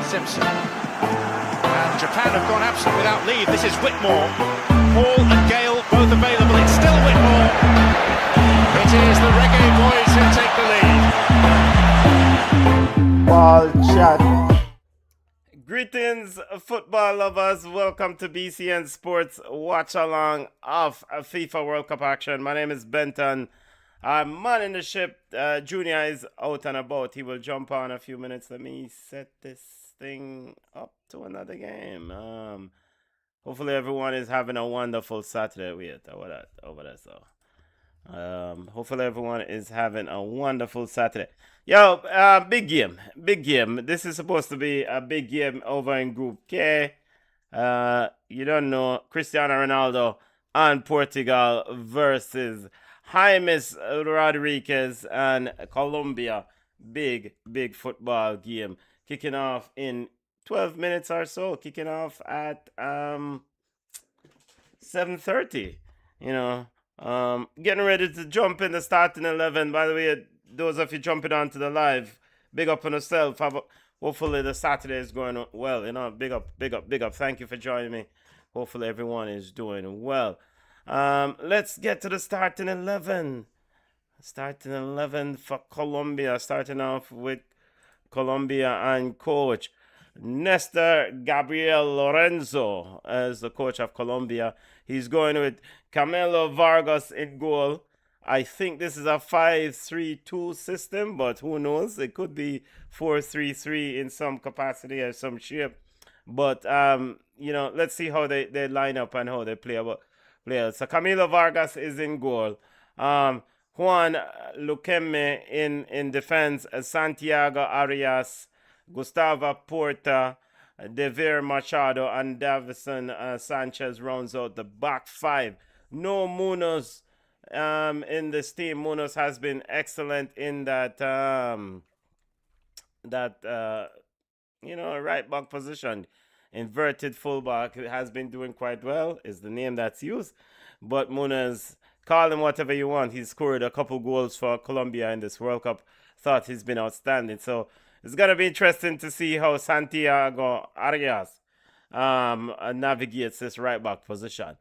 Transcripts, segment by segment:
Simpson. And Japan have gone absent without leave. This is Whitmore. Hall and Gale both available. It's still Whitmore. It is the Reggae Boys who take the lead. Ball chat. Greetings, football lovers. Welcome to BCN Sports watch along of FIFA World Cup action. My name is Benton. I'm manning the ship. Junior is out and about. He will jump on a few minutes. Let me set this thing up to another game. Hopefully everyone is having a wonderful Saturday. Wait, over there. So, hopefully everyone is having a wonderful Saturday. Yo, big game. This is supposed to be a big game over in Group K. You don't know, Cristiano Ronaldo and Portugal versus James Rodriguez and Colombia. Big football game. Kicking off in 12 minutes or so. Kicking off at 7:30. You know, getting ready to jump in the starting 11. By the way, those of you jumping onto the live, big up on yourself. Hopefully the Saturday is going well. You know, big up. Thank you for joining me. Hopefully everyone is doing well. Let's get to the starting 11. Starting 11 for Colombia. Starting off with Colombia and coach Nestor Gabriel Lorenzo as the coach of Colombia. He's going with Camilo Vargas in goal. I think this is a 5-3-2 system, but who knows? It could be 4-3-3 in some capacity or some shape. But, you know, let's see how they line up and how they play. So Camilo Vargas is in goal. Juan Luquemme in defense. Santiago Arias, Gustavo Porta, Devere Machado, and Davison Sanchez rounds out the back five. No Munoz in this team. Munoz has been excellent in that right back position. Inverted fullback has been doing quite well, is the name that's used. But Munoz, call him whatever you want. He's scored a couple goals for Colombia in this World Cup. Thought he's been outstanding. So it's going to be interesting to see how Santiago Arias navigates this right back position.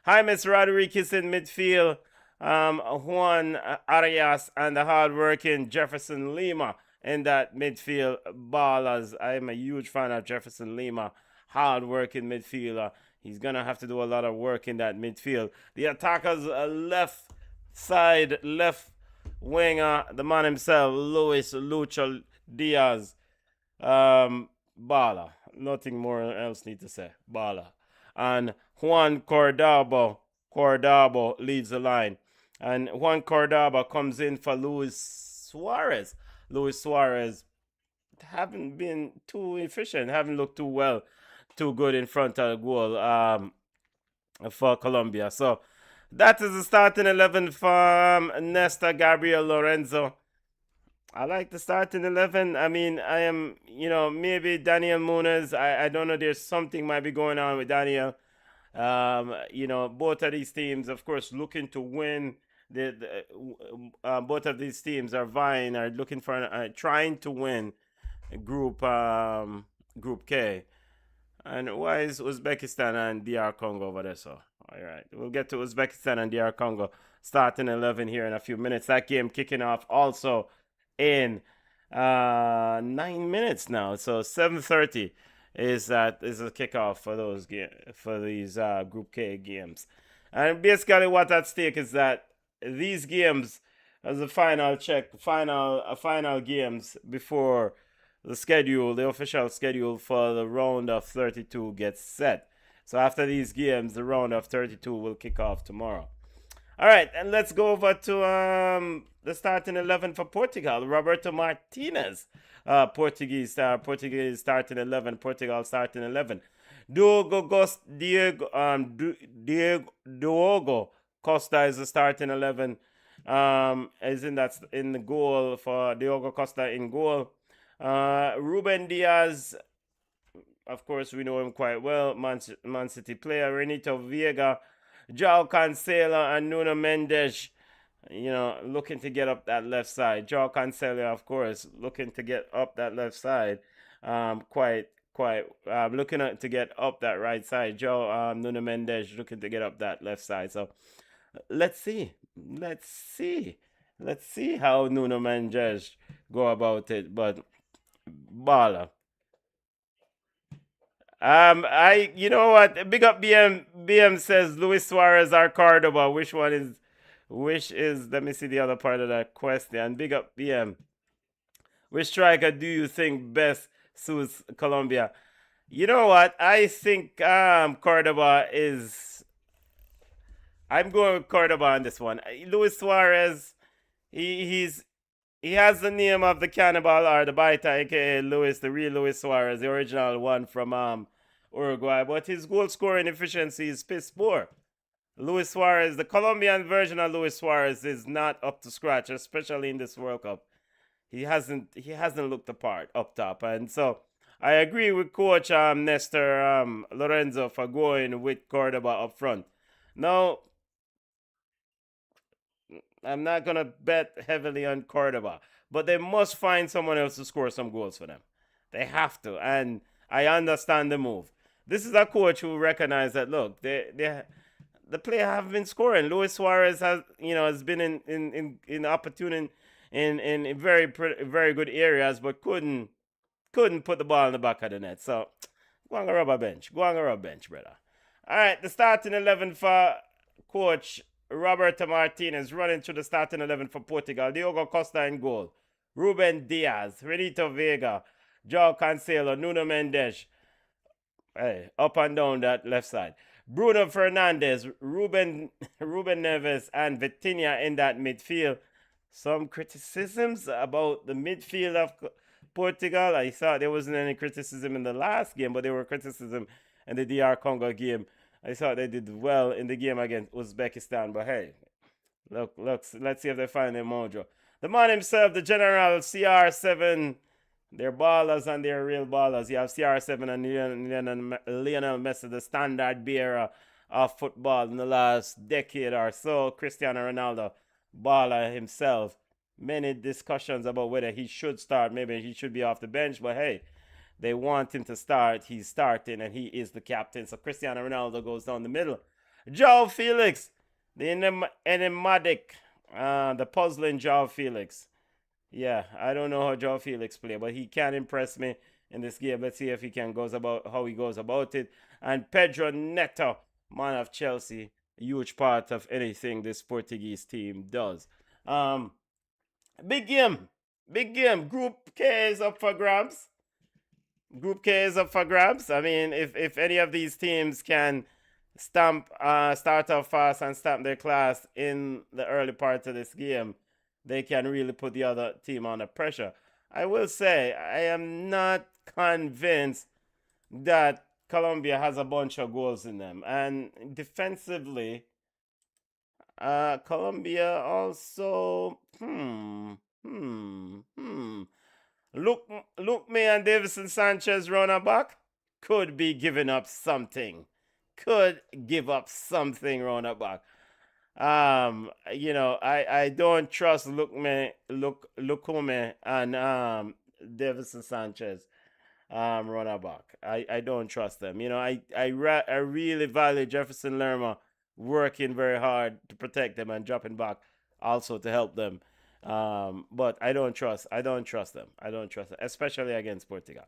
James Rodriguez in midfield. Juan Arias and the hard-working Jefferson Lima in that midfield ballers. I am a huge fan of Jefferson Lima, hard-working midfielder. He's going to have to do a lot of work in that midfield. The attackers, left side, left winger, the man himself, Luis Lucho Diaz. Bala. Nothing more else need to say. Bala. And Juan Cordabo leads the line. And Juan Cordaba comes in for Luis Suarez. Luis Suarez haven't been too efficient, haven't looked too good in front of the goal for Colombia. So that is the starting 11 from Nestor Gabriel Lorenzo. I like the starting 11. I mean, I am, maybe Daniel Munoz. I don't know. There's something might be going on with Daniel. Both of these teams, of course, looking to win. Both of these teams are looking for, trying to win Group K. And why is Uzbekistan and DR Congo over there? So, all right, we'll get to Uzbekistan and DR Congo starting 11 here in a few minutes. That game kicking off also in 9 minutes now. So 7:30 is a kickoff for these Group K games. And basically, what's at stake is that these games, as a final games before the official schedule for the round of 32 gets set. So after these games, the round of 32 will kick off tomorrow. All right, and let's go over to the starting 11 for Portugal. Roberto Martinez, Portuguese starting 11. Portugal starting 11. Diogo Costa is the starting 11. Is in the goal for Diogo Costa in goal. Ruben Diaz, of course, we know him quite well. Man City player. Renito Vieira, João Cancelo, and Nuno Mendes. Looking to get up that left side. João Cancelo, of course, looking to get up that left side. Quite quite looking to get up that right side. Joe Nuno Mendes looking to get up that left side. So let's see. Let's see how Nuno Mendes go about it. But baller. You know what? Big up BM. BM says Luis Suarez or Cordoba. Which is? Let me see the other part of that question. Big up BM. Which striker do you think best suits Colombia? You know what? I think Cordoba is. I'm going with Cordoba on this one. Luis Suarez, he has the name of the cannibal or the biter, aka Luis, the real Luis Suarez, the original one from Uruguay, but his goal scoring efficiency is piss poor. Luis Suarez, the Colombian version of Luis Suarez, is not up to scratch, especially in this World Cup. He hasn't looked the part up top, and so I agree with Coach Nestor Lorenzo for going with Cordoba up front. Now, I'm not gonna bet heavily on Cordoba, but they must find someone else to score some goals for them. They have to, and I understand the move. This is a coach who recognized that. Look, the player have been scoring. Luis Suarez has been in opportune in very good areas, but couldn't put the ball in the back of the net. So go on a rubber bench, brother. All right, the starting 11 for Coach Roberto Martinez running through the starting 11 for Portugal. Diogo Costa in goal. Ruben Diaz, Renito Vega, João Cancelo, Nuno Mendes. Hey, up and down that left side. Bruno Fernandes, Ruben Neves, and Vitinha in that midfield. Some criticisms about the midfield of Portugal. I thought there wasn't any criticism in the last game, but there were criticism in the DR Congo game. I thought they did well in the game against Uzbekistan, but hey, look, let's see if they find their mojo. The man himself, the General CR7, they're ballers and they're real ballers. You have CR7 and Lionel Messi, the standard bearer of football in the last decade or so. Cristiano Ronaldo, baller himself. Many discussions about whether he should start, maybe he should be off the bench, but hey, they want him to start. He's starting, and he is the captain. So Cristiano Ronaldo goes down the middle. João Felix, the enigmatic, the puzzling João Felix. Yeah, I don't know how João Felix play, but he can impress me in this game. Let's see if he can how he goes about it. And Pedro Neto, man of Chelsea, a huge part of anything this Portuguese team does. Big game. Group K is up for grabs. I mean, if any of these teams can start off fast and stamp their class in the early part of this game, they can really put the other team under pressure. I will say, I am not convinced that Colombia has a bunch of goals in them. And defensively, Colombia also, Look, me and Davison Sanchez running back could be giving up something. Could give up something running back. I don't trust Lukume and Davison Sanchez running back. I don't trust them. I really value Jefferson Lerma working very hard to protect them and dropping back also to help them. But I don't trust them, especially against Portugal.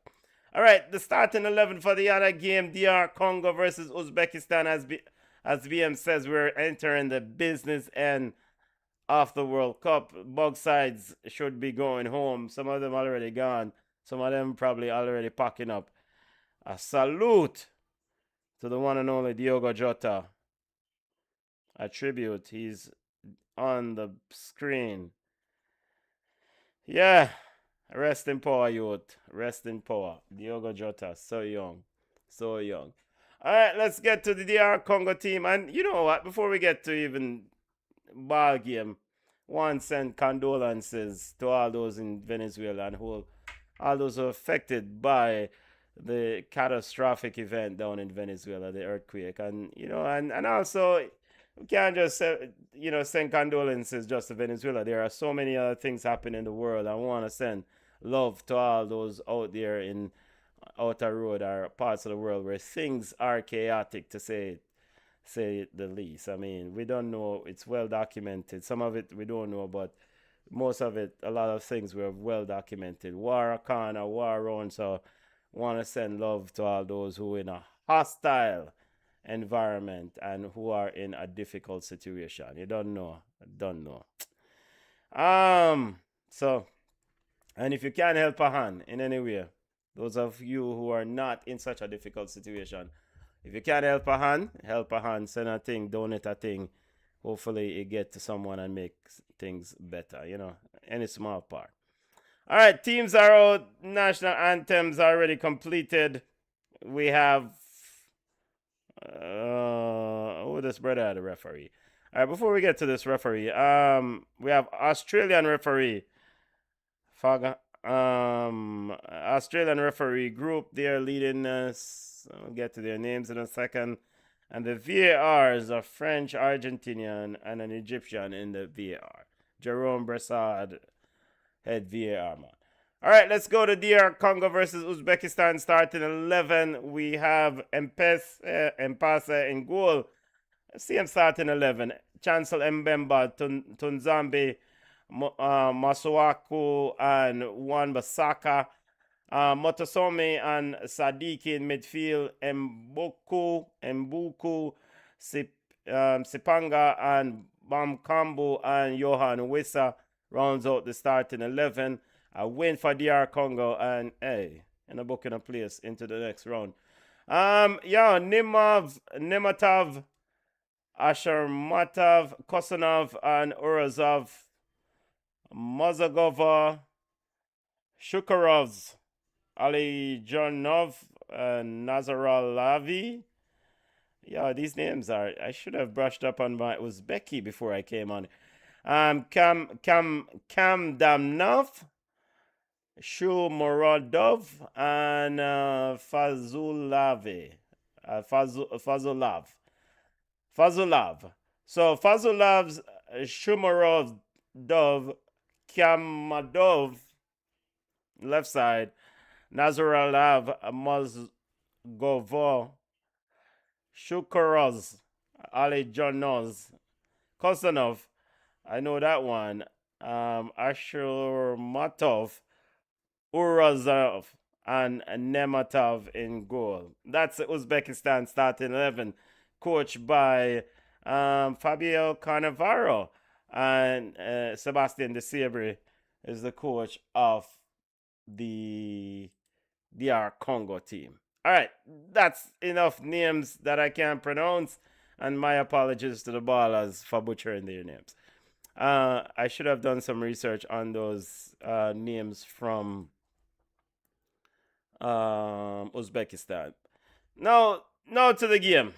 All right, the starting 11 for the other game, DR Congo versus Uzbekistan. As BM says, we're entering the business end of the World Cup. Both sides should be going home. Some of them already gone. Some of them probably already packing up. A salute to the one and only Diogo Jota. A tribute. He's on the screen. Yeah, rest in power, youth. Rest in power. Diogo Jota, so young. All right, let's get to the DR Congo team. And you know what? Before we get to even ball game, one send condolences to all those in Venezuela and all those who are affected by the catastrophic event down in Venezuela, the earthquake. And and also, we can't just send condolences just to Venezuela. There are so many other things happening in the world. I want to send love to all those out there outer road or parts of the world where things are chaotic, to say it the least. I mean, we don't know. It's well documented. Some of it we don't know, but most of it, a lot of things were well documented. War Khan or war on. So, want to send love to all those who are in a hostile environment and who are in a difficult situation. You don't know. Don't know. So, and if you can help a hand in any way, those of you who are not in such a difficult situation, if you can help a hand, send a thing, donate a thing. Hopefully it get to someone and make things better, any small part. All right, teams are out. National anthems are already completed. We have, this brother, the referee. All right, before we get to this referee, we have Australian referee, Australian referee group. They're leading us. I'll get to their names in a second. And the VAR is a French, Argentinian, and an Egyptian in the VAR. Jerome Brassard, head VAR man. All right, let's go to DR Congo versus Uzbekistan. Starting 11, we have Mpasa in goal. Let's see him starting 11. Chancel Mbemba, Tunzambi, Masuaku, and Juan Basaka. Motosome and Sadiki in midfield. Mbuku, Sipanga, and Bamkambu and Johan Wissa rounds out the starting 11. A win for DR Congo and in a booking a place into the next round. Nematov, Asharmatov, Kosanov, and Urazov, Mozagova, Shukarovs, Alijonov, and Nazaralavi. Yeah, these names are, I should have brushed up on my Uzbeki before I came on. Kamdamnov, Shumorodov, and Fazulav. So Fazulav's Shumorodov, Kamadov, left side, Nazaralav, Mozgovo, Shukaroz, Alijonoz, Kosanov, I know that one, Ashurmatov, Urazov, and Nematov in goal. That's Uzbekistan starting 11, coached by Fabio Cannavaro, and Sebastian De Sabre is the coach of the DR Congo team. All right, that's enough names that I can't pronounce, and my apologies to the ballers for butchering their names. I should have done some research on those names from Uzbekistan. Now to the game.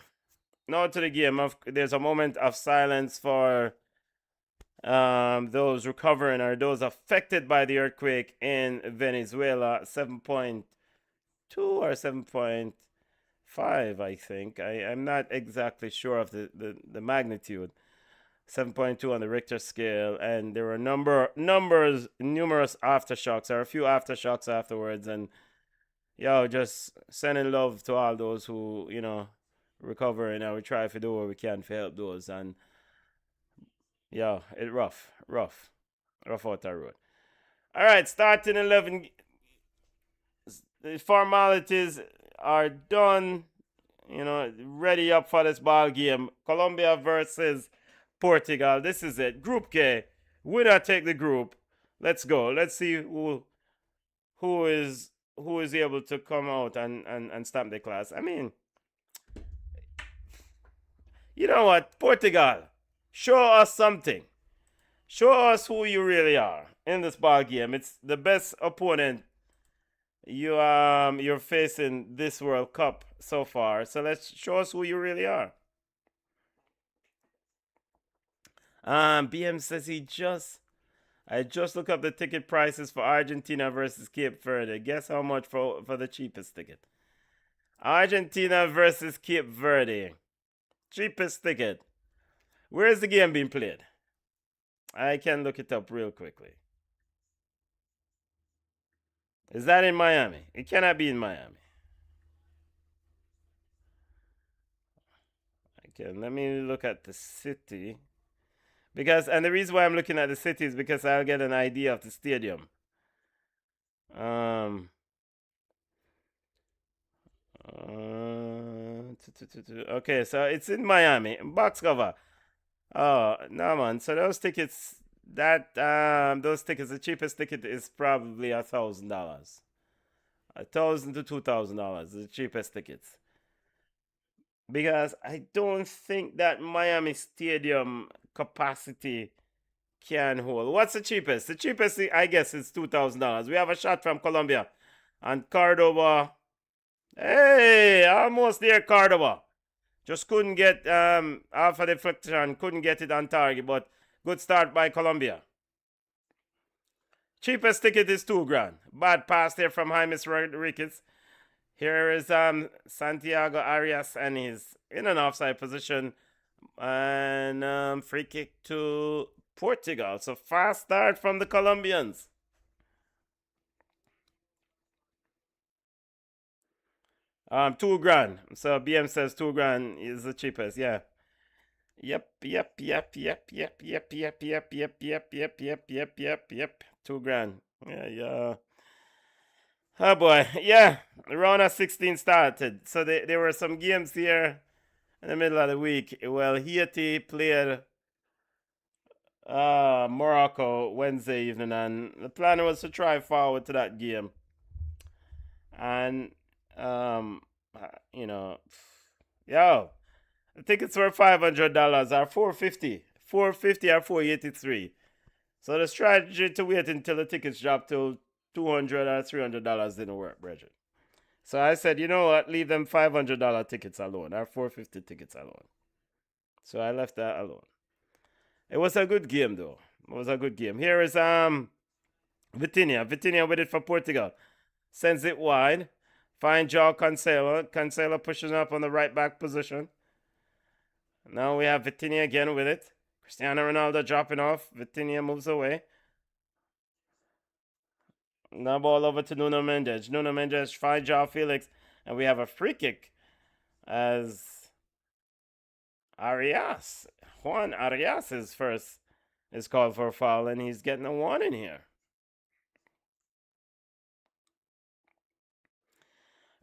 There's a moment of silence for those recovering or those affected by the earthquake in Venezuela. 7.2 or 7.5, I think. I'm not exactly sure of the magnitude. 7.2 on the Richter scale, and there were numerous aftershocks, or a few aftershocks afterwards, and just sending love to all those who recover, and we try to do what we can to help those, and it's rough out that road. All right, starting 11. The formalities are done. Ready up for this ball game. Colombia versus Portugal. This is it. Group K. Winner take the group. Let's go. Let's see who is able to come out and stamp the class. I mean, you know what? Portugal, show us something. Show us who you really are in this ball game. It's the best opponent you're facing this World Cup so far. So let's show us who you really are. BM says I just looked up the ticket prices for Argentina versus Cape Verde. Guess how much for the cheapest ticket? Argentina versus Cape Verde. Cheapest ticket. Where is the game being played? I can look it up real quickly. Is that in Miami? It cannot be in Miami. Okay, let me look at the city. And the reason why I'm looking at the city is because I'll get an idea of the stadium. Um, okay, so it's in Miami. Box cover. Oh, no, man. So those tickets, the cheapest ticket is probably $1,000. $1,000 to $2,000, the cheapest tickets. Because I don't think that Miami Stadium capacity can hold. What's the cheapest? The cheapest, I guess, is $2,000. We have a shot from Colombia. And Cordoba. Hey, almost there, Cordoba. Just couldn't get alpha deflection, couldn't get it on target, but good start by Colombia. Cheapest ticket is $2,000. Bad pass there from James Rodriguez. Here is Santiago Arias, and he's in an offside position. And free kick to Portugal. So fast start from the Colombians. $2,000. So BM says $2,000 is the cheapest. Yeah. Yep. $2,000. Yeah. Oh boy. Yeah. Round of 16 started. So there were some games here in the middle of the week. Well, Haiti played Morocco Wednesday evening, and the plan was to try forward to that game. And the tickets were $500 or $450, $450 or $483. So the strategy to wait until the tickets dropped to $200 or $300 didn't work, Bridget. So I said, you know what, leave them $500 tickets alone, or $450 tickets alone. So I left that alone. It was a good game, though. It was a good game. Here is Vitinha. Vitinha with it for Portugal. Sends it wide. Fine jaw Cancelo. Cancelo pushing up on the right back position. Now we have Vitinha again with it. Cristiano Ronaldo dropping off. Vitinha moves away. Now ball over to Nuno Mendes. Nuno Mendes, fine jaw Felix. And we have a free kick as Juan Arias is called for a foul, and he's getting a warning here.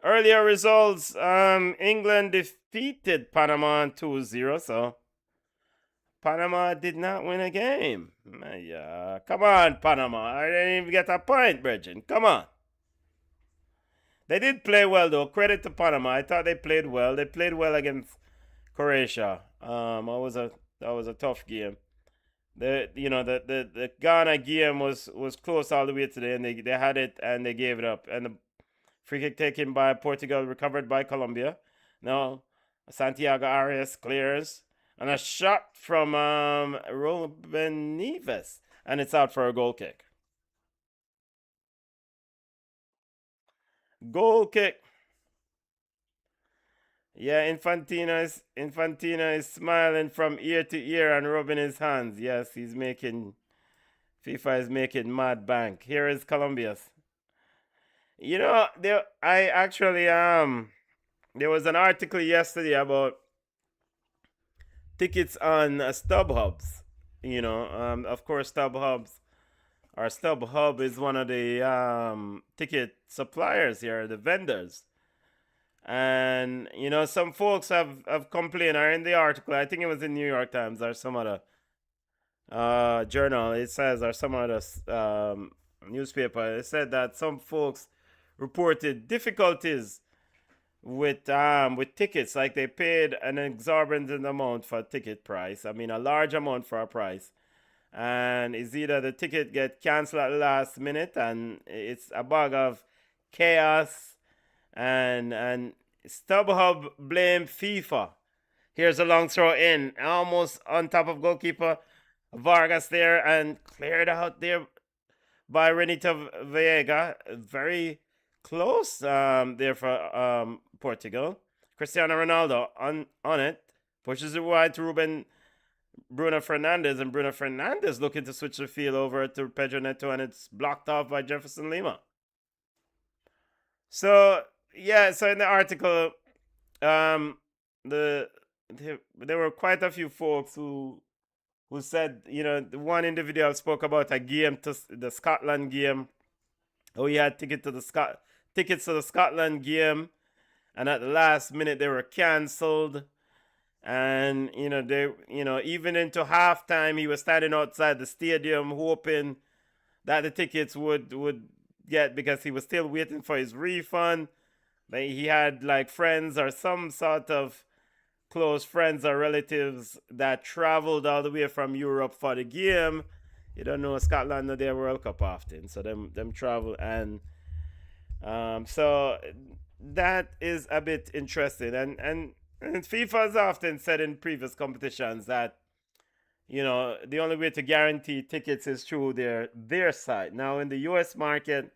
Earlier results, England defeated Panama 2-0, so Panama did not win a game. Yeah, come on, Panama. I didn't even get a point, Bridget. Come on. They did play well, though. Credit to Panama. I thought they played well. They played well against Croatia. That was a tough game. The Ghana game was close all the way today, and they had it and they gave it up. And the free kick taken by Portugal, recovered by Colombia. Now Santiago Arias clears, and a shot from Ruben Neves, and it's out for a goal kick. Goal kick. Yeah, Infantino is smiling from ear to ear and rubbing his hands. Yes, FIFA is making mad bank. Here is Colombia's. There was an article yesterday about tickets on StubHubs. Of course, StubHub is one of the ticket suppliers here, the vendors. And some folks have complained, or in the article, I think it was in New York Times or some other journal, it says, or some other newspaper, it said that some folks reported difficulties with tickets. Like, they paid an exorbitant amount for a ticket price. I mean, a large amount for a price. And it's either the ticket get canceled at the last minute, and it's a bug of chaos. And StubHub blame FIFA. Here's a long throw in, almost on top of goalkeeper Vargas there, and cleared out there by Renito Veiga. Very close there for Portugal. Cristiano Ronaldo on it, pushes it wide to Bruno Fernandes, and Bruno Fernandes looking to switch the field over to Pedro Neto, and it's blocked off by Jefferson Lima. So in the article, the there were quite a few folks who said, the one individual spoke about a game to the Scotland game. Oh, he had tickets to the Scotland game, and at the last minute they were cancelled. And even into halftime, he was standing outside the stadium hoping that the tickets would get, because he was still waiting for his refund. But he had like friends or some sort of close friends or relatives that traveled all the way from Europe for the game. You don't know, Scotland no their World Cup often, so them travel, and so that is a bit interesting. And FIFA has often said in previous competitions that the only way to guarantee tickets is through their site. Now in the US market,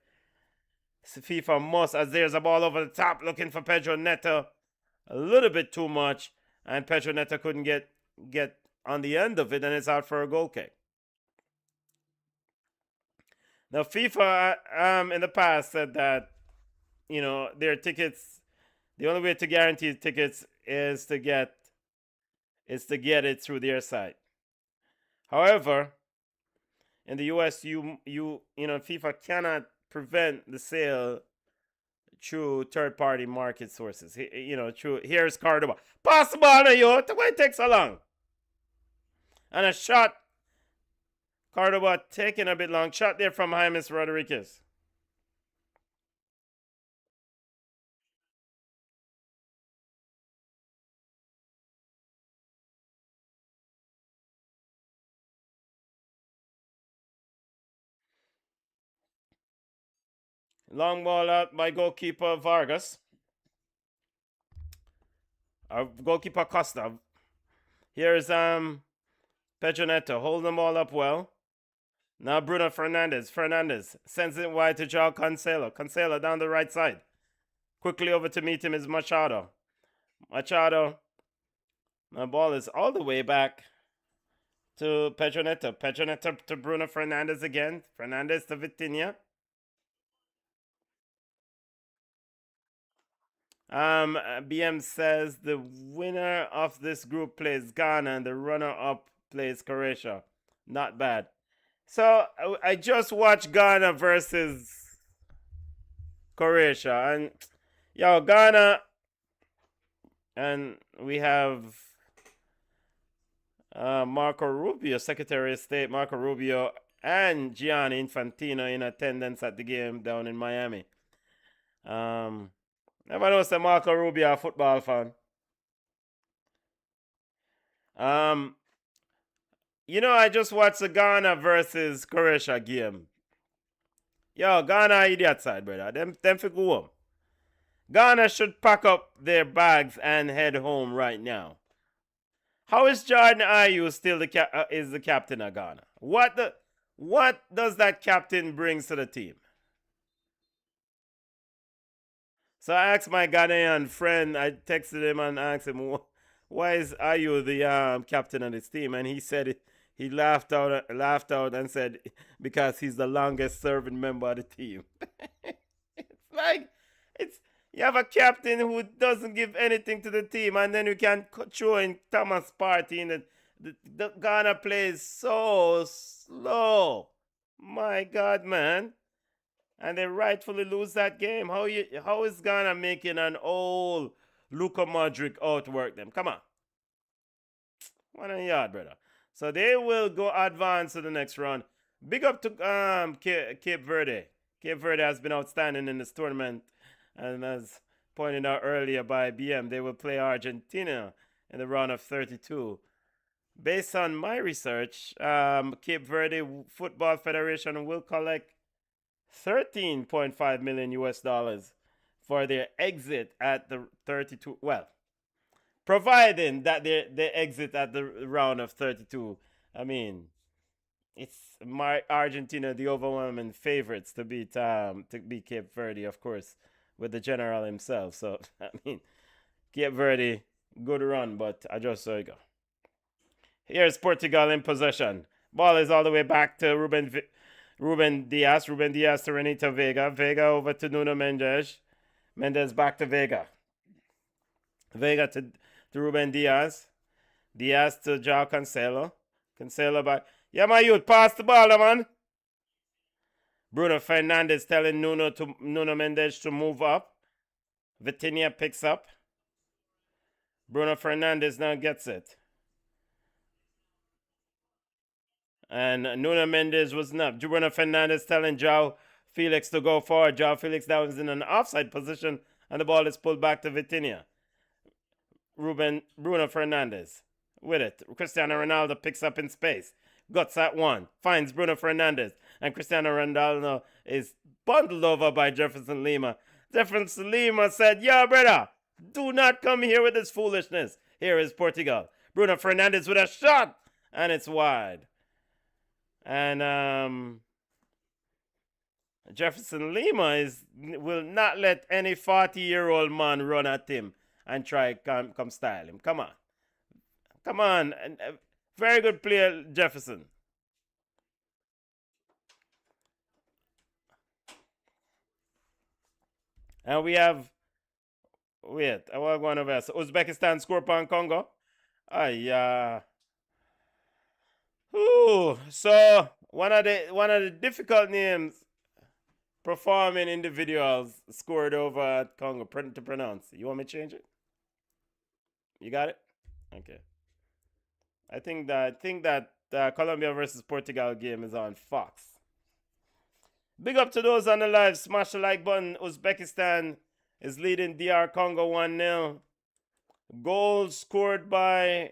FIFA must, as there's a ball over the top looking for Pedro Neto, a little bit too much, and Pedro Neto couldn't get on the end of it, and it's out for a goal kick. Now FIFA in the past said that their tickets, the only way to guarantee tickets is to get it through their site. However, in the US, FIFA cannot prevent the sale through third-party market sources. Here's Cordoba. Pass the ball now, yo. Why it take so long? And a shot. Cordoba taking a bit long. Shot there from James Rodriguez. Long ball out by goalkeeper Vargas. Goalkeeper Costa. Here's Pedro Neto. Hold them all up well. Now Bruno Fernandes. Fernandes sends it wide to João Cancelo. Cancelo down the right side. Quickly over to meet him is Machado. Machado. The ball is all the way back to Pedro Neto. Pedro Neto to Bruno Fernandes again. Fernandes to Vitinha. BM says the winner of this group plays Ghana and the runner-up plays Croatia. Not bad. So I just watched Ghana versus Croatia, and Ghana, and we have Marco Rubio, Secretary of State Marco Rubio, and Gianni Infantino in attendance at the game down in Miami. Never know say Marco Rubio a football fan. I just watched the Ghana versus Croatia game. Ghana idiot side, brother. Them for go home. Ghana should pack up their bags and head home right now. How is Jordan Ayew still is the captain of Ghana? What does that captain bring to the team? So I asked my Ghanaian friend, I texted him and asked him, why is Ayew the captain of this team? And he said he laughed out and said, because he's the longest serving member of the team. You have a captain who doesn't give anything to the team, and then you can throw in Thomas Partey, and the Ghana plays so slow. My God, man. And they rightfully lose that game. How is Ghana making an old Luka Modric outwork them? Come on. 1 yard, brother. So they will go advance to the next round. Big up to Cape Verde. Cape Verde has been outstanding in this tournament. And as pointed out earlier by BM, they will play Argentina in the round of 32. Based on my research, Cape Verde Football Federation will collect $13.5 million US dollars for their exit at the 32. Well, providing that they exit at the round of 32. I mean, it's Argentina the overwhelming favorites to beat Cape Verde, of course, with the general himself. So I mean, Cape Verde, good run, but I just saw it go. Here's Portugal in possession. Ball is all the way back to Ruben Diaz. Ruben Diaz to Renito Vega. Vega over to Nuno Mendes. Mendes back to Vega. Vega to Ruben Diaz. Diaz to Joao Cancelo. Cancelo back. Yeah, my youth, pass the ball, man. Bruno Fernandes telling Nuno Mendes to move up. Vitinha picks up. Bruno Fernandes now gets it. And Nuno Mendes was not. Bruno Fernandes telling Joao Felix to go forward. Joao Felix now is in an offside position, and the ball is pulled back to Vitinha. Bruno Fernandes with it. Cristiano Ronaldo picks up in space. Guts at one. Finds Bruno Fernandes. And Cristiano Ronaldo is bundled over by Jefferson Lima. Jefferson Lima said, "Yo, brother, do not come here with this foolishness." Here is Portugal. Bruno Fernandes with a shot. And it's wide. And Jefferson Lima will not let any 40-year-old man run at him and try come style him. Come on. Come on. Very good player, Jefferson. And we have, wait, I want to go on over. So Uzbekistan score upon Congo. So one of the difficult names performing individuals scored over at Congo to pronounce. You want me to change it? You got it? Okay. I think that Colombia versus Portugal game is on Fox. Big up to those on the live. Smash the like button. Uzbekistan is leading DR Congo 1-0. Goals scored by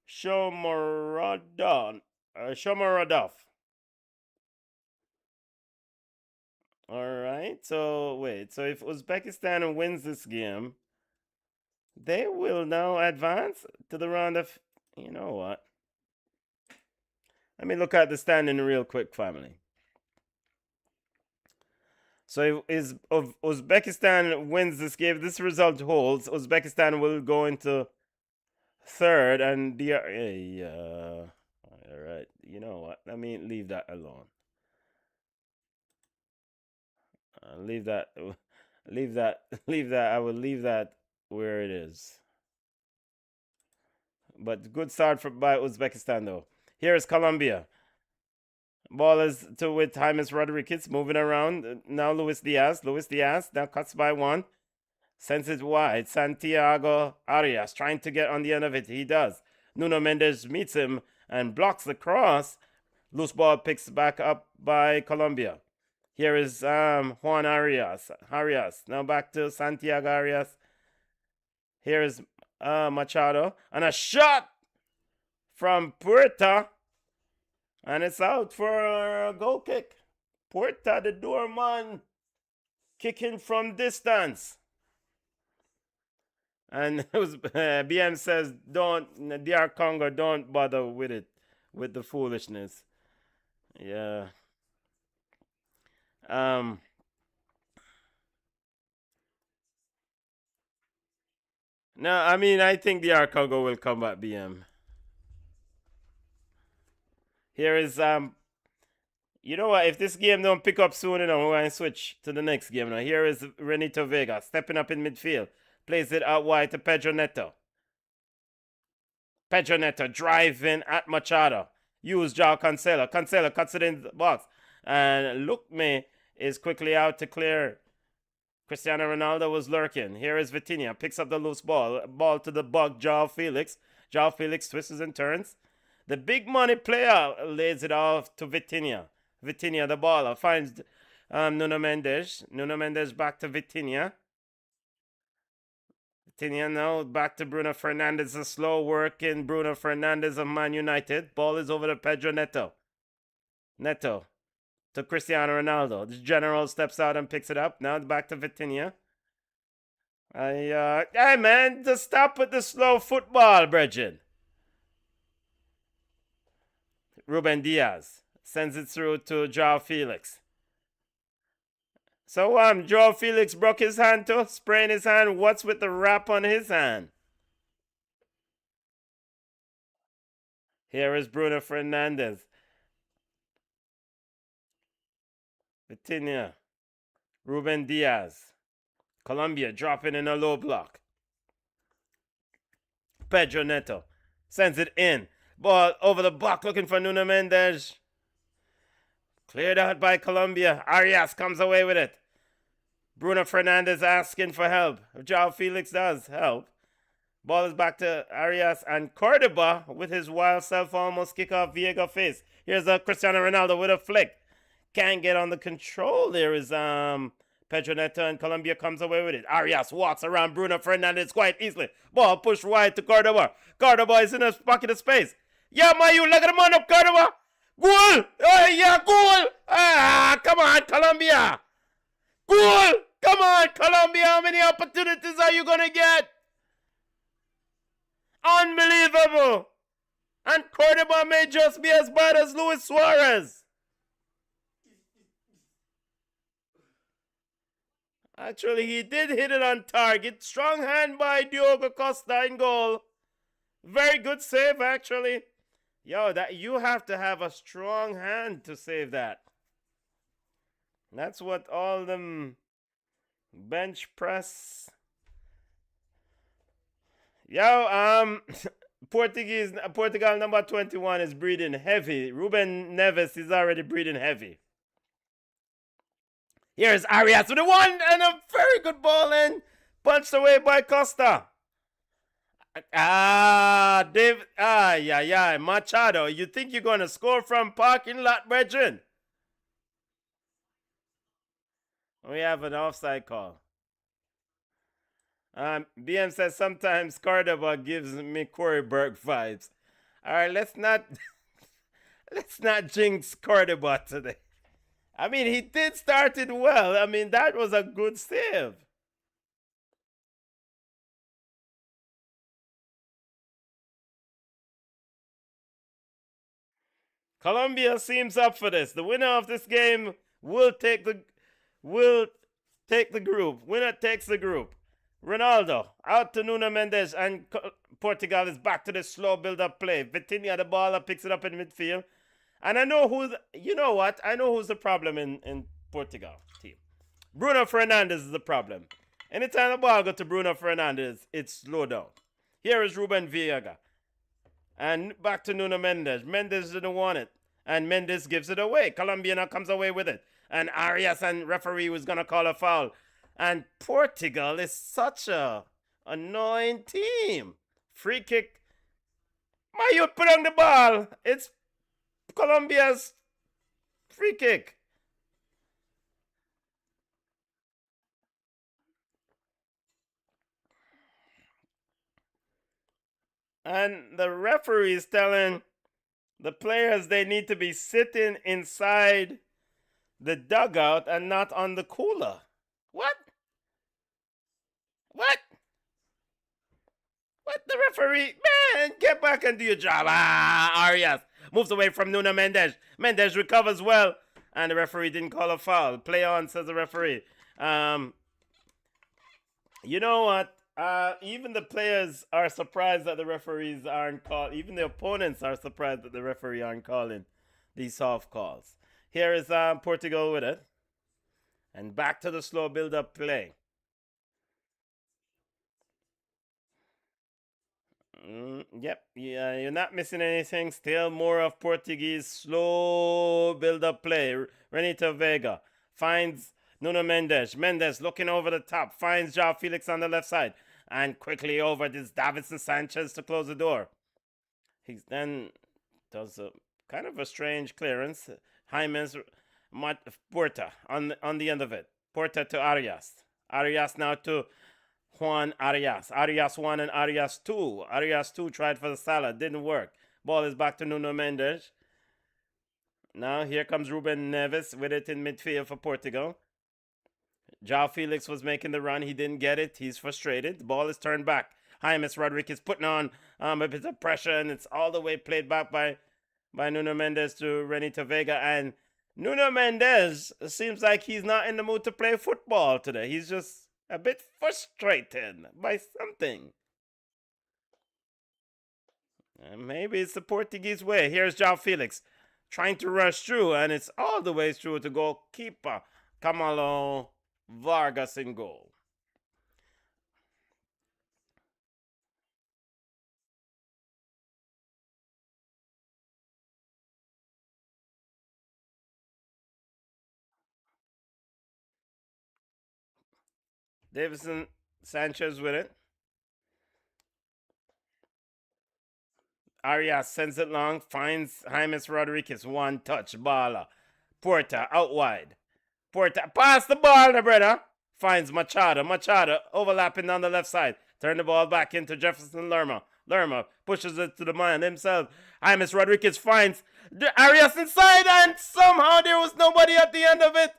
Shomorodov. Alright, so wait. So if Uzbekistan wins this game, they will now advance to the round of... You know what? Let me look at the standing real quick, family. So if Uzbekistan wins this game, this result holds, Uzbekistan will go into third and alright, you know what? Let me leave that alone. Leave that. I will leave that where it is. But good start by Uzbekistan though. Here is Colombia. Ball is with James Rodriguez moving around. Now Luis Diaz now cuts by one. Sends it wide. Santiago Arias trying to get on the end of it. He does. Nuno Mendes meets him and blocks the cross. Loose ball picks back up by Colombia. Here is Juan Arias. Now back to Santiago Arias. Here is Machado. And a shot from Puerta. And it's out for a goal kick. Puerta, the doorman, kicking from distance. And it was, BM says, DR Congo, don't bother with it, with the foolishness. Yeah. No, I mean, I think DR Congo will come back, BM. Here is, you know what? If this game don't pick up soon enough, we're going to switch to the next game now. Here is Renito Vega stepping up in midfield. Plays it out wide to Pedro Neto. Pedro Neto driving at Machado. Use Joao Cancelo. Cancelo cuts it in the box. And Lukme is quickly out to clear. Cristiano Ronaldo was lurking. Here is Vitinha. Picks up the loose ball. Ball to the bug, Joao Felix. Joao Felix twists and turns. The big money player lays it off to Vitinha. Vitinha, the baller, finds Nuno Mendes. Nuno Mendes back to Vitinha. Vitinha now back to Bruno Fernandes. A slow working Bruno Fernandes of Man United. Ball is over to Pedro Neto. Neto to Cristiano Ronaldo. The general steps out and picks it up. Now back to Vitinha. Hey man, just stop with the slow football, Bridget. Ruben Diaz sends it through to Joao Felix. So Joao Felix broke his hand too, sprained his hand. What's with the wrap on his hand? Here is Bruno Fernandes. Vitinha. Ruben Diaz. Colombia dropping in a low block. Pedro Neto sends it in. Ball over the block looking for Nuno Mendes. Cleared out by Colombia. Arias comes away with it. Bruno Fernandes asking for help. Joao Felix does help. Ball is back to Arias, and Cordoba with his wild self almost kick off Viega face. Here's a Cristiano Ronaldo with a flick. Can't get on the control. There is Pedro Neto, and Colombia comes away with it. Arias walks around Bruno Fernandes quite easily. Ball pushed wide to Cordoba. Cordoba is in a pocket of space. Yeah, Mayu, look at him on up, Cordoba. Goal! Yeah, goal! Come on, Colombia! Goal! Come on, Colombia! How many opportunities are you gonna get? Unbelievable! And Cordoba may just be as bad as Luis Suarez. Actually, he did hit it on target. Strong hand by Diogo Costa in goal. Very good save, actually. Yo, that you have to have a strong hand to save that. That's what all them bench press. Yo, Portugal number 21 is breathing heavy. Ruben Neves is already breathing heavy. Here's Arias with a one and a very good ball in. Punched away by Costa. Dave. Machado, you think you're going to score from parking lot, brethren? We have an offside call. BM says sometimes Cordoba gives me Corey Burke vibes. All right, let's not jinx Cordoba today. I mean, he did start it well. I mean, that was a good save. Colombia seems up for this. The winner of this game will take the group. Winner takes the group. Ronaldo out to Nuno Mendes, and Portugal is back to the slow build-up play. Vitinha the ball picks it up in midfield. And I know you know what? I know who's the problem in Portugal team. Bruno Fernandes is the problem. Anytime the ball goes to Bruno Fernandes, it's slow down. Here is Ruben Viega. And back to Nuno Mendes. Mendes didn't want it. And Mendes gives it away. Colombia now comes away with it. And Arias and referee was going to call a foul. And Portugal is such a annoying team. Free kick. My youth put on the ball. It's Colombia's free kick. And the referee is telling the players they need to be sitting inside the dugout and not on the cooler. What? The referee? Man, get back and do your job. Arias moves away from Nuno Mendes. Mendes recovers well. And the referee didn't call a foul. Play on, says the referee. You know what? Even the players are surprised that the referees aren't called. Even the opponents are surprised that the referee aren't calling these soft calls. Here is Portugal with it. And back to the slow build-up play. Yep, yeah, you're not missing anything. Still more of Portuguese slow build-up play. Renito Vega finds Nuno Mendes. Mendes looking over the top. Finds Joao Felix on the left side. And quickly over this Davinson Sanchez to close the door. He then does a kind of a strange clearance. James Porta on the end of it. Porta to Arias. Arias now to Juan Arias. Arias 1 and Arias 2. Arias 2 tried for the Salah. Didn't work. Ball is back to Nuno Mendes. Now here comes Ruben Neves with it in midfield for Portugal. Joao Felix was making the run. He didn't get it. He's frustrated. The ball is turned back. James Rodriguez putting on a bit of pressure, and it's all the way played back by Nuno Mendes to Renito Vega. And Nuno Mendes seems like he's not in the mood to play football today. He's just a bit frustrated by something. And maybe it's the Portuguese way. Here's Joao Felix trying to rush through, and it's all the way through to goalkeeper Camilo Vargas in goal. Davison Sanchez with it. Arias sends it long, finds James Rodriguez. One touch, baller. Porta out wide. Porta pass the ball, the brother. Finds Machado. Machado overlapping on the left side. Turn the ball back into Jefferson Lerma. Lerma pushes it to the man himself. James Rodriguez finds Arias inside, and somehow there was nobody at the end of it.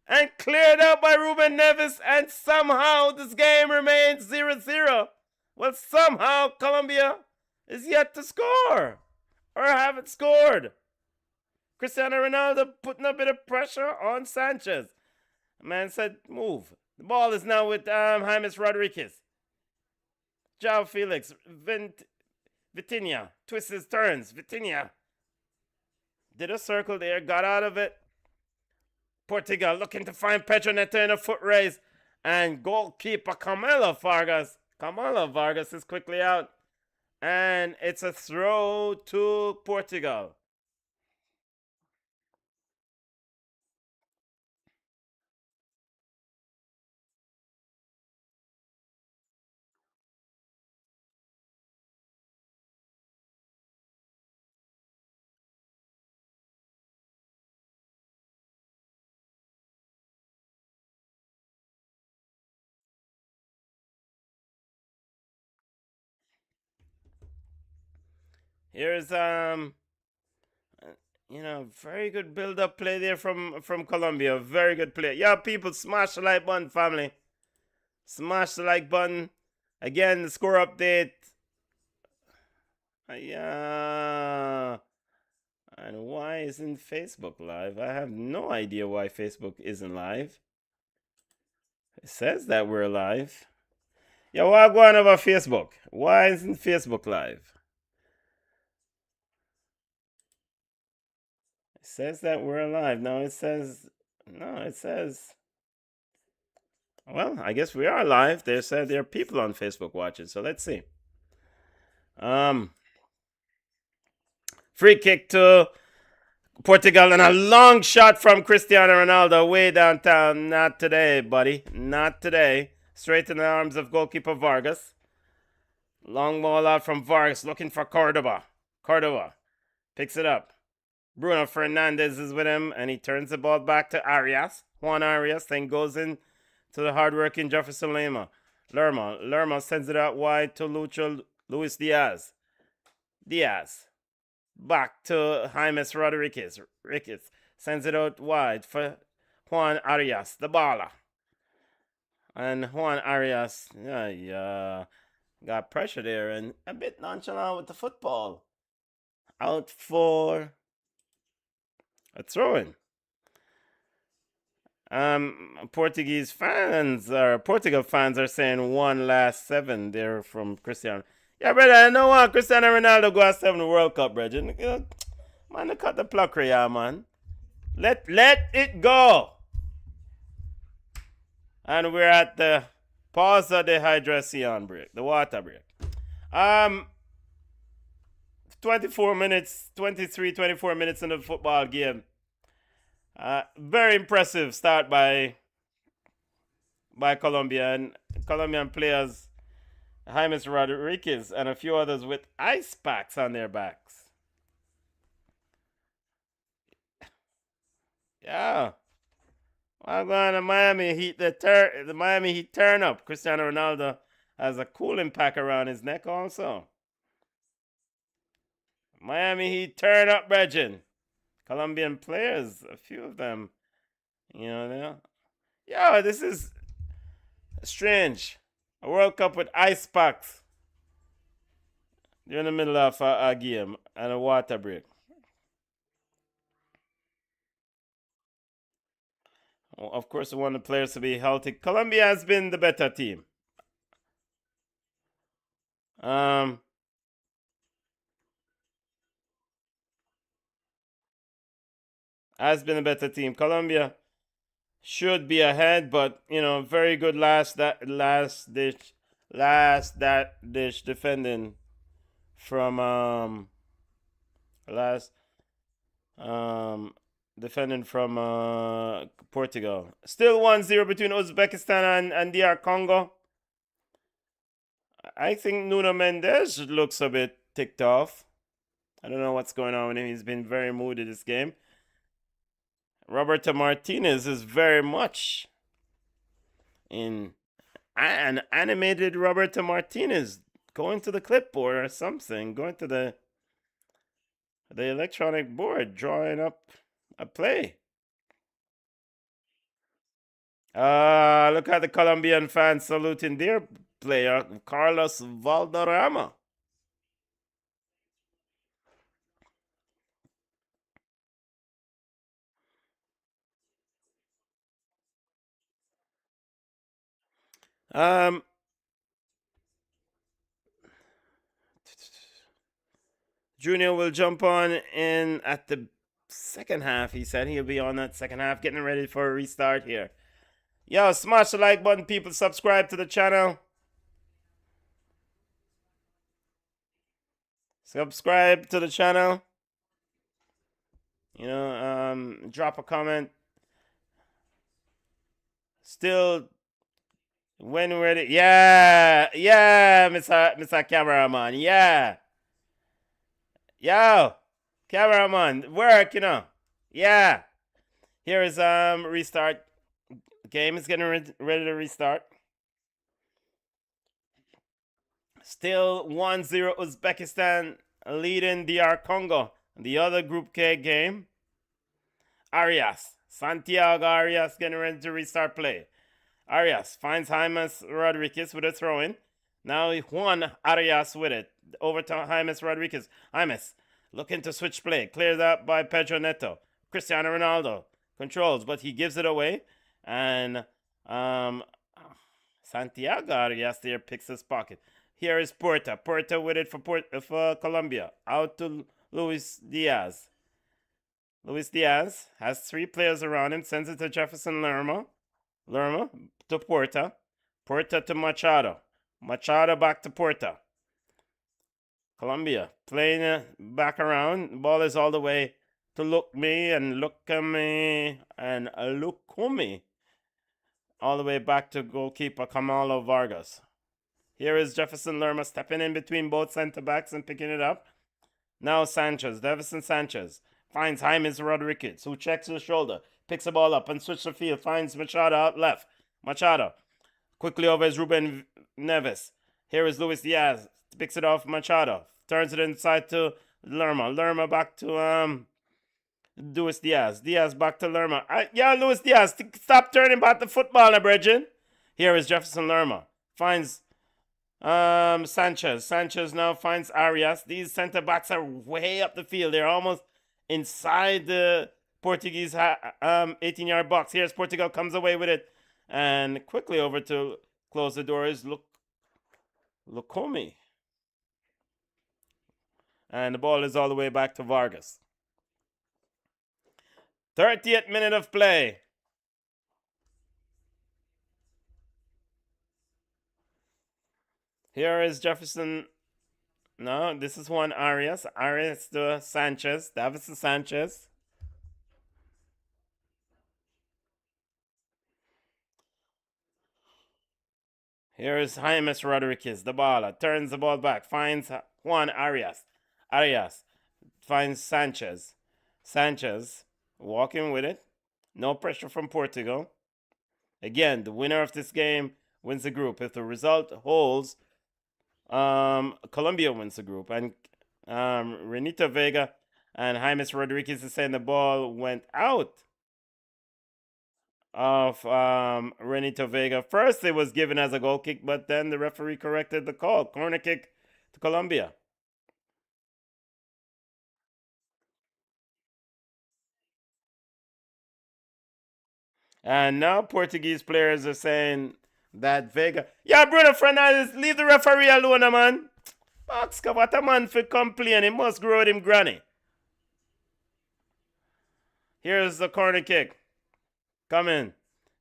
And cleared out by Ruben Neves, and somehow this game remains 0-0. Well, somehow Colombia is yet to score, or haven't scored. Cristiano Ronaldo putting a bit of pressure on Sanchez. The man said, move. The ball is now with James Rodriguez. João Felix, Vitinha, twists his turns. Vitinha did a circle there, got out of it. Portugal looking to find Pedro Neto in a foot race. And goalkeeper Camilo Vargas is quickly out. And it's a throw to Portugal. Here's very good build-up play there from Colombia. Very good play. Yeah, people, smash the like button, family. Smash the like button. Again, the score update. Yeah. And why isn't Facebook live? I have no idea why Facebook isn't live. It says that we're live. Yeah, why go on over Facebook? Why isn't Facebook live? It says that we're live. No, it says. Well, I guess we are live. They said there are people on Facebook watching, so let's see. Free kick to Portugal and a long shot from Cristiano Ronaldo way downtown. Not today, buddy. Not today. Straight in the arms of goalkeeper Vargas. Long ball out from Vargas looking for Cordoba. Cordoba picks it up. Bruno Fernandes is with him, and he turns the ball back to Arias. Juan Arias then goes in to the hardworking Jefferson Lerma. Lerma sends it out wide to Luis Diaz. Diaz. Back to James Rodriguez. Ricketts sends it out wide for Juan Arias, the baller. And Juan Arias, got pressure there and a bit nonchalant with the football. Out for a throw-in. Portugal fans are saying one last 7 there from Cristiano. Yeah, brother, I know what Cristiano Ronaldo go at 7 World Cup, brother. Man, cut the plucker, yeah, man. Let it go. And we're at the pausa de hydration break, the water break. 24 minutes in the football game. Very impressive start by Colombia, and Colombian players James Rodriguez and a few others with ice packs on their backs. Yeah. Well, going to Miami Heat, the Miami Heat turn up. Cristiano Ronaldo has a cooling pack around his neck also. Miami Heat turn up, Bregin. Colombian players, a few of them, yeah, this is strange. A World Cup with ice packs during the middle of a game and a water break. Well, of course, we want the players to be healthy. Colombia has been the better team. Has been a better team. Colombia should be ahead, but very good last ditch defending from defending from Portugal. Still 1-0 between Uzbekistan and DR Congo. I think Nuno Mendes looks a bit ticked off. I don't know what's going on with him. He's been very moody this game. Roberto Martinez is very much in an animated Roberto Martinez going to the clipboard or something, going to the electronic board, drawing up a play. Look at the Colombian fans saluting their player, Carlos Valderrama. Junior will jump on in at the second half. He said he'll be on that second half, getting ready for a restart here. Yo, smash the like button, people. Subscribe to the channel. Subscribe to the channel. You know, drop a comment. Still, when ready. Yeah, Mr. Cameraman. Yeah. Yo, cameraman, work, you know. Yeah. Here is restart. Game is getting ready to restart. Still 1-0 Uzbekistan leading DR Congo. The other Group K game. Arias. Santiago Arias getting ready to restart play. Arias finds James Rodriguez with a throw-in. Now Juan Arias with it. Over to James Rodriguez. James looking to switch play. Cleared up by Pedro Neto. Cristiano Ronaldo controls, but he gives it away. And Santiago Arias there picks his pocket. Here is Porta. Porta with it for Colombia. Out to Luis Diaz. Luis Diaz has 3 players around him. Sends it to Jefferson Lerma. Lerma to Porta. Porta to Machado. Machado back to Porta. Colombia playing back around. Ball is all the way to Lukmi and Lukami and Lukumi. All the way back to goalkeeper Camilo Vargas. Here is Jefferson Lerma stepping in between both center backs and picking it up. Now Sanchez, Davison Sanchez, finds James Rodriguez, who checks his shoulder, picks the ball up and switches the field, finds Machado out left. Machado quickly over is Ruben Neves. Here is Luis Diaz, picks it off Machado, turns it inside to Lerma. Lerma back to Luis Diaz. Diaz back to Lerma. Yeah, Luis Diaz, stop turning back the football, Bridget. Here is Jefferson Lerma. Finds Sanchez. Sanchez now finds Arias. These center backs are way up the field. They're almost inside the Portuguese 18-yard box. Here's Portugal, comes away with it. And quickly over to close the door is Lukumi. And the ball is all the way back to Vargas. 30th minute of play. Here is Jefferson. No, this is Juan Arias. Arias to Sanchez. Davison Sanchez. Here is James Rodriguez, the baller. Turns the ball back. Finds Juan Arias. Arias finds Sanchez. Sanchez walking with it. No pressure from Portugal. Again, the winner of this game wins the group. If the result holds, Colombia wins the group. And Renito Vega and James Rodriguez is saying the ball went out of Renito Vega. First, it was given as a goal kick, but then the referee corrected the call. Corner kick to Colombia. And now Portuguese players are saying that Vega... Yeah, Bruno Fernandes, leave the referee alone, man. Boxka, what a man for complain. He must grow with him granny. Here's the corner kick. Coming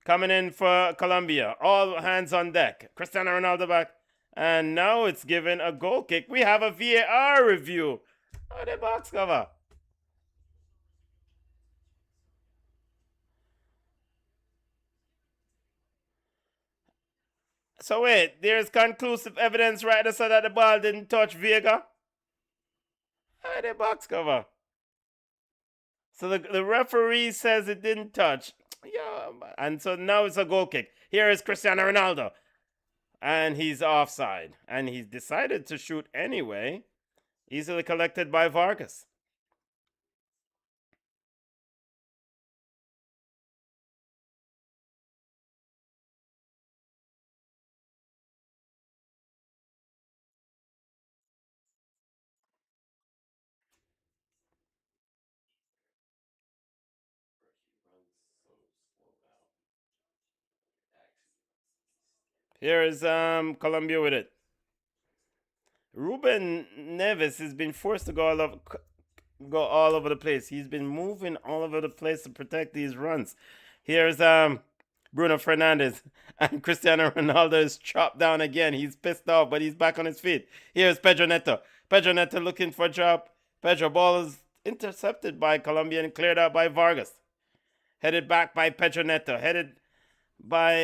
in for Colombia. All hands on deck. Cristiano Ronaldo back. And now it's given a goal kick. We have a VAR review. Oh, the box cover. So wait, there's conclusive evidence right there so that the ball didn't touch Vega. How the box cover? So the referee says it didn't touch. Yeah, and so now it's a goal kick. Here is Cristiano Ronaldo. And he's offside. And he's decided to shoot anyway. Easily collected by Vargas. Here is Colombia with it. Ruben Neves has been forced to go all over the place. He's been moving all over the place to protect these runs. Here's Bruno Fernandes, and Cristiano Ronaldo is chopped down again. He's pissed off, but he's back on his feet. Here's Pedro Neto. Pedro Neto looking for a drop. Pedro ball is intercepted by Colombia and cleared out by Vargas. Headed back by Pedro Neto. Headed by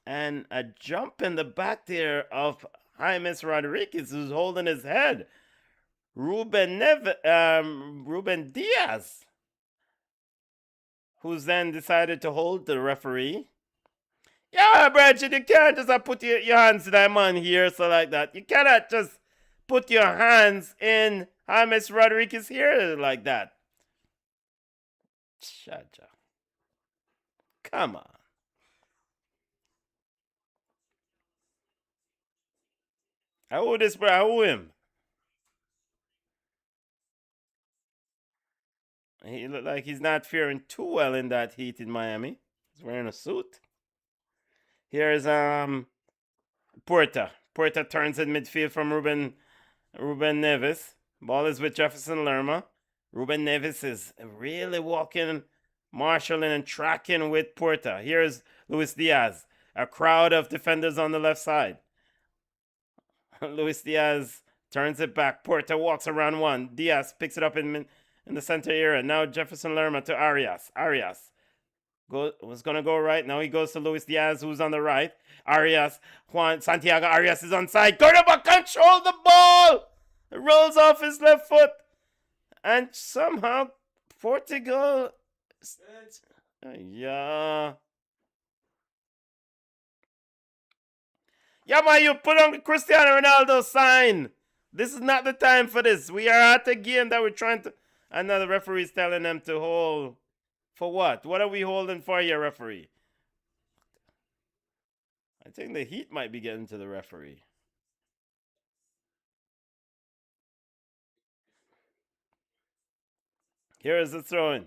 and a jump in the back there of James Rodriguez, who's holding his head. Ruben Diaz, who's then decided to hold the referee. Yeah, Bridget, you can't just put your hands in that man here, so like that. You cannot just put your hands in James Rodriguez here like that. Chacha. Come on. I owe this, bro. I owe him. He looked like he's not faring too well in that heat in Miami. He's wearing a suit. Here's Puerta. Puerta turns in midfield from Ruben Neves. Ball is with Jefferson Lerma. Ruben Neves is really walking, marshalling and tracking with Puerta. Here's Luis Diaz. A crowd of defenders on the left side. Luis Diaz turns it back. Puerta walks around one. Diaz picks it up in the center area. Now Jefferson Lerma to Arias. Arias was going to go right. Now he goes to Luis Diaz, who's on the right. Arias, Santiago Arias is onside. Cordoba control the ball. It rolls off his left foot. And somehow Portugal... Yeah. Yeah, man, you put on the Cristiano Ronaldo sign. This is not the time for this. We are at a game that we're trying to... And now the referee is telling them to hold. For what? What are we holding for here, referee? I think the heat might be getting to the referee. Here is the throw-in.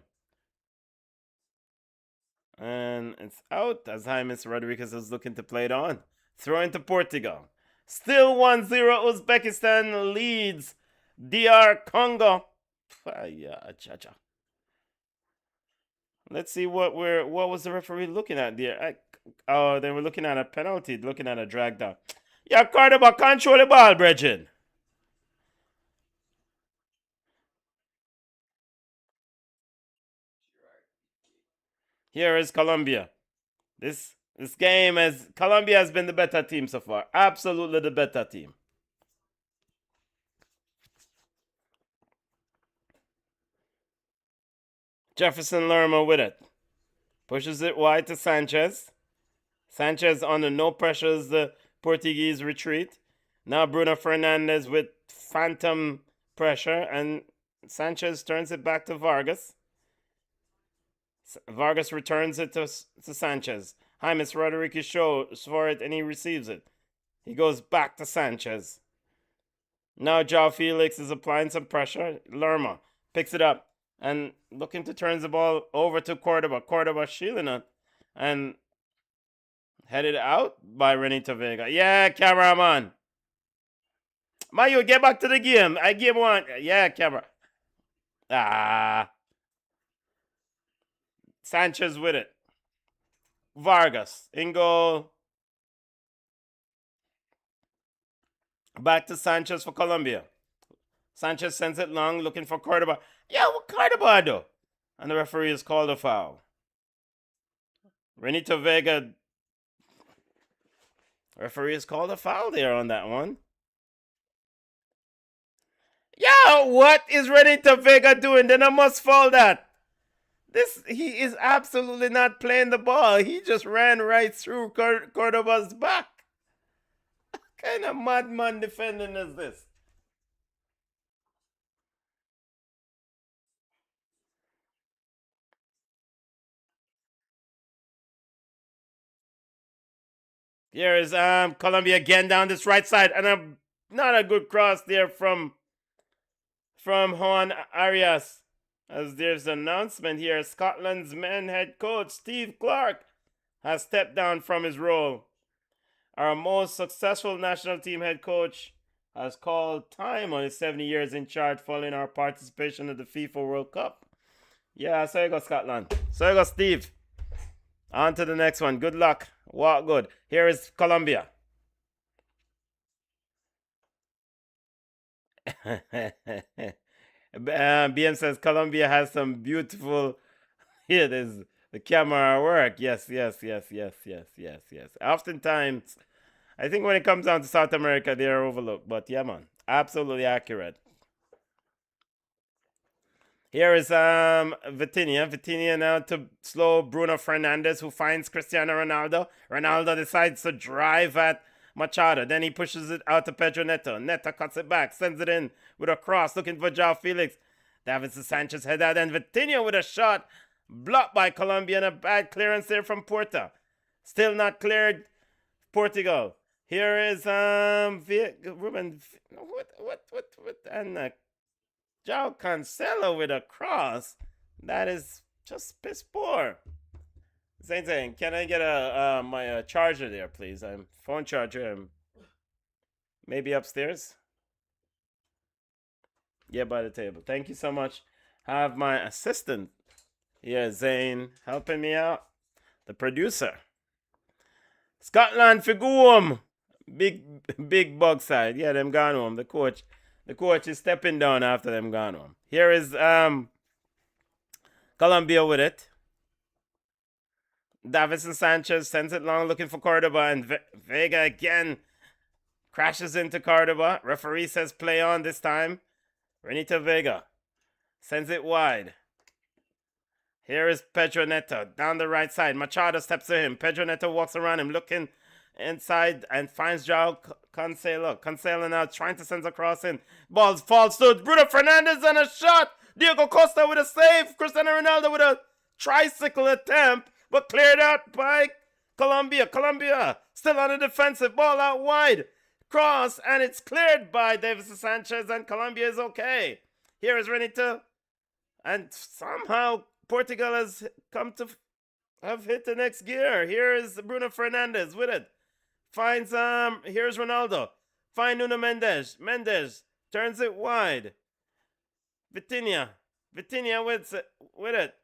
And it's out as James Rodriguez is looking to play it on. Throw into Portugal. Still 1-0. Uzbekistan leads DR Congo. Let's see what was the referee looking at there. They were looking at a penalty, looking at a drag down. Yeah, Cordoba, control the ball, Bridget. Here is Colombia. This game Colombia has been the better team so far. Absolutely the better team. Jefferson Lerma with it. Pushes it wide to Sanchez. Sanchez under no pressure as the Portuguese retreat. Now Bruno Fernandes with phantom pressure, and Sanchez turns it back to Vargas. Vargas returns it to Sanchez. James Rodriguez shows for it and he receives it. He goes back to Sanchez. Now João Felix is applying some pressure. Lerma picks it up and looking to turn the ball over to Cordoba. Cordoba shielding it and headed out by Renito Vega. Yeah, cameraman. Mayu, get back to the game. I game one. Yeah, camera. Sanchez with it. Vargas in goal. Back to Sanchez for Colombia. Sanchez sends it long, looking for Cordoba. Yeah, what Cordoba do? And the referee has called a foul. Renito Vega Referee has called a foul there on that one. Yo, what is Renita Vega doing? Then I must fall that. He is absolutely not playing the ball. He just ran right through Cordoba's back. What kind of madman defending is this? Here is Colombia again down this right side, and not a good cross there from Juan Arias. As there's an announcement here, Scotland's men head coach Steve Clark has stepped down from his role. Our most successful national team head coach has called time on his 70 years in charge following our participation in the FIFA World Cup. Yeah, so you go, Scotland. So you go, Steve. On to the next one. Good luck. Walk good. Here is Colombia. BM says Colombia has some beautiful. Here, there's the camera work. Yes. Oftentimes, I think when it comes down to South America, they are overlooked. But yeah, man, absolutely accurate. Here is Vitinha. Vitinha now to slow Bruno Fernandes, who finds Cristiano Ronaldo. Ronaldo decides to drive at Machado. Then he pushes it out to Pedro Neto. Neto cuts it back, sends it in with a cross, looking for João Felix. Davinson Sanchez head out, and Vitinha with a shot blocked by Colombia, and a bad clearance there from Porta. Still not cleared. Portugal. Here is Ruben. What? And João Cancelo with a cross. That is just piss poor. Same thing. Can I get my charger there, please? I'm phone charger. Maybe upstairs. Yeah, by the table. Thank you so much. Have my assistant here, Zane, helping me out. The producer. Scotland for go home. Big bug side. Yeah, them gone home. The coach is stepping down after them gone home. Here is Colombia with it. Davinson Sanchez sends it long looking for Cordoba, and Vega again crashes into Cordoba. Referee says play on this time. Renita Vega sends it wide. Here is Pedro Neto down the right side. Machado steps to him. Pedro Neto walks around him looking inside and finds João Cancelo. Cancelo now trying to send a cross in. Ball falls to Bruno Fernandes and a shot. Diego Costa with a save. Cristiano Ronaldo with a tricycle attempt, but cleared out by Colombia. Colombia still on the defensive. Ball out wide. Cross, and it's cleared by Davinson Sanchez, and Colombia is okay. Here is Renita. And somehow Portugal has come to have hit the next gear. Here is Bruno Fernandes with it. Finds here's Ronaldo. Find Nuno Mendes. Mendes turns it wide. Vitinha with it.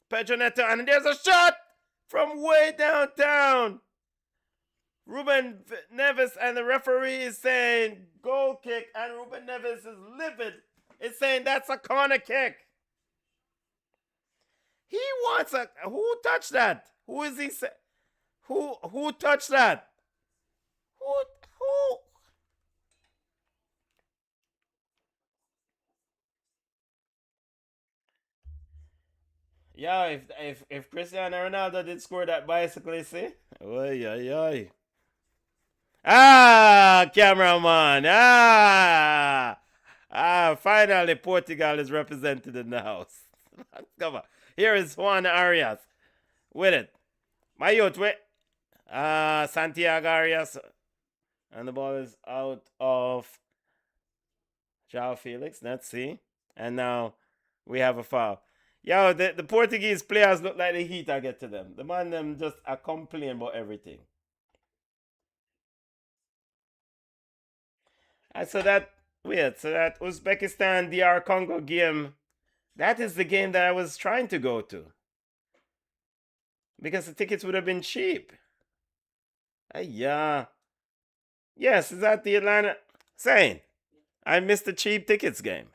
Pedro Neto, and there's a shot from way downtown. Ruben Neves, and the referee is saying goal kick, and Ruben Neves is livid. It's saying that's a corner kick. He wants a. Who touched that? Who is he? Who touched that? Who? Yeah, if Cristiano Ronaldo did score that bicycle, you see? Oy. Cameraman. Finally Portugal is represented in the house. Come on. Here is Juan Arias with it. My youth, wait. Santiago Arias. And the ball is out of João Felix. Let's see. And now we have a foul. Yo, the Portuguese players look like the heat I get to them. The man them just are complaining about everything. So that Uzbekistan DR Congo game, that is the game that I was trying to go to. Because the tickets would have been cheap. Yeah. Yes, is that the Atlanta? Saying, I missed the cheap tickets game.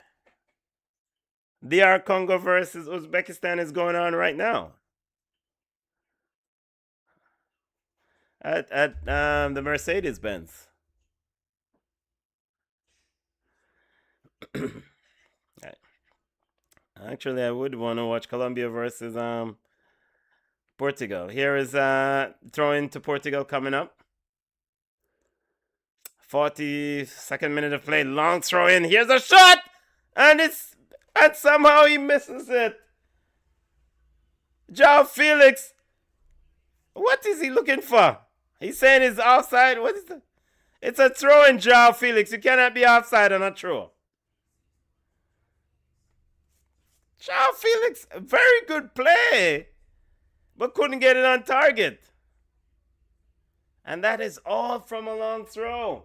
DR Congo versus Uzbekistan is going on right now. at the Mercedes Benz. Actually, I would want to watch Colombia versus Portugal. Here is throwing to Portugal coming up. 42nd minute of play. Long throw in. Here's a shot! And somehow he misses it. João Felix. What is he looking for? He's saying he's offside. What is that? It's a throw in, João Felix. You cannot be offside on a throw. João Felix, very good play, but couldn't get it on target. And that is all from a long throw.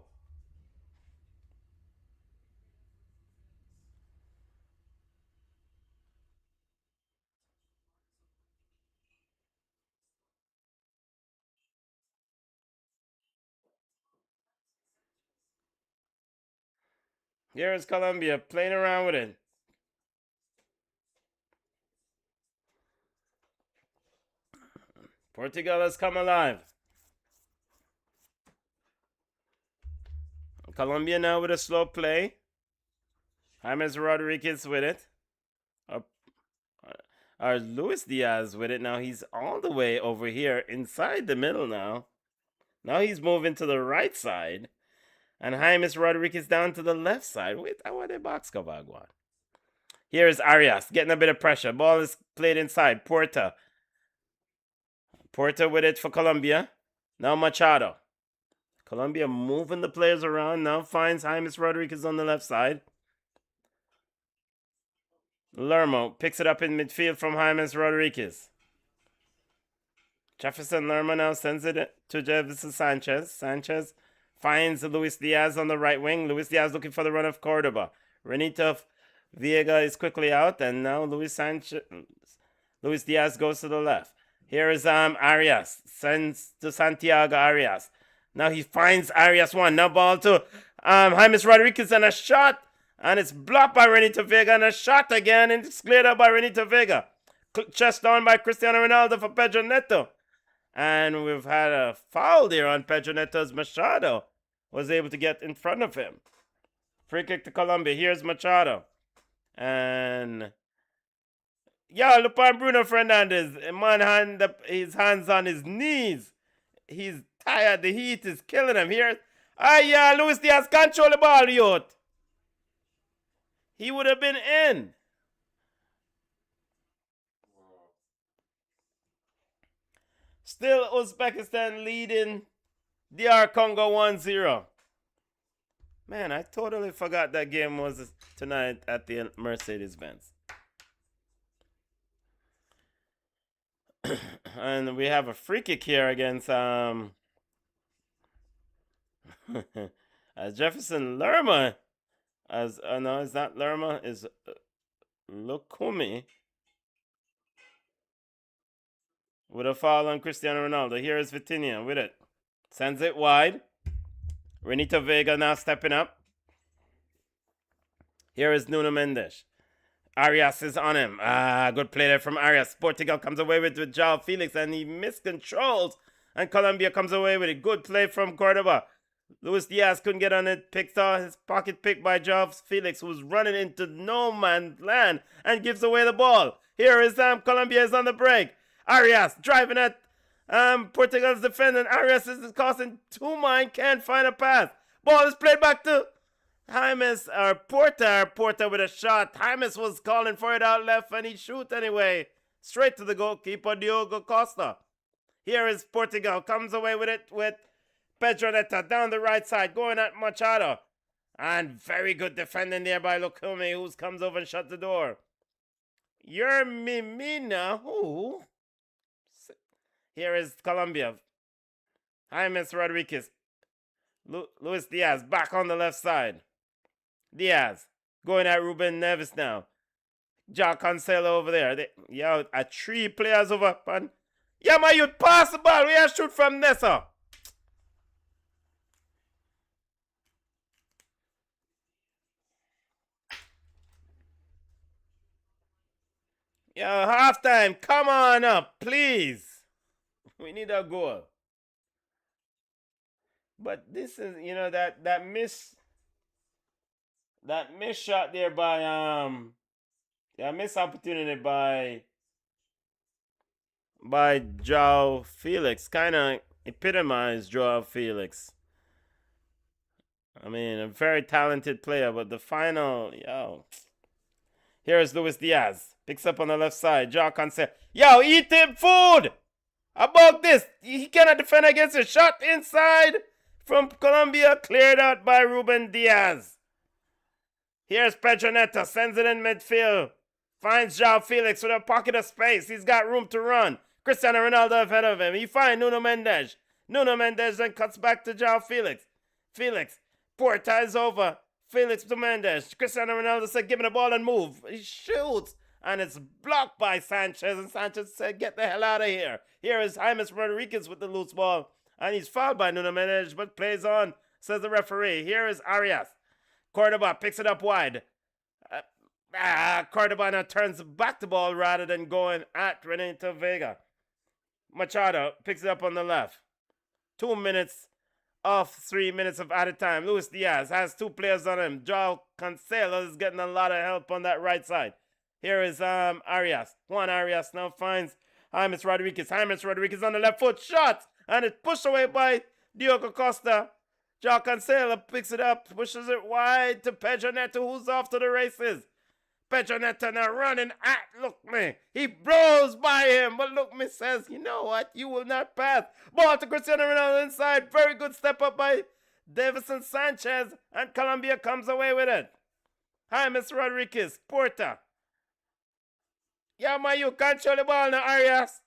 Here is Colombia playing around with it. Portugal has come alive. Colombia now with a slow play. James Rodriguez with it. Or Luis Diaz with it. Now he's all the way over here inside the middle now. Now he's moving to the right side. And James Rodriguez down to the left side. Wait, I want a box cover. Here is Arias getting a bit of pressure. Ball is played inside. Porta with it for Colombia. Now Machado. Colombia moving the players around. Now finds James Rodriguez on the left side. Lermo picks it up in midfield from James Rodriguez. Jefferson Lermo now sends it to Jefferson Sanchez. Sanchez finds Luis Diaz on the right wing. Luis Diaz looking for the run of Cordoba. Renito Vega is quickly out, and now Luis Diaz goes to the left. Here is Arias. Sends to Santiago Arias. Now he finds Arias one. Now ball to James Rodriguez and a shot. And it's blocked by Renito Vega and a shot again. And it's cleared up by Renito Vega. Chest down by Cristiano Ronaldo for Pedro Neto. And we've had a foul there on Pedro Neto as Machado was able to get in front of him. Free kick to Colombia. Here's Machado. And yeah, look on Bruno Fernandes. Man, his hands on his knees. He's tired. The heat is killing him. Here. Luis Diaz control the ball, youth. He would have been in. Still Uzbekistan leading DR Congo 1-0. Man, I totally forgot that game was tonight at the Mercedes-Benz. And we have a free kick here against Jefferson Lerma. No, it's not Lerma, it's Lukumi. With a foul on Cristiano Ronaldo. Here is Vitinha with it. Sends it wide. Renito Vega now stepping up. Here is Nuno Mendes. Arias is on him. Good play there from Arias. Portugal comes away with João Felix and he miscontrols. And Colombia comes away with a good play from Cordoba. Luis Diaz couldn't get on it. Picked off his pocket pick by João Felix, who's running into no man's land and gives away the ball. Here is Colombia is on the break. Arias driving at Portugal's defender. Arias is causing two man, can't find a pass. Ball is played back to James or Porta. Porta with a shot. James was calling for it out left and he shoot anyway. Straight to the goalkeeper, Diogo Costa. Here is Portugal. Comes away with it with Pedro Neto down the right side. Going at Machado. And very good defending there by Lukumi, who comes over and shut the door. You're Mimina. Who? Here is Colombia. James Rodriguez. Luis Diaz back on the left side. Diaz going at Ruben Neves now. Jack Cancelo over there. Three players over. Yeah, man, you pass the ball. We have shoot from Nessa. Yo, halftime. Come on up, please. We need a goal. But this is, that miss shot there by that missed opportunity by Joao Felix kind of epitomized Joao Felix. I mean, a very talented player, but the final, here's Luis Diaz. Picks up on the left side. Joao Cancelo. Eat him food! About this, he cannot defend against a shot inside from Colombia, cleared out by Ruben Diaz. Here's Pedro Neto, sends it in midfield. Finds Joao Felix with a pocket of space. He's got room to run. Cristiano Ronaldo ahead of him. He finds Nuno Mendes. Nuno Mendes then cuts back to Joao Felix. Felix. Porta is over. Felix to Mendes. Cristiano Ronaldo said, give me the ball and move. He shoots. And it's blocked by Sanchez. And Sanchez said, get the hell out of here. Here is James Rodriguez with the loose ball. And he's fouled by Nuno Mendes, but plays on, says the referee. Here is Arias. Cordoba picks it up wide. Cordoba now turns back the ball rather than going at Renato Vega. Machado picks it up on the left. 2 minutes off 3 minutes of added time. Luis Diaz has two players on him. Joao Cancelo is getting a lot of help on that right side. Here is Arias. Juan Arias now finds James Rodriguez. James Rodriguez on the left foot. Shot! And it's pushed away by Diogo Costa. Joao Cancelo picks it up, pushes it wide to Pedro Neto, who's off to the races. Pedro Neto now running at Look Me. He blows by him, but Look Me says, you know what? You will not pass. Ball to Cristiano Ronaldo inside. Very good step up by Davison Sanchez, and Colombia comes away with it. James Rodriguez, Porta. You control the ball now, Arias.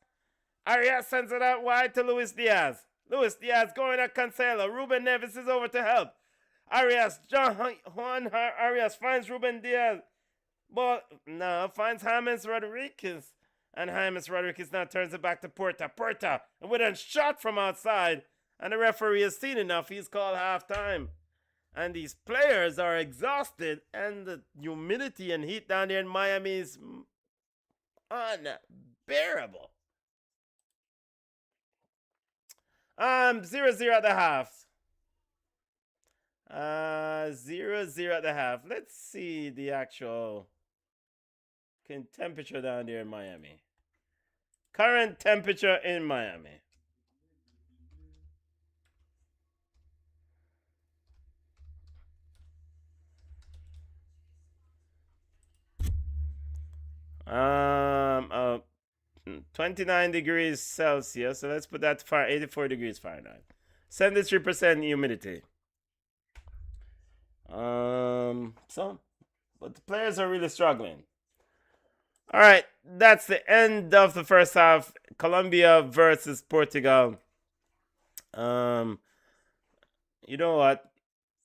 Arias sends it out wide to Luis Diaz. Luis Diaz going at Cancelo. Ruben Neves is over to help. Juan Arias finds Ruben Diaz. Ball now finds James Rodriguez. And James Rodriguez now turns it back to Porta. Porta with a shot from outside. And the referee has seen enough. He's called halftime. And these players are exhausted. And the humidity and heat down there in Miami is unbearable. 0-0 at the half. 0-0 at the half. Let's see the actual temperature down there in Miami. Current temperature in Miami. Uh, 29 degrees Celsius. So let's put that to 84 degrees Fahrenheit. 73% humidity. But the players are really struggling. All right, that's the end of the first half. Colombia versus Portugal. You know what?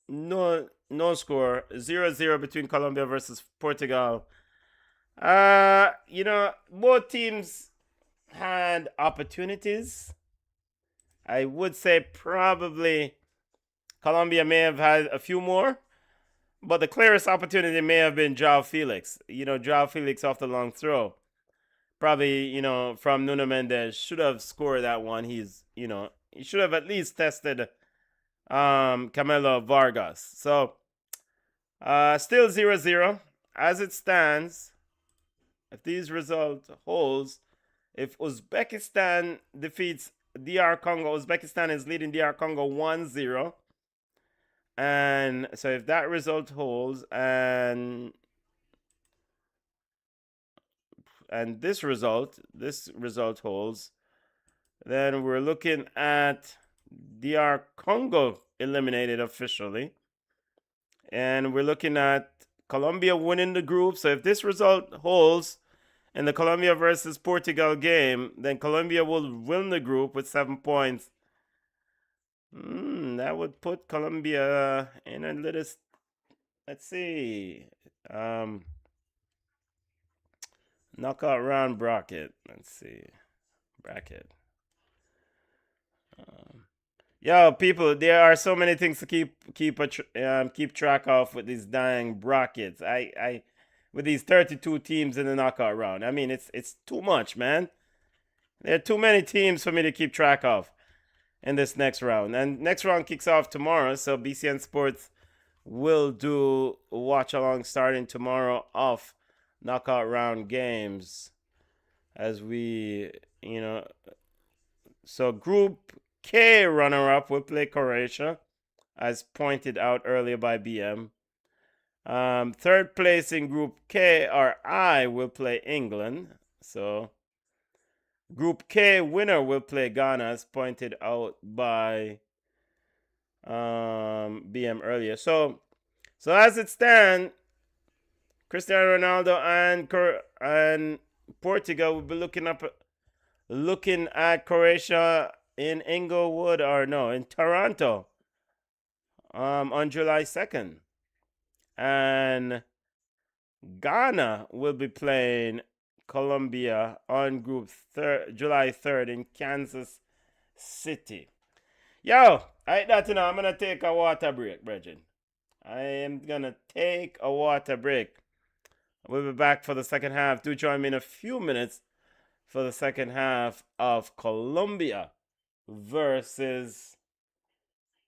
No score. 0-0 between Colombia versus Portugal. Both teams had opportunities. I would say probably Colombia may have had a few more, but the clearest opportunity may have been Joao Felix. Joao Felix off the long throw. Probably, from Nuno Mendes, should have scored that one. He should have at least tested Camilo Vargas. So, still 0-0. As it stands, if these results holds, if Uzbekistan defeats DR Congo, Uzbekistan is leading DR Congo 1-0. And so if that result holds and this result holds, then we're looking at DR Congo eliminated officially. And we're looking at Colombia winning the group. So if this result holds in the Colombia versus Portugal game, then Colombia will win the group with 7 points. That would put Colombia in a little, let's see, knockout round bracket. Let's see, bracket. People, there are so many things to keep track of with these dang brackets. With these 32 teams in the knockout round. I mean, it's too much, man. There are too many teams for me to keep track of. in this next round. And next round kicks off tomorrow, so BCN Sports will do a watch along starting tomorrow of knockout round games as we, so Group K runner-up will play Croatia, as pointed out earlier by BM. Third place in Group K or I will play England. So Group K winner will play Ghana, as pointed out by BM earlier. So as it stands, Cristiano Ronaldo and Portugal will be looking at Croatia in Inglewood in Toronto on July 2nd. And Ghana will be playing Colombia on July 3rd in Kansas City. Yo, I'm gonna take a water break, brethren. I am gonna take a water break. We'll be back for the second half. Do join me in a few minutes for the second half of Colombia versus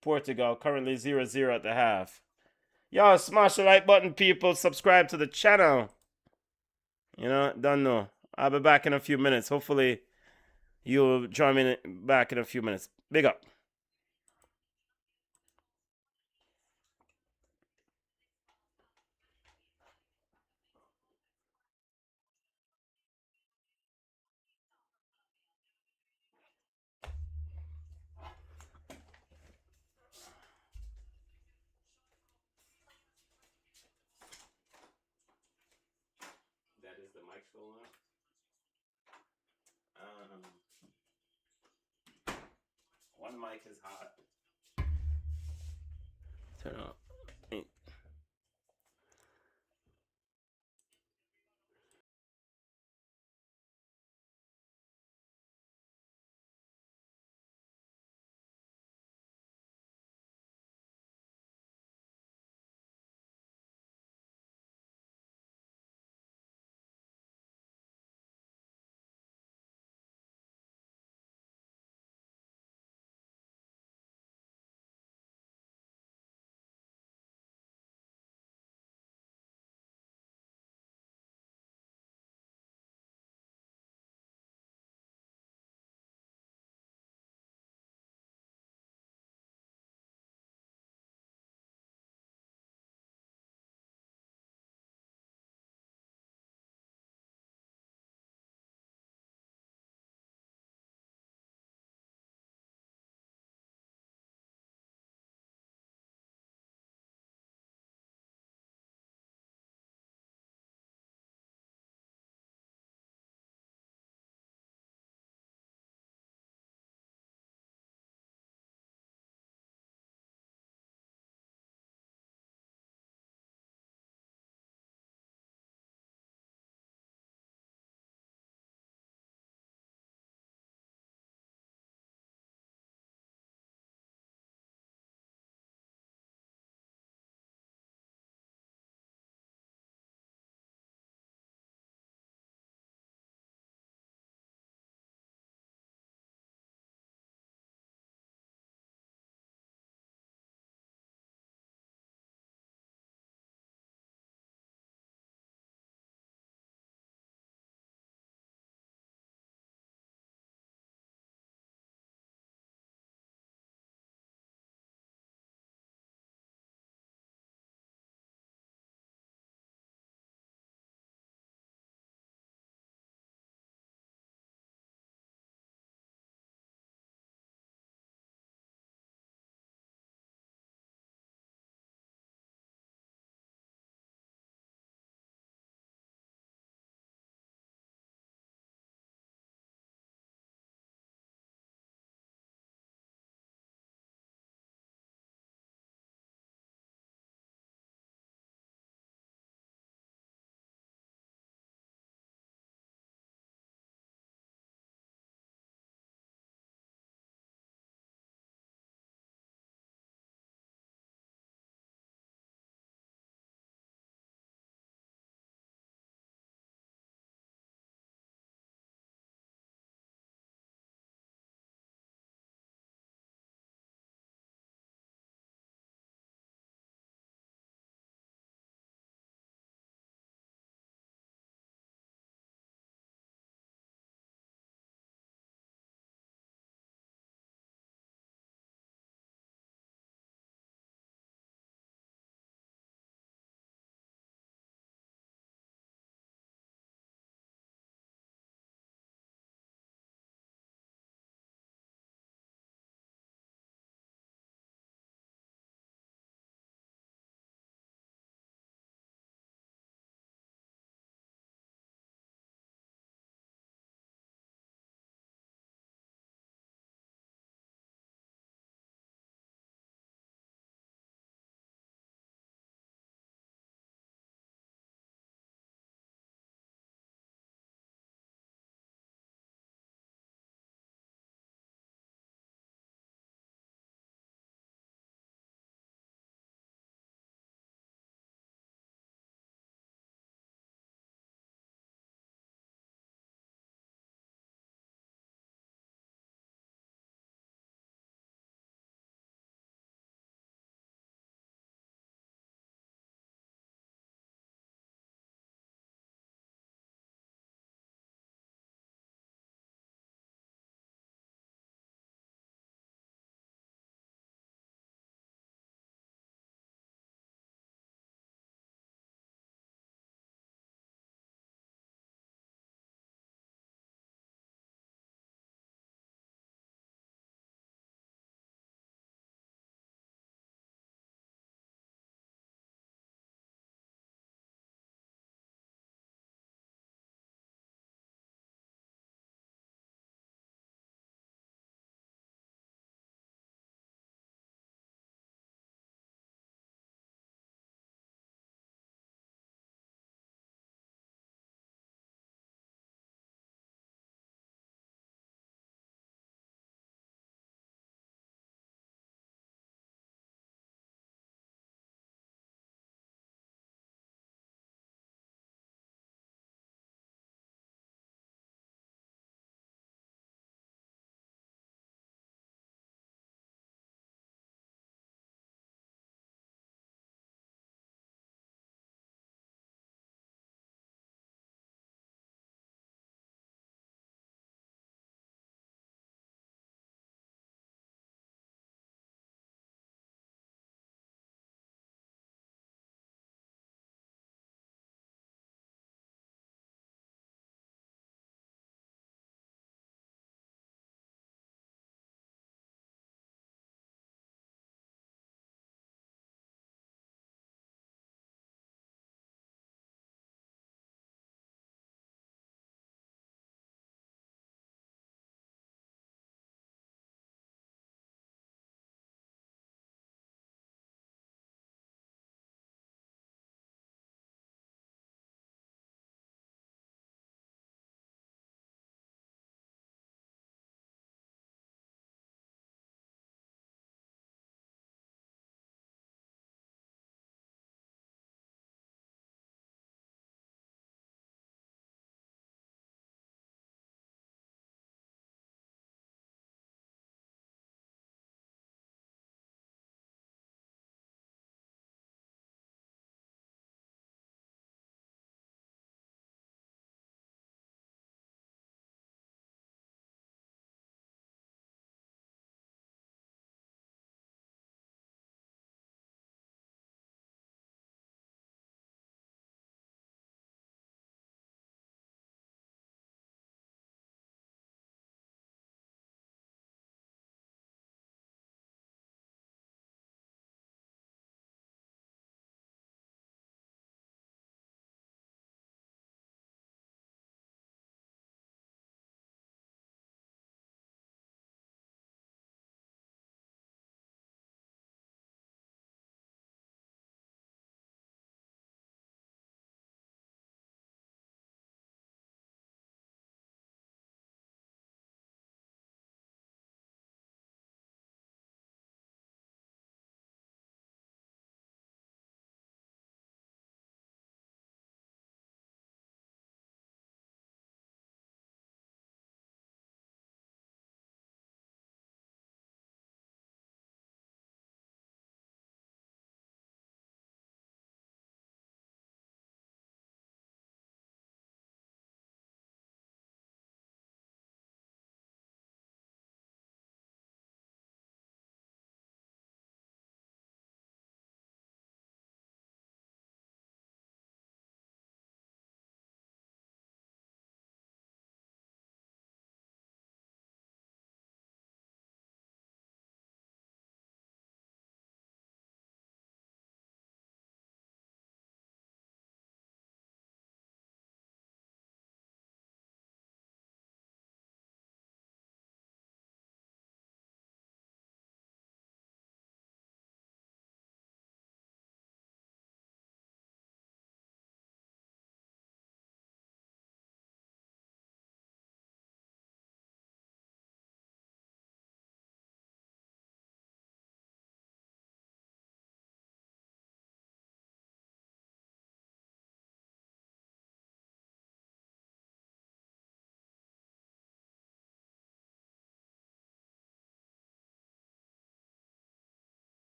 Portugal, currently 0-0 at the half. Yo, smash the like button, people. Subscribe to the channel. Don't know. I'll be back in a few minutes. Hopefully, you'll join me back in a few minutes. Big up. That is the mic still on? One mic is hot. Turn off.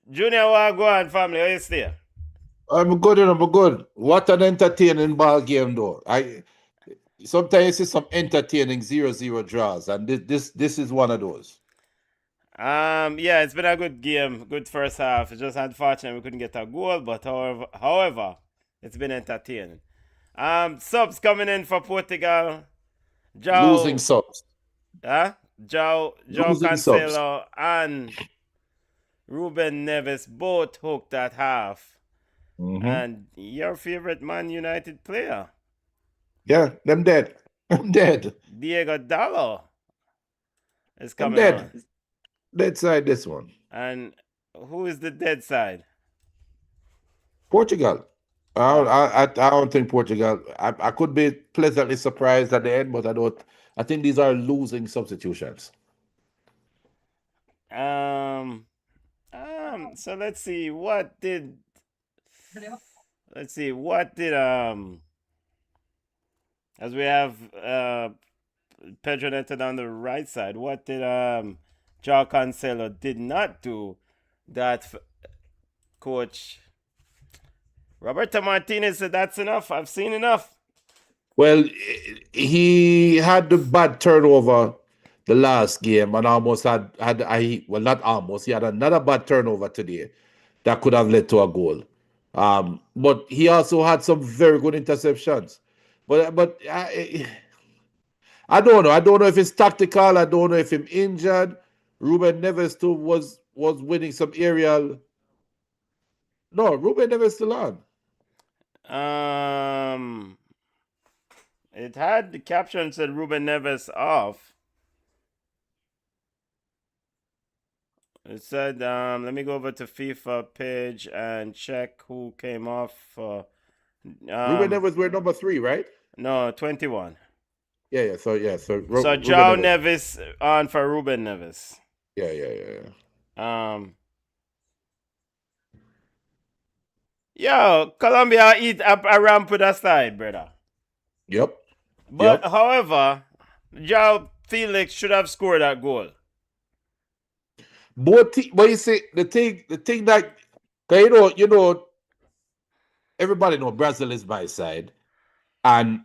Junior, what go on, family? How you stay? I'm good and I'm good. What an entertaining ball game, though. I sometimes you see some entertaining 0-0 draws, and this is one of those. Yeah, it's been a good game, good first half. It's just unfortunate we couldn't get a goal, but however, it's been entertaining. Subs coming in for Portugal. Losing Joe, subs. Joe Losing subs. Cancelo and Ruben Neves both hooked at half. And your favorite Man United player, Yeah, them dead. I'm dead. Diego Dallo, is I'm coming dead. on. Dead side this one. And who is the dead side? Portugal. I don't think Portugal. I could be pleasantly surprised at the end, but I don't. I think these are losing substitutions. So let's see what did as we have Pedro Neto on the right side, what did Joao Cancelo did not do that coach Roberto Martinez said that's enough. I've seen enough. Well, he had the bad turnover the last game and almost not almost, he had another bad turnover today that could have led to a goal. But he also had some very good interceptions. But I don't know. I don't know if it's tactical. I don't know if he's injured. Ruben Neves too was winning some aerial. No, Ruben Neves still on. It had the caption said Ruben Neves off. It said, let me go over to FIFA page and check who came off. Ruben Neves were number 3, right? No, 21. Yeah. So Joao Neves on for Ruben Neves. Yeah. Yo, Colombia eat up a ramp with a side, brother. Yep. But however, Joao Felix should have scored that goal. But you see, the thing that you know, everybody know Brazil is my side, and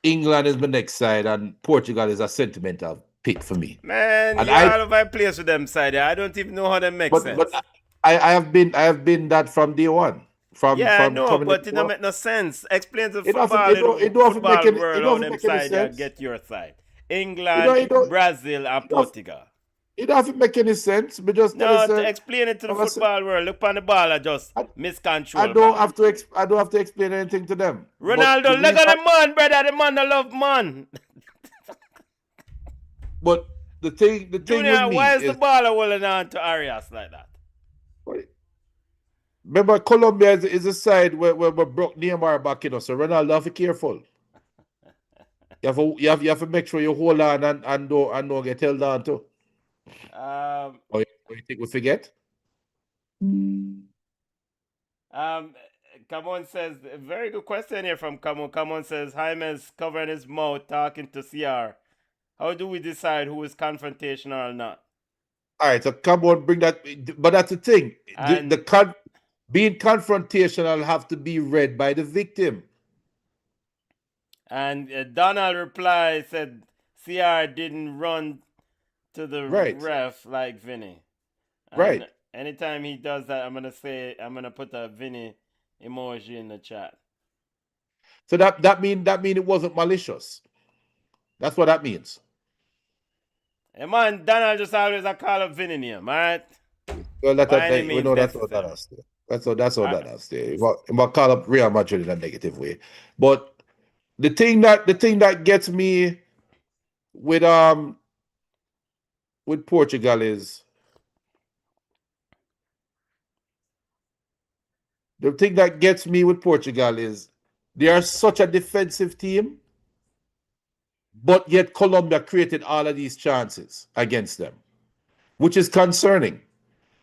England is my next side, and Portugal is a sentimental pick for me. Man, and you're all over the place with them side. I don't even know how they make sense. But I have been that from day one. I know, but it don't make no sense. Explain to football world how them side get your side. England, Brazil, and Portugal. It doesn't make any sense. But just explain it to the football world. Look on the ball and just miscontrol. I don't have to explain anything to them. Ronaldo, look at the man, brother. The man I love man. But the thing Junior, with me why is the ball holding on to Arias like that? Remember, Colombia is a side where broke Neymar back, so Ronaldo have to be careful. You have to make sure you hold on and don't get held on too. You think we forget? Camon says, very good question here from Camon. Camon says, Jaime's covering his mouth talking to CR. How do we decide who is confrontational or not? All right, so come on, bring that. But that's the thing. Being confrontational have to be read by the victim. And Donald replied, said, CR didn't run to the ref like Vinny. And anytime he does that, I'm gonna put a Vinny emoji in the chat. So that mean it wasn't malicious. That's what that means. Hey man, Donald just always a call up Vinny name, alright? Well, we know that's all that has to. That's all that has to. But call up Real Madrid in a negative way. But the thing that gets me with Portugal is they are such a defensive team, but yet Colombia created all of these chances against them, which is concerning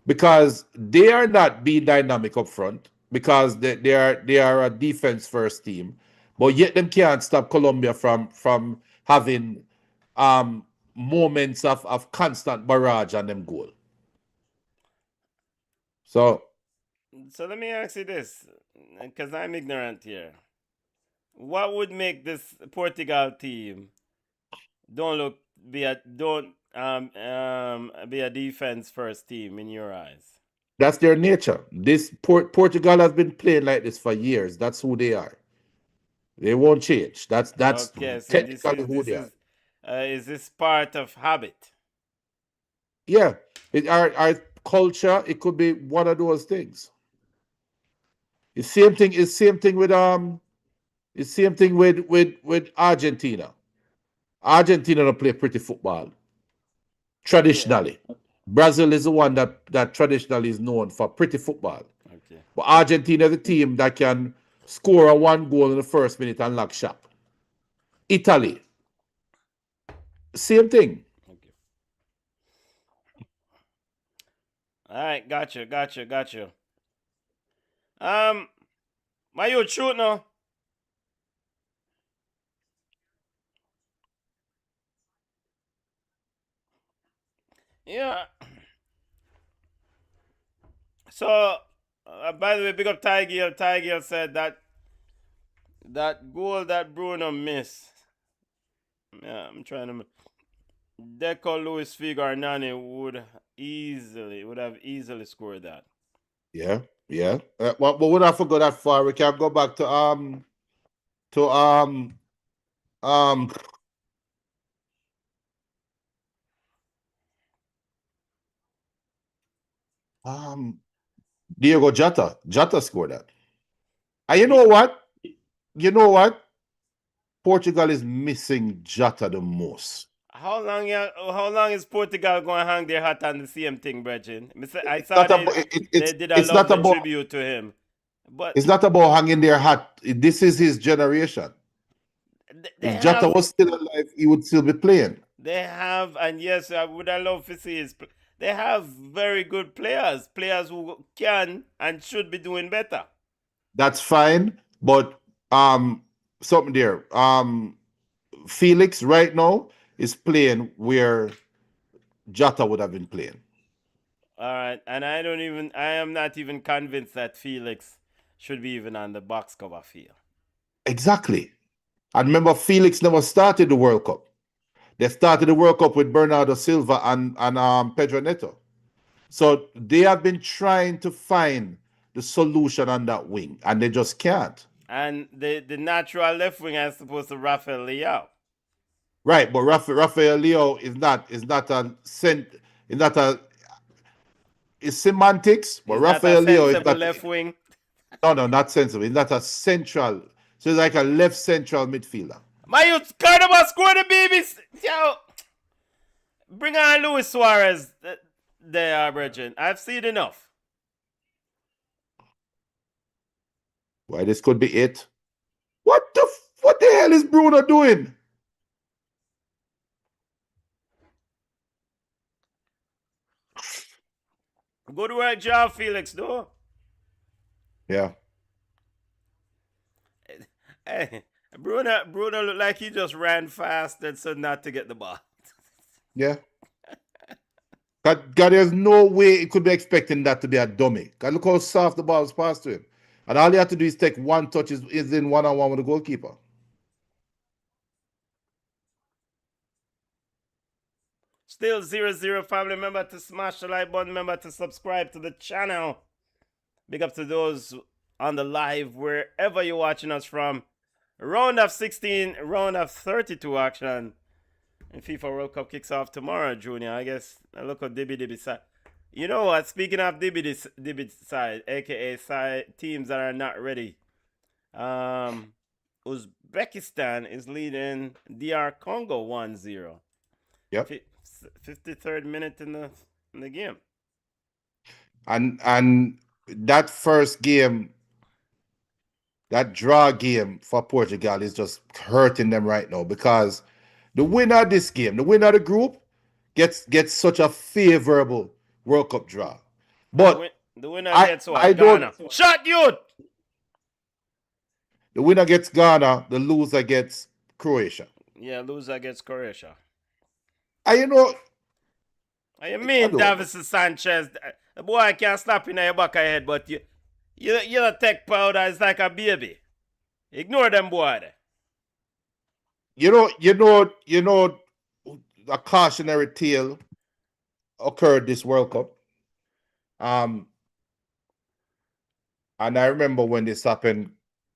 because they are not being dynamic up front because they are a defense first team, but yet them can't stop Colombia from having moments of constant barrage on them goal. So let me ask you this, because I'm ignorant here. What would make this Portugal team don't be a defense first team in your eyes? that's their nature. This Portugal has been playing like this for years. That's who they are. They won't change. That's Okay, so technically who they are. is this part of habit? Yeah, our culture. It could be one of those things. It's same thing. It's same thing with It's same thing with Argentina. Argentina don't play pretty football traditionally. Brazil is the one that traditionally is known for pretty football. Okay. But Argentina is a team that can score a 1 goal in the first minute and lock shop. Italy, same thing. Okay. All right, got you. My you shoot now? Yeah. So, by the way, big up Tiger. Tiger said that goal that Bruno missed. Yeah, I'm trying to. Deco, Luis Figo, or Nani would have easily scored that. Yeah, yeah. But we not forgot that far. We can go back to um um Diego Jota. Jota scored that. And you know what? You know what? Portugal is missing Jota the most. How long is Portugal going to hang their hat on the same thing, Brethren? I It's saw not about they did a it's not lovely about tribute to him. But it's not about hanging their hat. This is his generation. they If Jota have was still alive, he would still be playing. and yes, I would have loved to see they have very good players who can and should be doing better. That's fine, but something there. Felix right now is playing where Jota would have been playing. All right, and I am not even convinced that Felix should be even on the box cover field. Exactly. And remember, Felix never started the World Cup. They started the World Cup with Bernardo Silva and Pedro Neto. So they have been trying to find the solution on that wing, and they just can't. And the natural left wing is supposed to Rafael Leao. Right, but Rafael Leo is not is not a it's semantics, but He's not a Rafael Leo is sensible not left wing. no, not sensible. He's not a central. So he's like a left central midfielder. My youth, Cardama scored the babies. Yo, bring on Luis Suarez. They are, Brethren. I've seen enough. Why this could be it? What the hell is Bruno doing? Good work, job, Felix, though. Yeah. Hey, Bruno looked like he just ran fast and so not to get the ball. Yeah. God, there's no way it could be expecting that to be a dummy. God, look how soft the ball was passed to him. And all he had to do is take one touch, is in one-on-one with the goalkeeper. Still 0-0, family. Remember to smash the like button. Remember to subscribe to the channel. Big up to those on the live, wherever you're watching us from. Round of 16, round of 32 action. And FIFA World Cup kicks off tomorrow, Junior. I guess I look at Dibby side. You know what? Speaking of Dibby side, aka side teams that are not ready. Uzbekistan is leading DR Congo 1-0. Yep. 53rd minute in the game. And that first game, that draw game for Portugal is just hurting them right now, because the winner of this game, the winner of the group, gets such a favorable World Cup draw. But the winner gets what? Ghana. Shot you! The winner gets Ghana, the loser gets Croatia. Yeah, loser gets Croatia. You know, You I mean don't know. Davison Sanchez? The boy can't slap in your back of your head, but you take powder is like a baby. Ignore them boy there. You know, a cautionary tale occurred this World Cup. And I remember when this happened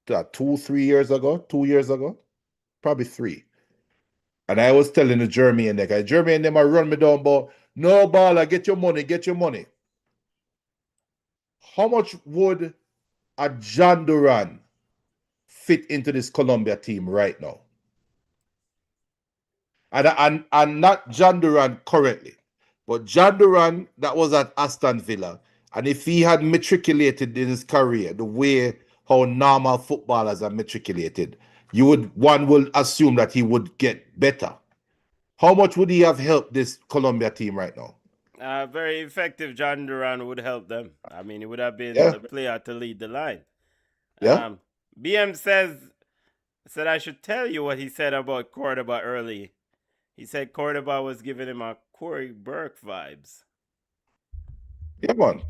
2 years ago, probably 3. And I was telling the Jeremy and the guy, Jeremy and them are run me down, but no baller, get your money, get your money. How much would a John Duran fit into this Colombia team right now? And not John Duran currently, but John Duran that was at Aston Villa. And if he had matriculated in his career the way how normal footballers are matriculated, one will assume that he would get better. How much would he have helped this Colombia team right now? Very effective. John Duran would help them. I mean, he would have been Yeah. the player to lead the line. Yeah. BM said I should tell you what he said about Cordoba early. He said Cordoba was giving him a Corey Burke vibes. Yeah, man.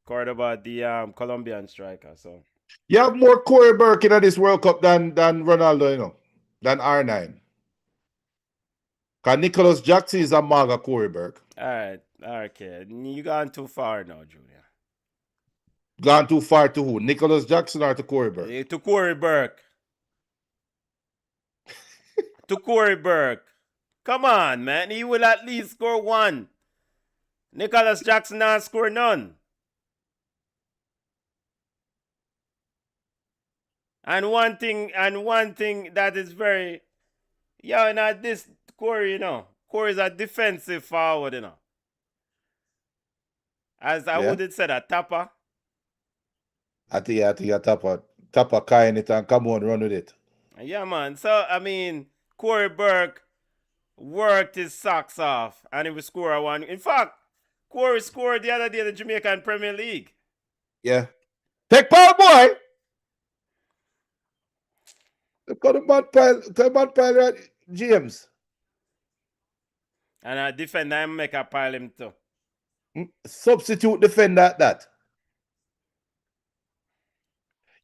Cordoba, the Colombian striker. So You have more Corey Burke in this World Cup than Ronaldo, than R9. Because Nicholas Jackson is a maga Corey Burke. all right, okay, you gone too far now, Junior. Gone too far to who? Nicholas Jackson or to Corey Burke? To Corey Burke. To Corey Burke. Come on, man. He will at least score 1. Nicholas Jackson not score none. And one thing that is very, this Corey, Corey is a defensive forward, As I would have said, a tapper. I think a tapper kind it and come on, run with it. Yeah, man. So, I mean, Corey Burke worked his socks off and he would score a 1. In fact, Corey scored the other day in the Jamaican Premier League. Yeah. Take power, boy! Got a bad pile right, James. And a defender make a pile him too. Substitute defender that.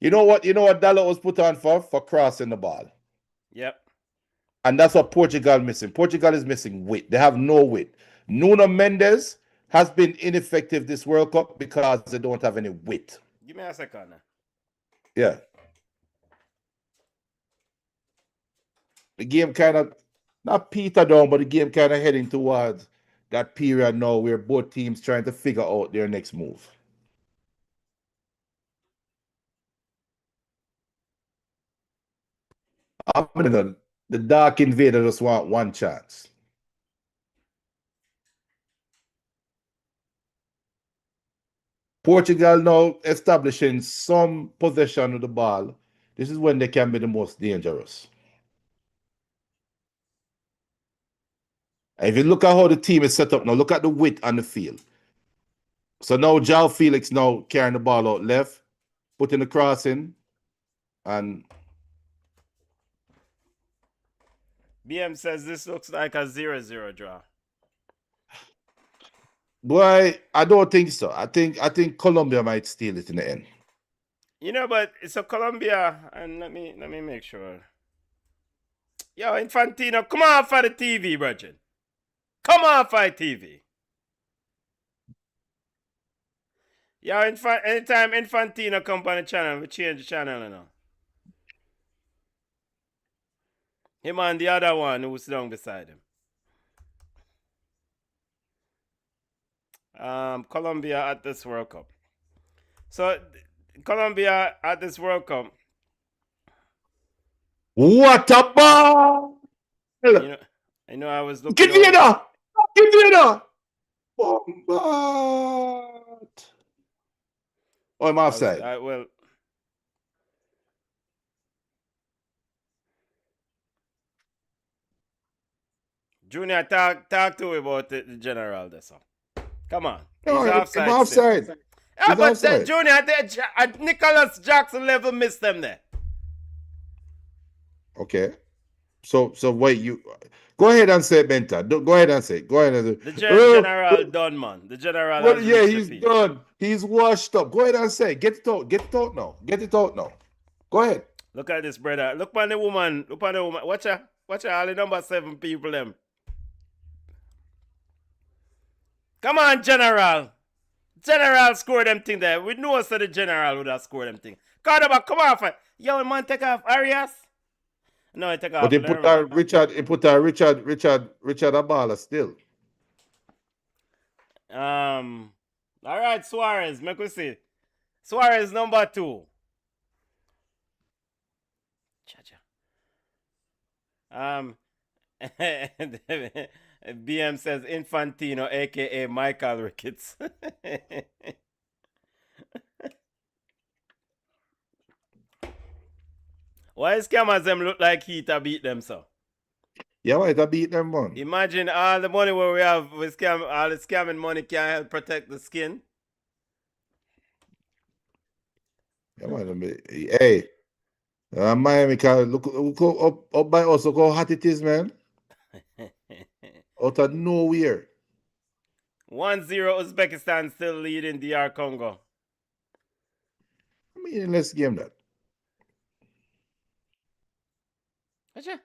You know what Dalot was put on for? For crossing the ball. Yep. And that's what Portugal missing. Portugal is missing width. They have no width. Nuno Mendes has been ineffective this World Cup because they don't have any width. Give me a second. Yeah. The game kind of, not peter down, but the game kind of heading towards that period now where both teams trying to figure out their next move. I mean, the Dark Invader just want one chance. Portugal now establishing some possession of the ball. This is when they can be the most dangerous. And if you look at how the team is set up now, look at the width on the field. So now João Felix now carrying the ball out left, putting the cross in, and BM says this looks like a 0-0 draw. boy, I don't think so. I think Colombia might steal it in the end. But it's a Colombia, and let me make sure. Yo, Infantino, come on for the TV, Bridget. Come on for the TV. Yo, anytime Infantino come on the channel, we change the channel now. Him and the other one who's down beside him. Colombia at this World Cup. So, Colombia at this World Cup. What a ball! I was looking. Give me that! Give me that! Bombard! Oh, I'm offside. Well. Junior, talk to me about the general this. Come on. He's offside. I'm offside. Yeah, but Junior, Nicholas Jackson level missed them there. Okay. So wait, you go ahead and say it, Benta. Go ahead and say it. Go ahead and say The it. general done, man. The general Well, has yeah, reached the he's peak. done. He's washed up. Go ahead and say it. Get it out. Get it out now. Get it out now. Go ahead. Look at this, brother. Look on the woman. Look on the woman. Watch her. Watch her. All the number 7 people, them. Come on, general. General score them thing there. We know so the general would have scored them thing. Cordoba, come off. Yo, man, take off Arias. No, he take But off. he Never put mind. Richard. He put Richard Abala still. All right, Suarez. Make we see. Suarez number 2. BM says Infantino, aka Michael Ricketts. Why is scammers them look like Heat beat them so? Yeah, why I beat them, man? Imagine all the money where we have with scam, all the scamming money can't help protect the skin. Yeah, man. Hey, Miami can look up by us. Look how hot it is, man. Out of nowhere. 1-0 Uzbekistan still leading DR Congo. I mean, let's game that. Gotcha.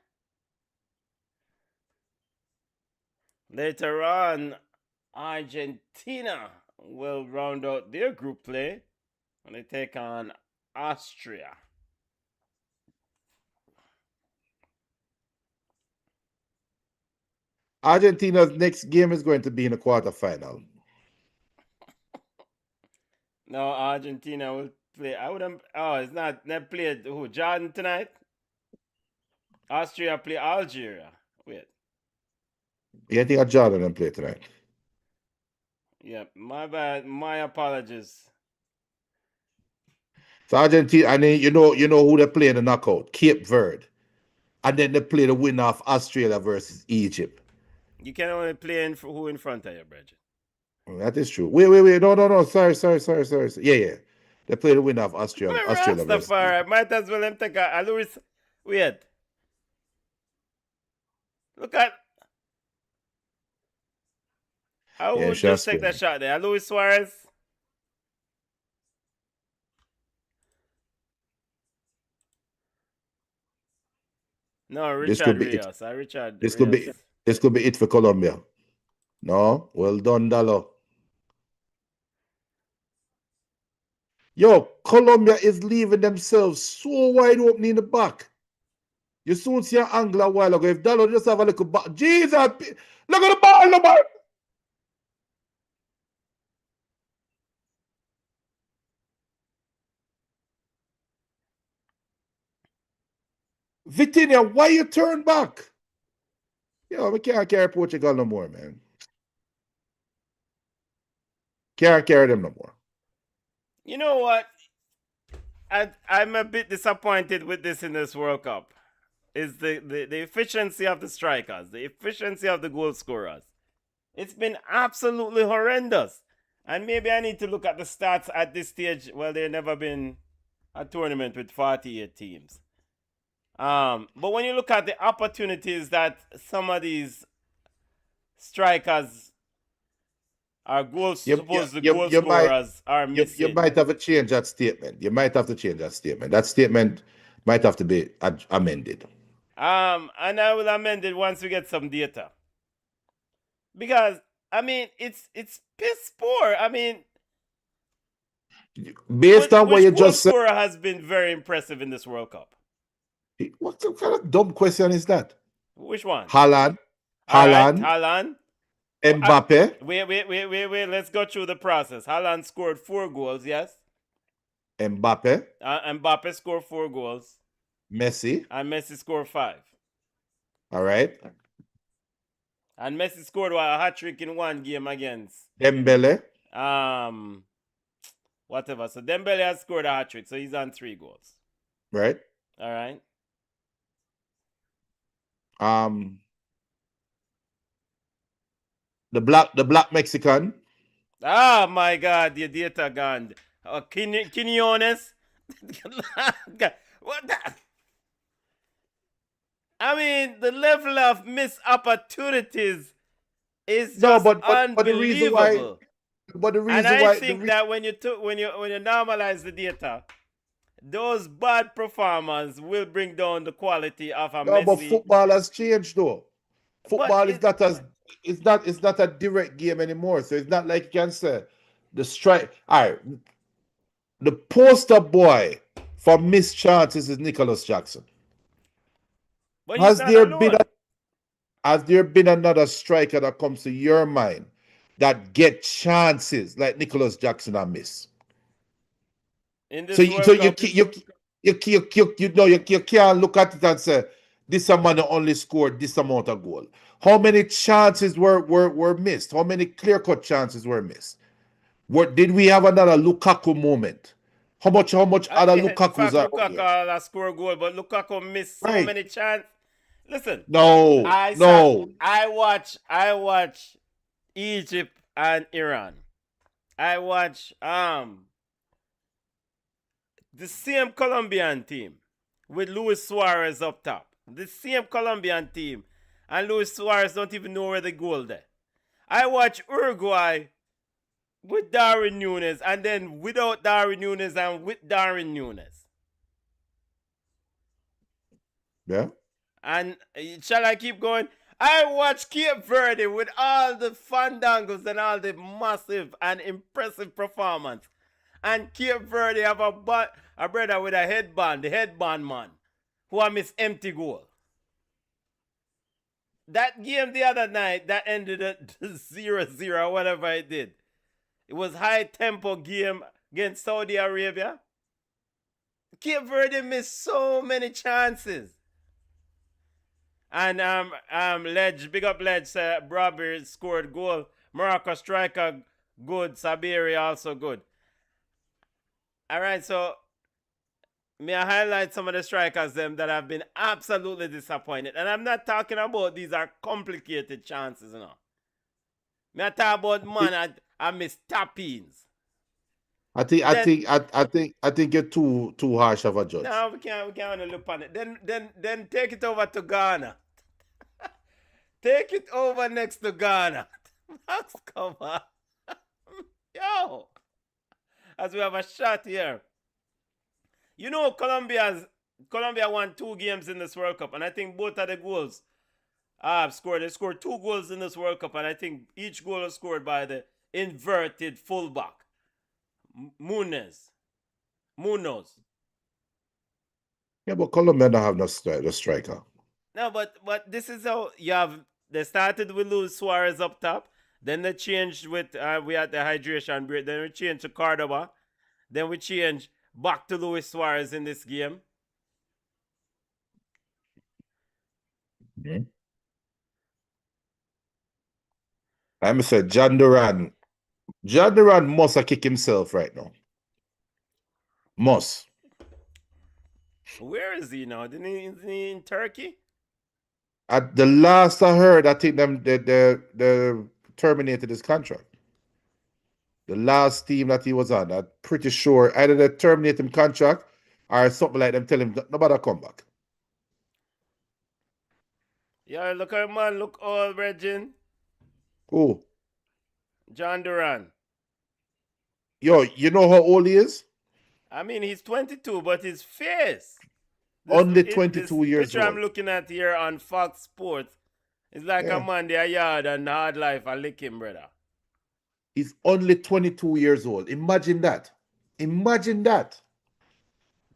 Later on, Argentina will round out their group play when they take on Austria. Argentina's next game is going to be in the quarterfinal. No, Argentina will play. I wouldn't. Oh, it's not. They played who? Jordan tonight? Austria play Algeria. Wait. Yeah, I think Jordan and play tonight. Yeah, my bad. My apologies. So Argentina, and then you know who they play in the knockout? Cape Verde. And then they play the winner of Australia versus Egypt. You can only play who in front of you, Bridget. That is true. Wait. No. Sorry. Yeah. They play the winner of Australia versus Egypt. Might as well them take a Luis. Wait. Look at. I would just take that shot there. Luis Suarez. No, Richard Rios. This could be it for Colombia. No, well done, Dallo. Yo, Colombia is leaving themselves so wide open in the back. You soon see an angle a while ago. If Dallo just have a little back, Jesus, look at the ball, number. Vitinha, why you turn back? Yo, we can't carry Portugal no more, man. Can't carry them no more. You know what? I'm a bit disappointed with this in this World Cup. Is the efficiency of the strikers, the efficiency of the goal scorers. It's been absolutely horrendous. And maybe I need to look at the stats at this stage. Well, there's never been a tournament with 48 teams. But when you look at the opportunities that some of these strikers are goal scorers are missing. You might have to change that statement. That statement might have to be amended. And I will amend it once we get some data. Because I mean, it's piss poor. I mean, based on what you just said, scorer has been very impressive in this World Cup. What kind of dumb question is that? Which one? Haaland. Haaland. Mbappe. Wait. Let's go through the process. Haaland scored 4 goals, yes? Mbappe. Mbappe scored 4 goals. Messi. And Messi scored 5. All right. And Messi scored a hat-trick in one game against Dembele. Whatever. So Dembele has scored a hat-trick, so he's on 3 goals. Right. All right. The black Mexican. Oh my God, your data gone. Quinones. What that? I mean, the level of missed opportunities is No, just but the reason why, unbelievable. but the And reason I why, think that when you normalize the data, those bad performers will bring down the quality of a no, but Messi. football has changed though. But Football is not as it's not a direct game anymore. So it's not like you can say the strike. All right, the poster boy for missed chances is Nicholas Jackson. he's Has not there been alone. has there been another striker that comes to your mind that get chances like Nicholas Jackson and miss? In So this World Cup, you can't look at it and say this man only scored this amount of goal. How many chances were missed? How many clear-cut chances were missed? Did we have another Lukaku moment? How much other in Lukakus fact, are out Lukaku there? will score a goal, but Lukaku missed so Right. many chances. Listen, No, no. I watch Egypt and Iran. I watch the same Colombian team with Luis Suarez up top. The same Colombian team, and Luis Suarez don't even know where the goal there. I watch Uruguay with Darwin Nunes, and then without Darwin Nunes and with Darwin Nunes. Yeah. And shall I keep going? I watch Cape Verde with all the fandangos and all the massive and impressive performance. And Cape Verde have a brother with a headband, the headband man, who I miss empty goal. That game the other night, that ended at 0-0, whatever it did. It was high tempo game against Saudi Arabia. Cape Verde missed so many chances. And Ledge, big up Ledge, Brabir scored goal. Morocco striker good. Sabiri also good. Alright, so may I highlight some of the strikers them that have been absolutely disappointed. And I'm not talking about these are complicated chances, you know. May I talk about man I miss tap-ins. I think you're too harsh of a judge. No, we can't look on it. Then take it over to Ghana. Take it over next to Ghana. Max, come on. Yo. As we have a shot here. You know, Colombia won 2 games in this World Cup, and I think both of the goals scored. They scored 2 goals in this World Cup, and I think each goal was scored by the inverted fullback, Munoz. Yeah, but Colombia don't have no striker. No, but this is how you have. They started with Luis Suarez up top. Then they changed with we had the hydration break. Then we changed to Cordoba. Then we changed back to Luis Suarez in this game. Mm-hmm. I'm saying John Duran must have kicked himself right now. Must. Where is he now? Isn't he in Turkey? At the last I heard, I think they terminated his contract. The last team that he was on, I'm pretty sure either they terminate him contract or something like them tell him nobody come back. Yeah, look at him, man. Look old, Regin. Who? John Duran. Yo, you know how old he is? I mean, he's 22, but his face. Only 22 years picture old. I'm looking at here on Fox Sports is like a man there yard and hard life. I lick him, brother. He's only 22 years old. Imagine that. Imagine that.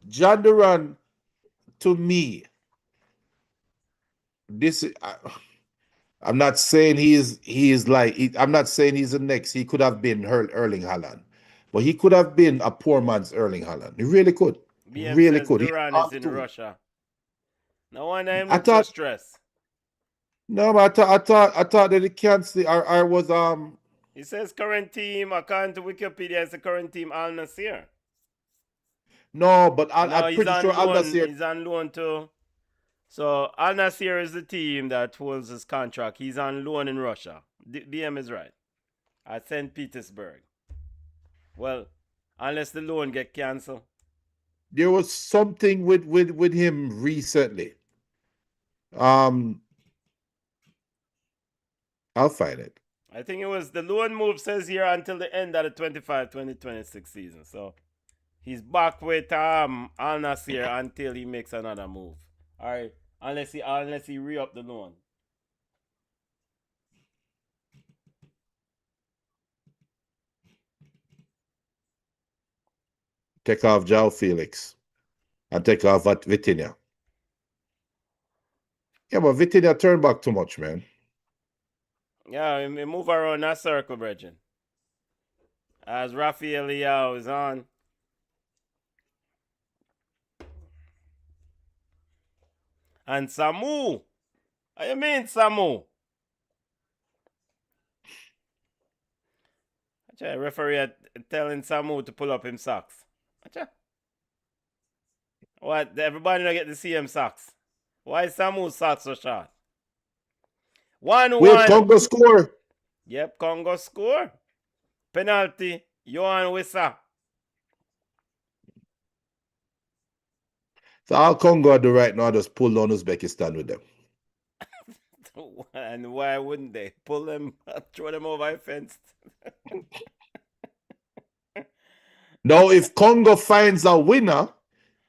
John Duran, to me, this I'm not saying I'm not saying he's the next. He could have been Erling Haaland, but he could have been a poor man's Erling Haaland. He really could. BM Really says could. Duran is in Russia. No wonder him I looks so thought- stressed. No, but I thought that he can't see. I was He says current team, according to Wikipedia, it's the current team Al Nassr. No, but I'm No, pretty sure Al Nassr. He's on loan too. So Al Nassr is the team that holds his contract. He's on loan in Russia. BM is right. At St. Petersburg. Well, unless the loan get cancelled. There was something with him recently. I'll find it. I think it was the loan move says here until the end of the 2026 season. So he's back with Al Nassr until he makes another move. All right, unless he re-up the loan. Take off João Felix and take off Vitinha. Yeah, but Vitinha turned back too much, man. Yeah, we move around that circle, Bridget. As Rafael Leao is on. And Samu. What you mean, Samu? Actually, referee telling Samu to pull up him socks. What? Everybody don't get to see him socks. Why is Samu's socks so short? 1-1. Wait, Congo score. Yep, Congo score. Penalty. Johan Wissa. So all Congo do right now just pull down Uzbekistan with them. And why wouldn't they? Pull them, throw them over a fence. Now, if Congo finds a winner,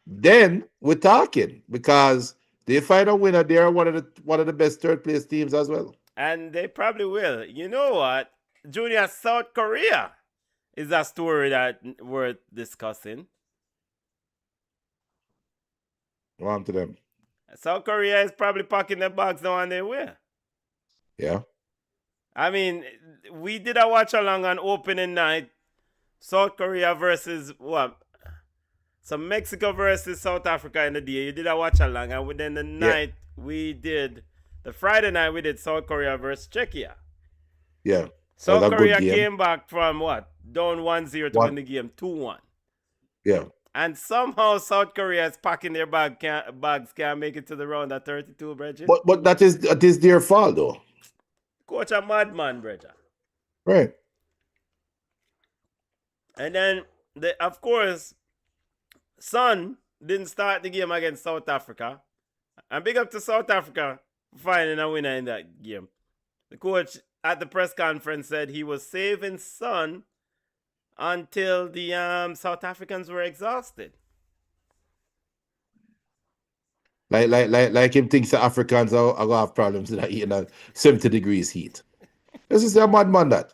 then we're talking, because they find a winner, they are one of the best third place teams as well. And they probably will. You know what? Junior, South Korea is a story that worth discussing. On to them. South Korea is probably packing their bags now on their way. Yeah. I mean, we did a watch along on opening night. South Korea versus what? So Mexico versus South Africa in the day. You did a watch along, and within the night we did the Friday night we did South Korea versus Czechia. Yeah. South Korea came back from what? Down 1-0 to win the game 2-1. Yeah. And somehow South Korea is packing their bags, can't make it to the round at 32, Bridget. But that is their fault though. Coach a madman, Bridget. Right. And then of course, Son didn't start the game against South Africa. And big up to South Africa for finding a winner in that game. The coach at the press conference said he was saving Son until the South Africans were exhausted. Like him thinks the Africans are gonna have problems with that eating at 70 degrees heat. This is a madman that.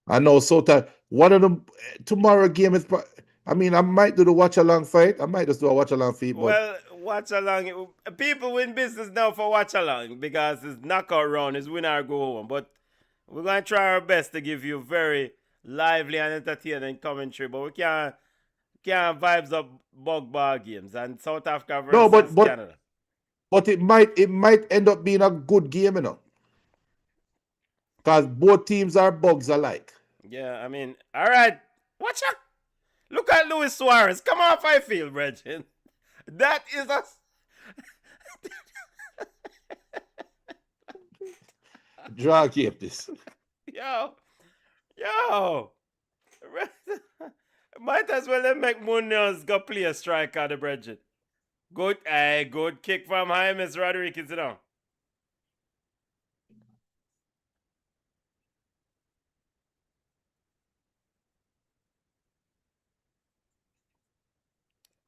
I know. So one of them tomorrow game is. I mean, I might do the watch along fight. I might just do a watch along fight. Well, watch along. People win business now for watch along because it's knockout round, it's win or go home. But we're gonna try our best to give you very lively and entertaining commentary. But we can't vibes up bug bar games and South Africa versus Canada. But it might end up being a good game, you know. Because both teams are bugs alike. Yeah, I mean, all right. Watch out. Look at Luis Suarez. Come off, I feel, Bridget. That is a... Draw keep this. Yo. Might as well make Munoz go play a striker, the Bridget. Good kick from James Rodriguez, you know.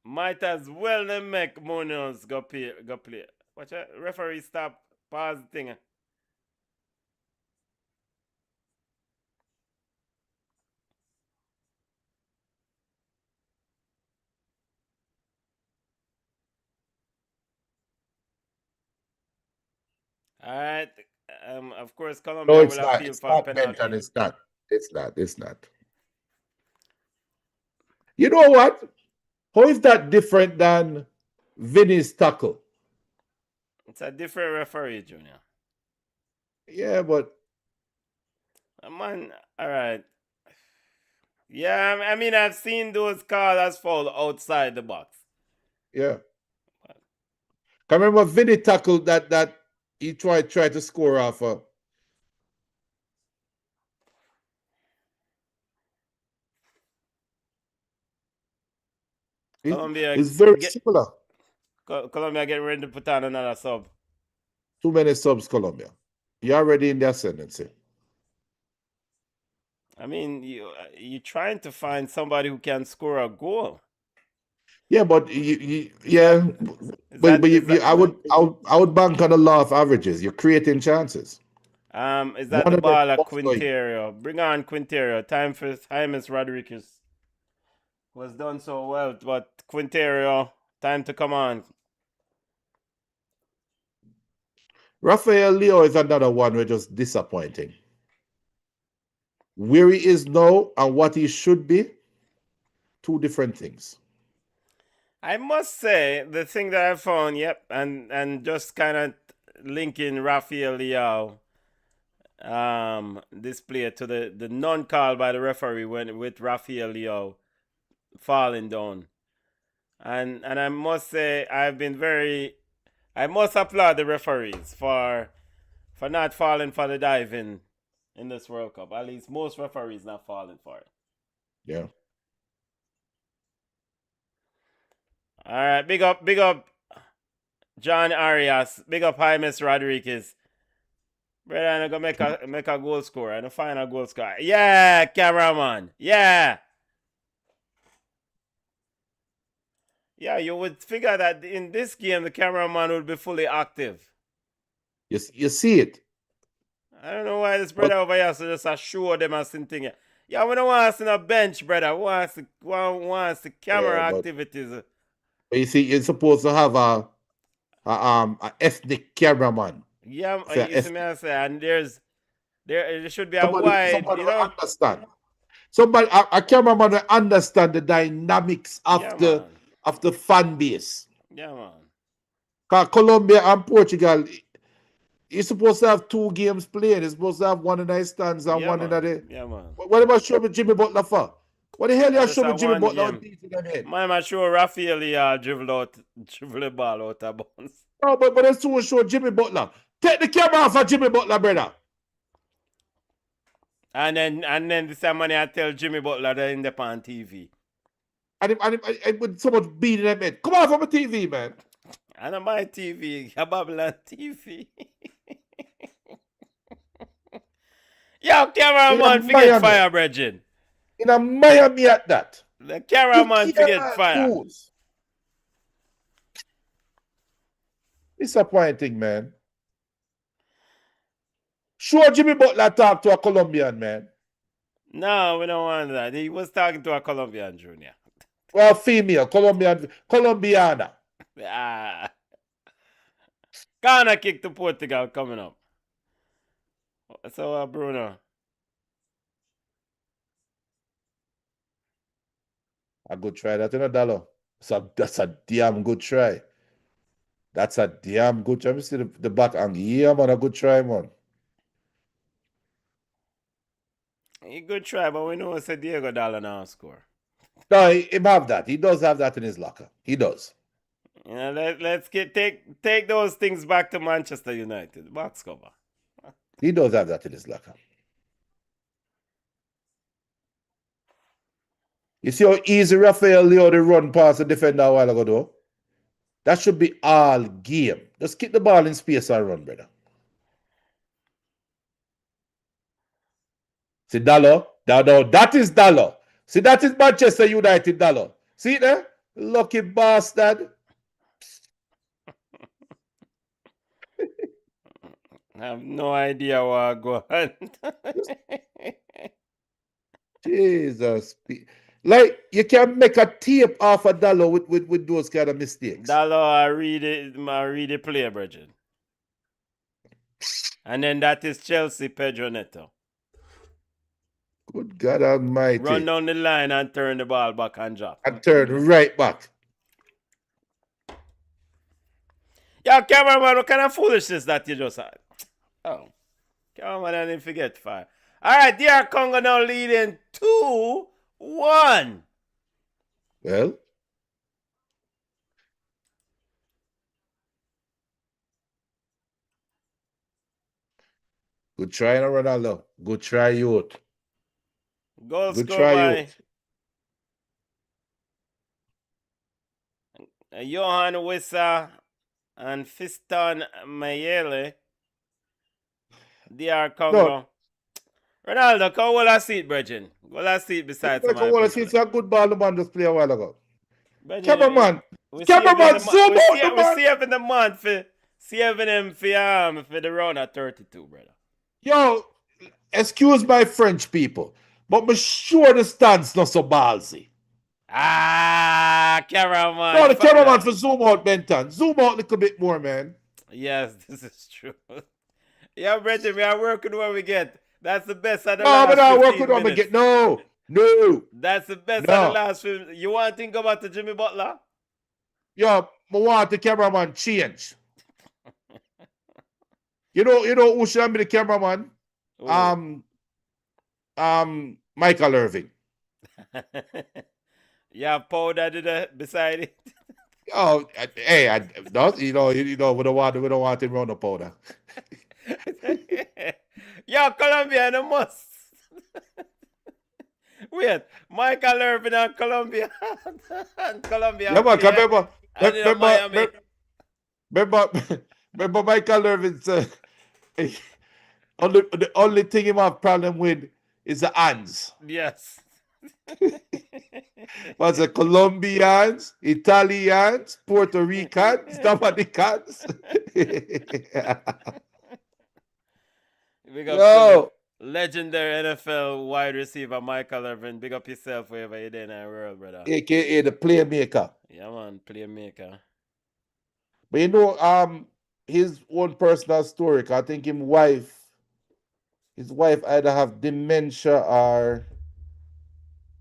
Might as well make Munoz go play. Watch out, referee stop, pause the thing. All right. Of course, Colombia will appeal for penalty. It's not. You know what? How is that different than Vinny's tackle? It's a different referee, Junior. Yeah, but... Man, all right. Yeah, I mean, I've seen those calls as foul outside the box. Yeah. I remember Vinny tackled that he tried to score off of. Colombia It's very get similar. Colombia getting ready to put on another sub. Too many subs, Colombia. You're already in the ascendancy. I mean, you're trying to find somebody who can score a goal. Yeah, but yeah, I would bank on the law of averages. You're creating chances. Is that One the of them ball at must go in. Quintero? Bring on Quintero. Time for James Rodriguez. Was done so well, but Quintero, time to come on. Rafael Leo is another one who's just disappointing. Where he is now and what he should be, two different things. I must say, the thing that I found, and just kind of linking Rafael Leao this player to the non-call by the referee when with Rafael Leao falling down. And I must say I must applaud the referees for not falling for the diving in this World Cup. At least most referees not falling for it. Yeah. All right, big up John Arias, big up James Rodriguez. Brother, I'm gonna make a goal score and a final goal score. Yeah, cameraman. Yeah. Yeah, you would figure that in this game the cameraman would be fully active. You see it. I don't know why this brother over here so just show them a thing. Yeah, we don't want us in a bench, brother. We want the camera activities. But you see, you're supposed to have a ethnic cameraman. Yeah, you see me I say, and there should be a wide, somebody understand. Somebody a cameraman will understand the dynamics of the fan base. Yeah, man. Because Colombia and Portugal, you're supposed to have two games playing. You're supposed to have one in the stands and one in the. Yeah, man. What about showing Jimmy Butler for? What the hell you showing Jimmy Butler on TV? Man, I'm sure Rafael dribble the ball out of bounds. No, but that's too show Jimmy Butler. Take the camera off of Jimmy Butler, brother. And then this money I tell Jimmy Butler they're in the on TV. And with so much beating them in. Come off of my TV, man. And on my TV, a Babylon TV. Yo, cameraman, forget fire, brethren. In a Miami at that. The cameraman forget fire. Lose. Disappointing, man. Sure, Jimmy Butler talk to a Colombian, man. No, we don't want that. He was talking to a Colombian junior. Well, female, Colombiana. Ghana kick to Portugal coming up. So, Bruno. A good try, that in a dollar. So that's a damn good try. That's a damn good try. Let me see the back angle. Yeah, man, a good try, man. A good try, but we know it's a Diego Dalla now score. No, he have that. He does have that in his locker. He does. Yeah, let's take those things back to Manchester United. Box cover. He does have that in his locker. You see how easy Rafael Leo to run past the defender a while ago, though? That should be all game. Just keep the ball in space and run, brother. See, Dallo? That is Dallo. See, that is Manchester United, Dallo. See it there? Lucky bastard. I have no idea what I'm going. Jesus. Like, you can make a tape off a Dallo with those kind of mistakes. Dallo, I read the play, Bridget. And then that is Chelsea, Pedro Neto. Good God Almighty. Run down the line and turn the ball back and drop. And turn right back. Yeah, cameraman, what kind of foolishness that you just had? Oh, cameraman, I didn't forget fire. All right, DR Congo now leading 2-1. Well, good try, Ronaldo. Good try, youth. Goal Good score try, by youth. Johan Wissa and Fiston Mayele. DR Congo. No, Ronaldo, come hold a seat, Bridget. Hold a seat beside some like I of want the to see people. it's a good ball the man just play a while ago. Bridget, Cameraman, cameraman, zoom out the we man. saving the month for saving him for the round of 32, brother. Yo, excuse my French people, but me sure the stands not so ballsy. Cameraman. No, the cameraman for zoom out, Benton. Zoom out a little bit more, man. Yes, this is true. Yeah, Bridget, we are working where we get. That's the best of the No, but last I 15 work with them minutes. again. No. That's the best of No. the last 15. You want to think about the Jimmy Butler? Yo, I want the cameraman change. You know who should be the cameraman? Oh. Michael Irving. Yeah, powder beside it. Oh, hey, we don't want him around the powder. Yo, Colombia, no must. Wait, Michael Irvin and Colombia. And Colombia. Yeah, man, remember Michael Irving said the only thing he have problem with is the hands. Yes. Was it Colombians, Italians, Puerto Ricans, Dominicans? Big up Yo. legendary NFL wide receiver Michael Irvin. Big up yourself wherever you're in the world, brother. AKA the playmaker. Yeah, man, playmaker. But you know, his own personal story, 'cause I think his wife either have dementia or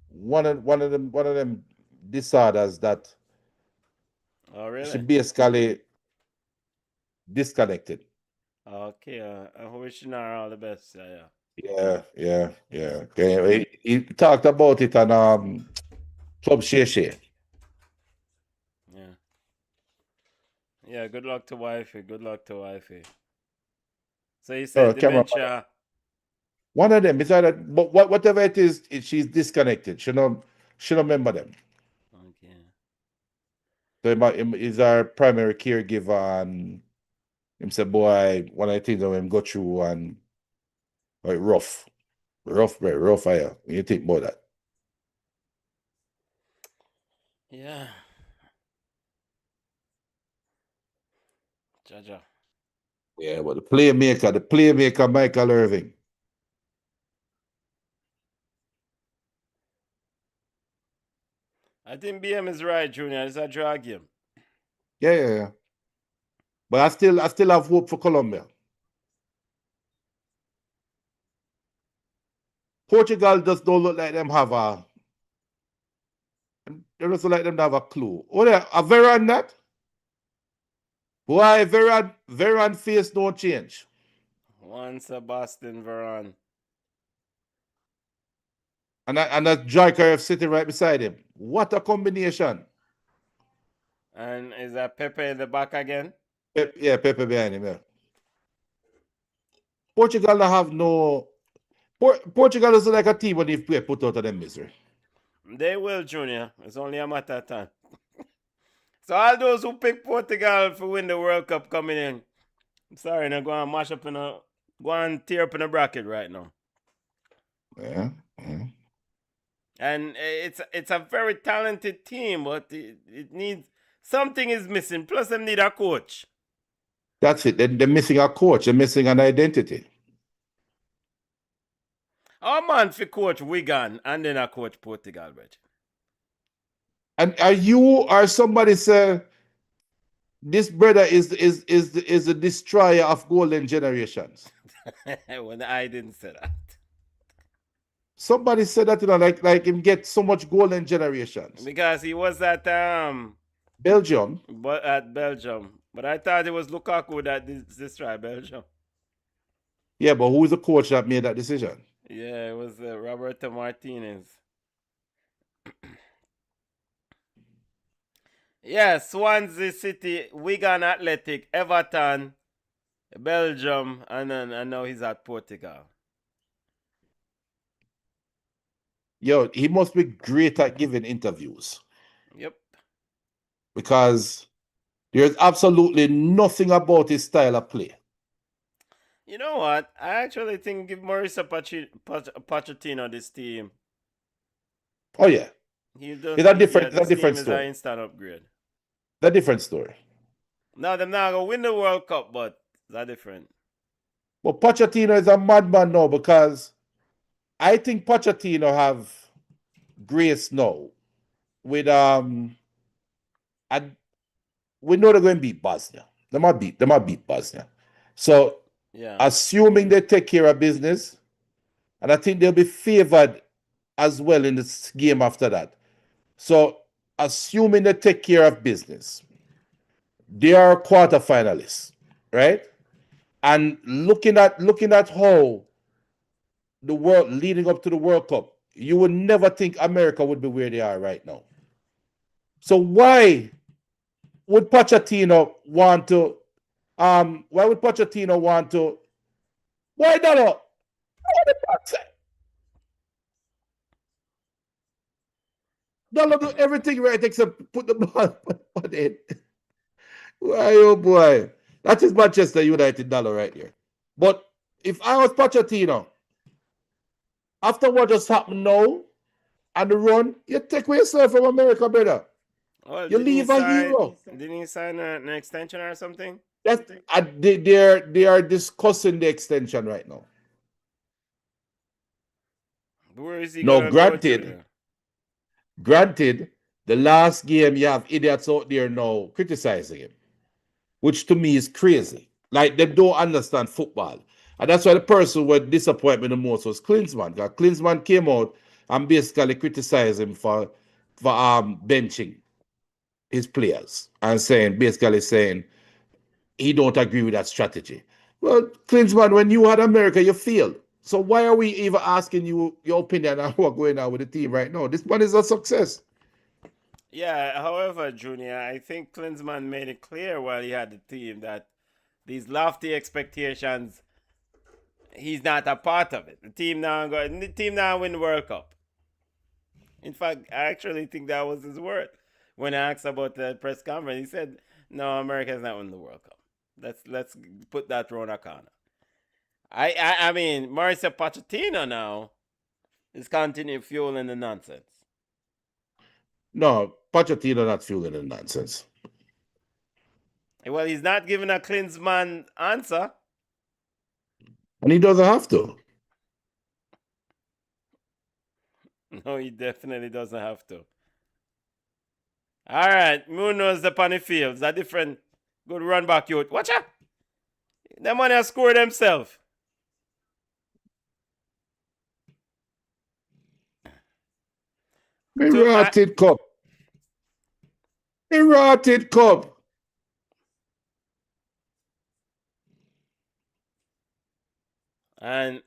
one of them disorders that Oh, really? she basically disconnected. Okay, I wish you all the best. Yeah. Yeah. Okay. He talked about it on Club Shea. Yeah. Yeah, good luck to wifey. Good luck to wifey. So you said dementia. One of them is either, but whatever it is, she's disconnected. She don't remember them. Okay. So he's our primary caregiver, and him say, boy, one of the things that him go through and like rough, very rough fire. When you think about that. Yeah. Jaja. Yeah, but the playmaker Michael Irving. I think BM is right, Junior. It's a draw game. Yeah. But I still have hope for Colombia. Portugal just don't look like them have a. They just look like them have a clue. Oh, there, a Veran that? Why Veran face don't change? One Sebastian Veron. And that Joyker sitting right beside him. What a combination. And is that Pepe in the back again? Pepe behind him, yeah. Portugal don't have no. Portugal is like a team when they put out of them misery. They will, Junior. It's only a matter of time. So all those who pick Portugal for win the World Cup coming in, I'm sorry, now go and mash up go and tear up in a bracket right now. Yeah. And it's a very talented team, but it needs something is missing. Plus, them need a coach. That's it. They're missing a coach. They're missing an identity. Our man for coach Wigan and then a coach Portugal, Bridget. And are you or somebody say this brother is the destroyer of golden generations? When I didn't say that. Somebody said that, like him get so much golden generations. Because he was at Belgium. But at Belgium. But I thought it was Lukaku that destroyed Belgium. Yeah, but who's the coach that made that decision? Yeah, it was Roberto Martinez. Yeah, Swansea City, Wigan Athletic, Everton, Belgium, and now he's at Portugal. Yo, he must be great at giving interviews. Yep. because there's absolutely nothing about his style of play. You know what? I actually think give Mauricio Pochettino this team. Oh yeah, He does. it's a different, This team is an story. instant upgrade. It's a different story. Now they're not gonna win the World Cup, but they're different. But Pochettino is a madman now because I think Pochettino have grace now with and we know they're going to beat Bosnia. They might beat Bosnia. So Yeah. assuming they take care of business, and I think they'll be favored as well in this game after that. So assuming they take care of business, they are quarterfinalists, right? And looking at how the world leading up to the World Cup, you would never think America would be where they are right now. So why would Pochettino want to? Why would Pochettino want to? Why not? Dollar do everything right except put the ball on it. Why, oh boy, that is Manchester United dollar right here. But if I was Pochettino, after what just happened now and the run, you take away yourself from America, brother. Well, You leave a hero. Didn't he sign an extension or something? That's they are discussing the extension right now. Where is he No, gonna granted, go to? granted, the last game you have idiots out there now criticizing him, which to me is crazy. Like they don't understand football. And that's why the person who disappointed me the most was Klinsmann. Because Klinsmann came out and basically criticized him for benching his players and basically saying he don't agree with that strategy. Well, Klinsmann, when you had America, you failed. So why are we even asking you your opinion on what's going on with the team right now? This one is a success. Yeah, however, Junior, I think Klinsmann made it clear while he had the team that these lofty expectations, he's not a part of it. The team now win the World Cup. In fact, I actually think that was his word when I asked about the press conference. He said, "No, America's not winning the World Cup. Let's put that round a corner." I mean, Mauricio Pochettino now is continuing fueling the nonsense. No, Pochettino not fueling the nonsense. Well, he's not giving a Klinsmann answer. And he doesn't have to. No, he definitely doesn't have to. All right, Munoz upon the fields. A different good run back, youth. Watch out. The man has scored himself. Eroded cup. Eroded cup. And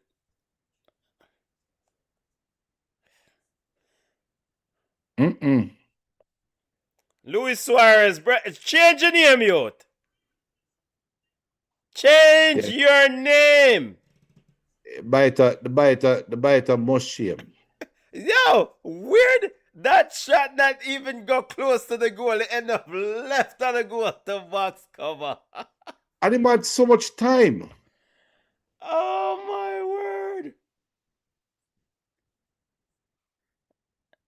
Luis Suarez, change your name, youth. Change your name. The biter must shame. Yo, weird. That shot not even go close to the goal. It end up left on the goal to box cover. And he had so much time. Oh my word.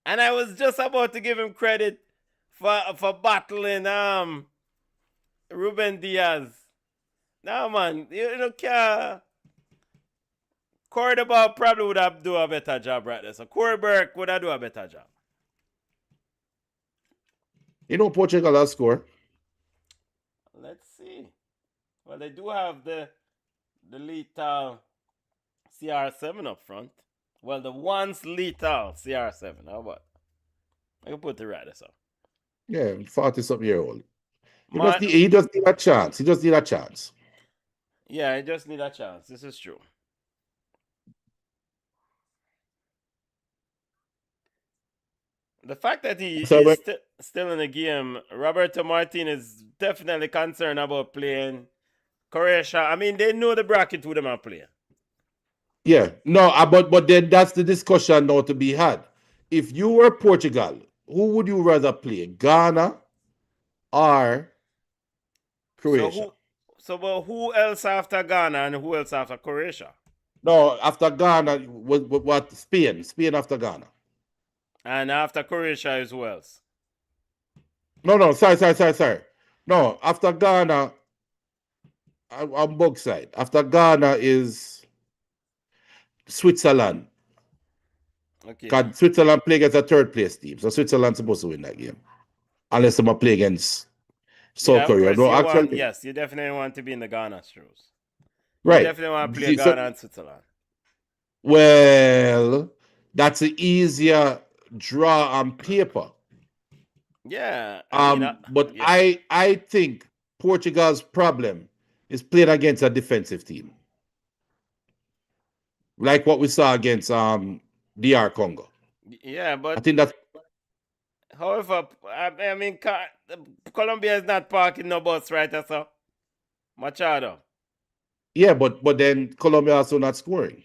And I was just about to give him credit for battling Ruben Diaz. Now man, you know, Corey the ball probably would have do a better job right there. So Corey Burke would have do a better job. You know Portugal has score. Let's see. Well, they do have the lethal CR7 up front. Well, the once lethal CR7. How about? I can put the right there. Yeah, 40-something-year-old. He just need a chance. He just need a chance. Yeah, I just need a chance. This is true. The fact that he is still in the game, Roberto Martin is definitely concerned about playing Croatia. I mean, they know the bracket who them are playing. Yeah, no, but then that's the discussion now to be had. If you were Portugal, who would you rather play? Ghana or So Croatia. but who else after Ghana and who else after Croatia? No, after Ghana, what Spain? Spain after Ghana. And after Croatia is who else? No, sorry. No, after Ghana, on both side. After Ghana is Switzerland. Okay. Because Switzerland play against a third place team. So Switzerland's supposed to win that game. Unless they play against South Yeah, of Korea. course. No, actually. Yes, you definitely want to be in the Ghana shows. You Right. definitely want to play Ghana and Switzerland. Well, that's an easier draw on paper. Yeah. But yeah. I think Portugal's problem is playing against a defensive team. Like what we saw against DR Congo. Yeah, but I think that's however, I mean, Colombia is not parking no bus, right? So Machado. yeah, but then Colombia also not scoring.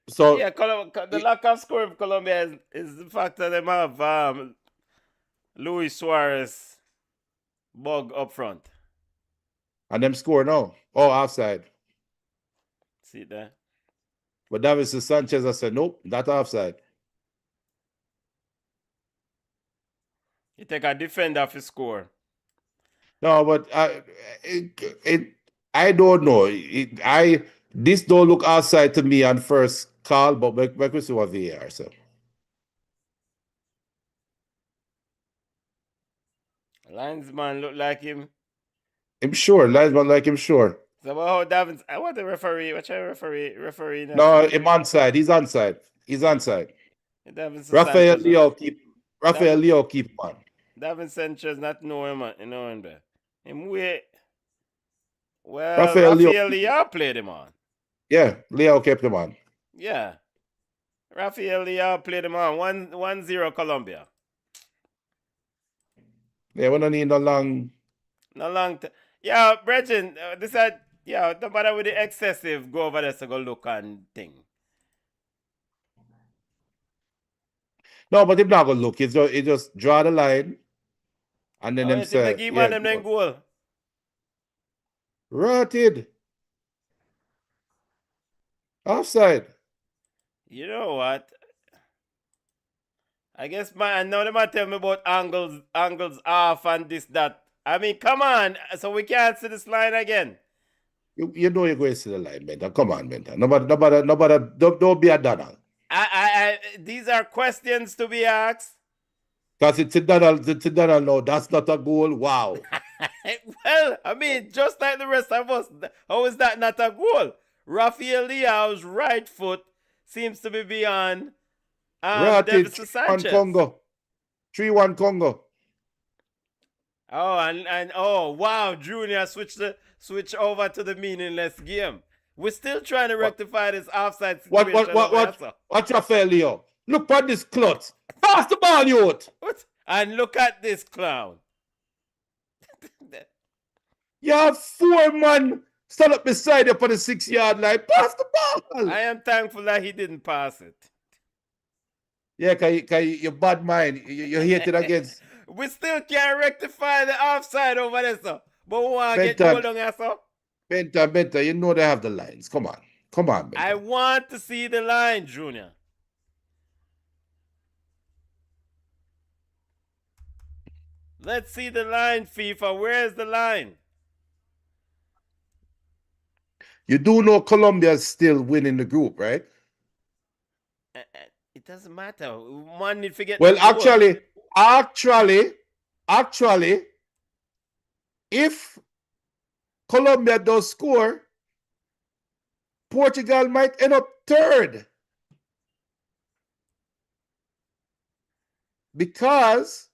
So yeah, the lack of scoring for Colombia is the fact that they have Luis Suarez bug up front. and them score now. Oh, offside. See there? But Davinson Sanchez, I said, nope, not offside. You take a defender for score. No, but I don't know. This don't look outside to me on first call, but we see what VAR. So Linesman look like him. I'm sure. Linesman like him sure. So about how Davins, I want the referee. What's your referee now? No, him onside. He's onside. He's onside. Rafael Leo keep on. Davin Sanchez not know him, you know him there. Him wait. Well, Rafael Leo played him on. Yeah, Leo kept him on. Yeah. Rafael Leo played him on. 1-0 Colombia. Yeah, we don't need no long. No long time. Yeah, Brethren, no matter with the excessive, go over there to go look and thing. No, but him not gonna look. He just draw the line, and then them say, give them then goal. Rotted. Offside. You know what? I guess now they might tell me about angles off and this, that. I mean, come on. So we can't see this line again. You know you're going to see the line, Benta. Come on, Benta. Nobody, don't be a Donald. These are questions to be asked. Because it's a Donald, no, that's not a goal. Wow. Well, I mean, just like the rest of us, how is that not a goal? Rafael Leao's right foot seems to be beyond Davidson Sanchez. 3-1 Congo. 3-1 Congo. Oh, and wow, Junior switch over to the meaningless game. We're still trying to rectify this offside situation. Watch Rafael Leo. Look at this klutz. Pass the ball, youth. What? And look at this clown. You have 4 man stand up beside you for the 6-yard line. Pass the ball. I am thankful that he didn't pass it. Yeah, cause you bad mind. You hate it against. We still can't rectify the offside over there, sir. But we want to get goal on here, sir. Benta, you know they have the lines. Come on, Benta. I want to see the line, Junior. Let's see the line, FIFA. Where's the line? You do know Colombia is still winning the group, right? It doesn't matter. One need to get. Well, actually, if Colombia does score, Portugal might end up third. Because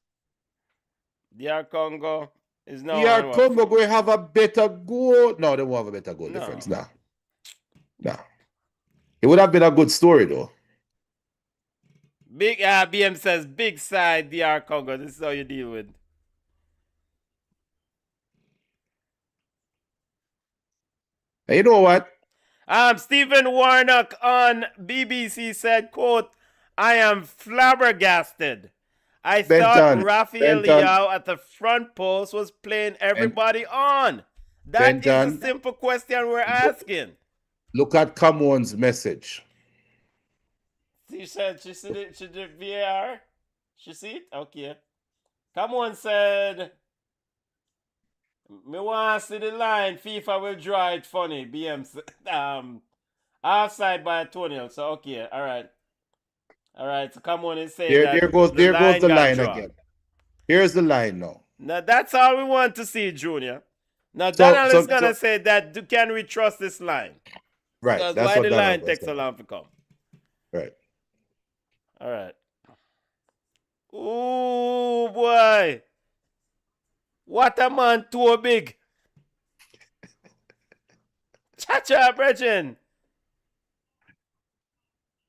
DR Congo is now. DR Congo going to have a better goal. No, they won't have a better goal difference. No. It would have been a good story, though. Big BM says big side DR Congo. This is how you deal with. And you know what? Stephen Warnock on BBC said, quote, I am flabbergasted I thought Benton, Rafael Benton, Leao at the front post was playing Ben, everybody on. That is the Benton. simple question we're asking. Look at Cameroon's message. She said she did VAR. She see it? Okay. Come on, said. Me want to see the line. FIFA will draw it funny. BM offside by Antonio. So okay, all right. All right. So come on and say that the There goes line the got line drawn. again. Here's the line now. Now that's all we want to see, Junior. Now So, Donald so, is gonna so say that can we trust this line? right. Because That's why what the Donald line was takes so saying. long to come? Right. All right. Ooh boy. What a man too big. Cha-cha, Brethren.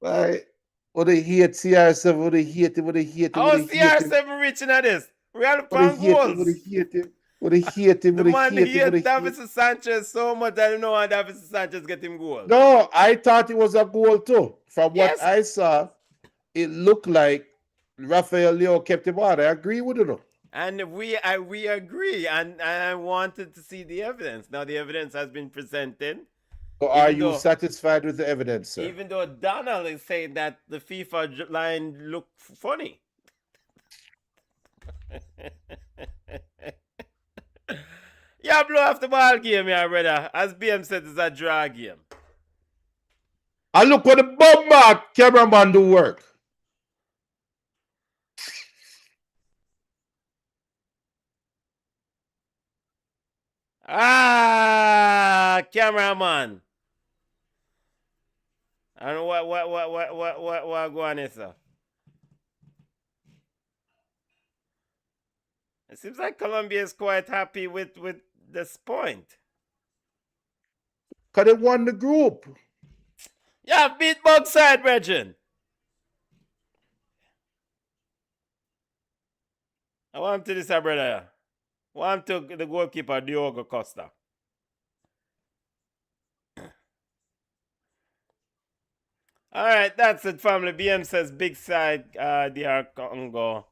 Right. What they hate CR7, what they hate him, what they hate him, what How they hate him, CR7 reaching at this? We are what they upon hate him, what goals. they hate him, what they hate him, The what they man hate him, what they hate hate. Davison Sanchez so much I don't know why Davison Sanchez get him goal. No, I thought it was a goal too. From what Yes, I saw, it looked like Rafael Leo kept him on. I agree with it. and we agree, and I wanted to see the evidence. Now the evidence has been presented. So are you satisfied with the evidence, sir? Even though Donald is saying that the FIFA line looked funny. Yeah, blow off the ball game, yeah, brother. As BM said, it's a draw game. I look what the bomber cameraman do work. Ah, cameraman. And what go on here, sir? It seems like Colombia is quite happy with this point. Because they won the group. Yeah, beat both side, Brethren. I want to this, brother. Want to the goalkeeper, Diogo Costa. All right, that's it, family. BM says big side, DR Congo.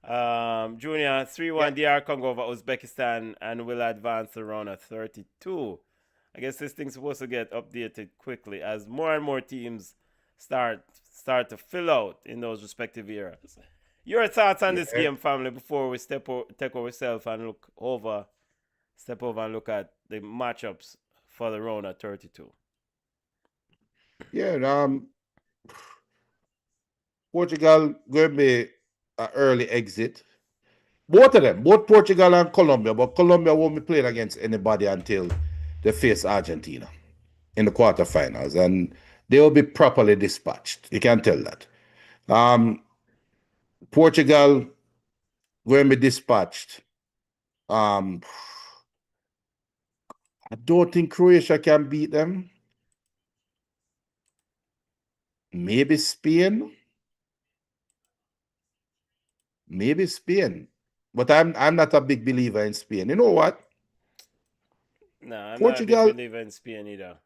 Junior 3-1 DR Congo over Uzbekistan and will advance to round of 32. I guess this thing's supposed to get updated quickly as more and more teams start to fill out in those respective eras. Your thoughts on this game, family, before we take ourselves and step over and look at the matchups for the round of 32. Yeah, Portugal going to be an early exit. Both of them, both Portugal and Colombia, but Colombia won't be playing against anybody until they face Argentina in the quarterfinals, and they will be properly dispatched. You can tell that. Portugal going to be dispatched. I don't think Croatia can beat them. Maybe Spain. Maybe Spain. But I'm not a big believer in Spain. You know what? No, I'm Portugal, not a big believer in Spain either.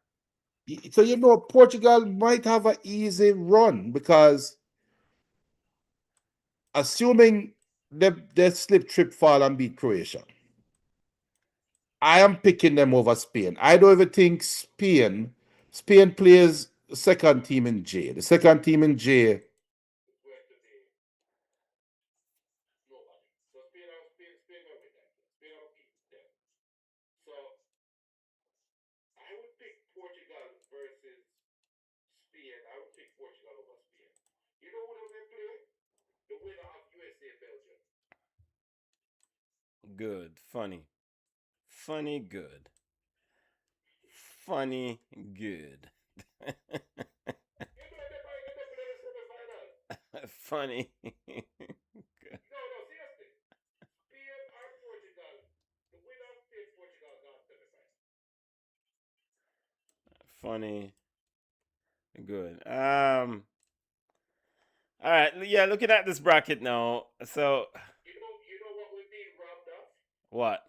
So you know Portugal might have an easy run because assuming they slip, trip, fall, and beat Croatia, I am picking them over Spain. I don't even think Spain plays second team in J. The second team in J. So I would pick Portugal versus Spain. I would pick Portugal over Spain. You know who they're going to play? The winner of USA Belgium. Good, funny. Funny, good. Funny, good. Funny. No, seriously. Spain or Portugal. The winner of Spain, Portugal got semifinal. Funny, good. All right, yeah. Looking at this bracket now, so You know what we're being robbed of? what?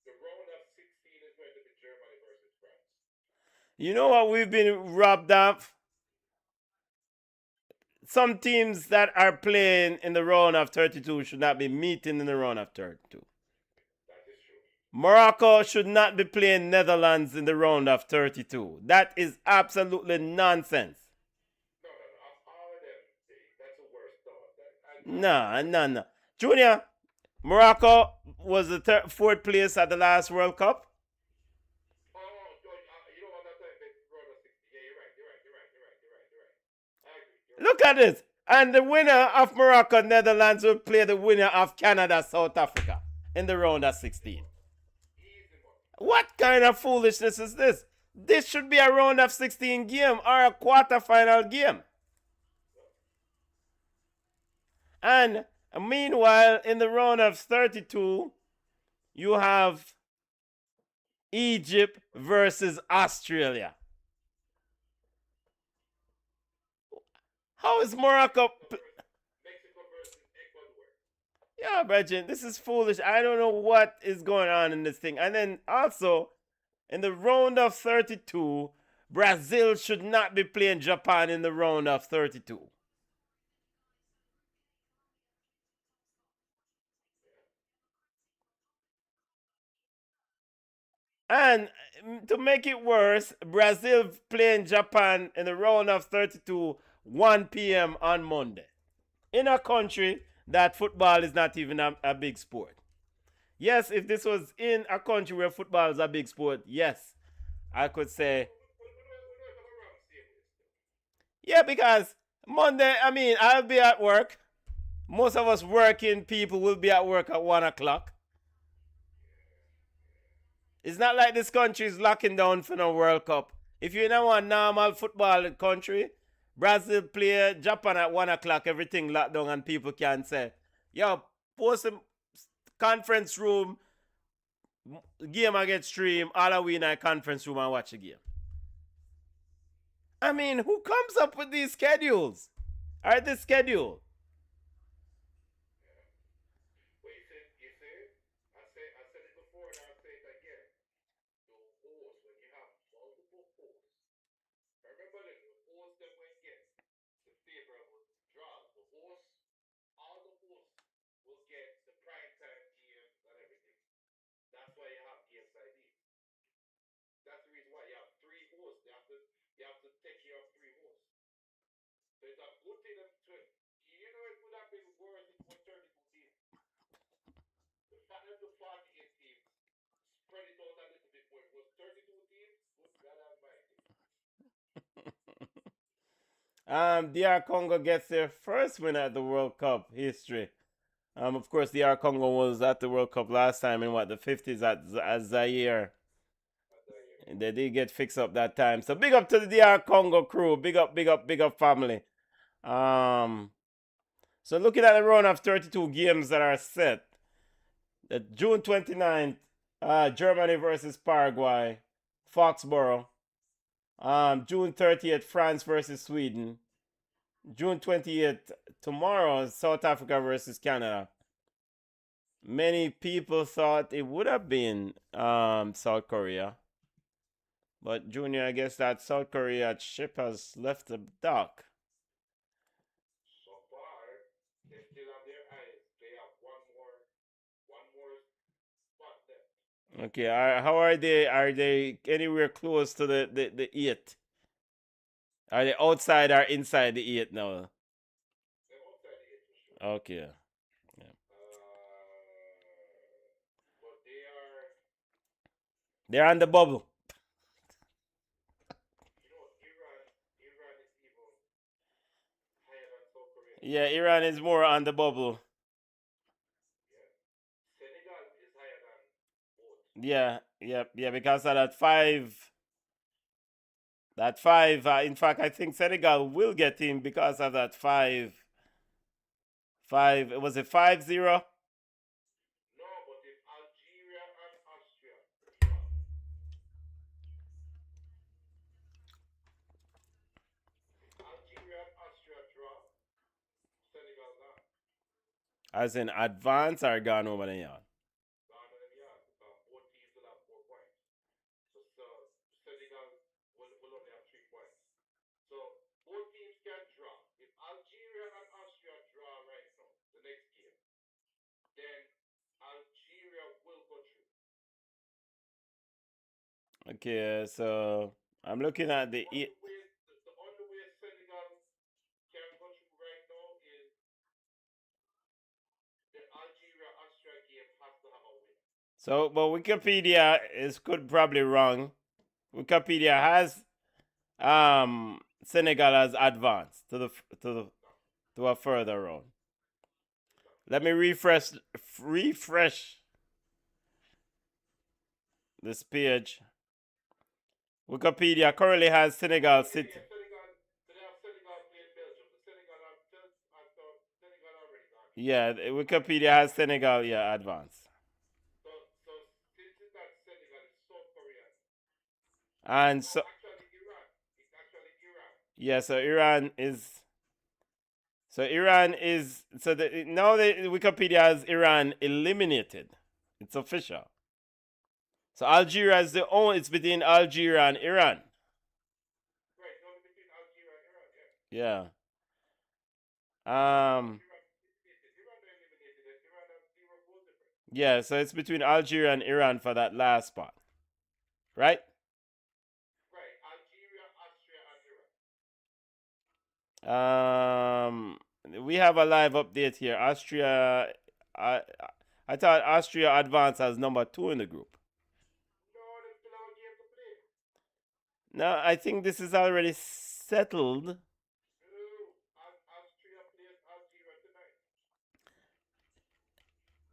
The round of 16 is going to be Germany versus France. You know what we've been robbed of? some teams that are playing in the round of 32 should not be meeting in the round of 32. Morocco should not be playing Netherlands in the round of 32. That is absolutely nonsense. No. Junior, Morocco was the fourth place at the last World Cup. Look at this. And the winner of Morocco, Netherlands, will play the winner of Canada, South Africa in the round of 16. What kind of foolishness is this? This should be a round of 16 game or a quarterfinal game. And meanwhile, in the round of 32, you have Egypt versus Australia. How is Morocco? Yeah, Bridget, this is foolish. I don't know what is going on in this thing. And then also, in the round of 32, Brazil should not be playing Japan in the round of 32. And to make it worse, Brazil playing Japan in the round of 32, 1 p.m. on Monday. In a country that football is not even a big sport. Yes, if this was in a country where football is a big sport, yes, I could say. Yeah, because Monday, I'll be at work. Most of us working people will be at work at 1 o'clock. It's not like this country is locking down for no World Cup. If you're in a normal football country, Brazil play Japan at 1 o'clock, everything locked down, and people can say, yo, post a conference room, game I get stream, all of we in a conference room and watch the game. Who comes up with these schedules? Or this schedule? DR Congo gets their first win at the World Cup history. Of course, DR Congo was at the World Cup last time in the 50s at Zaire. And they did get fixed up that time. So big up to the DR Congo crew. Big up family. So looking at the run of 32 games that are set. June 29th, Germany versus Paraguay, Foxborough. June 30th, France versus Sweden. June 28th, tomorrow, South Africa versus Canada. Many people thought it would have been South Korea. But Junior, I guess that South Korea ship has left the dock. Okay, how are they? Are they anywhere close to the 8? Are they outside or inside the 8 now? Okay. Yeah. They're on the bubble. Yeah, Iran is more on the bubble. Yeah, because of that 5. That 5, in fact, I think Senegal will get in because of that 5. Was it 5-0? As in advance or gone over the yard? Okay, so I'm looking at the The only way Senegal can go through right now is the Algeria-Austria game has to have a win. so, but Wikipedia is could probably wrong. Wikipedia has Senegal has advanced to a further round. Let me refresh this page. Wikipedia currently has Senegal sit. Yeah, Senegal. So they have Senegal playing Belgium. The Senegal have I thought Senegal already gone. Yeah, Wikipedia has Senegal. Yeah, advanced. So since it's not Senegal, it's South Korea. And No, so actually Iran. It's actually Iran. yeah, so Iran is. So Iran is so now the Wikipedia has Iran eliminated. It's official. So Algeria is the only. It's between Algeria and Iran. Right, it's only between Algeria and Iran, yeah. Yeah. Iran eliminated it. Iran has 0 goal difference. Yeah. So it's between Algeria and Iran for that last spot, right? Right, Algeria, Austria, and Iran. We have a live update here. Austria. I thought Austria advanced as number 2 in the group. No, they still have a game to play. No, I think this is already settled. No, Austria plays Algeria tonight.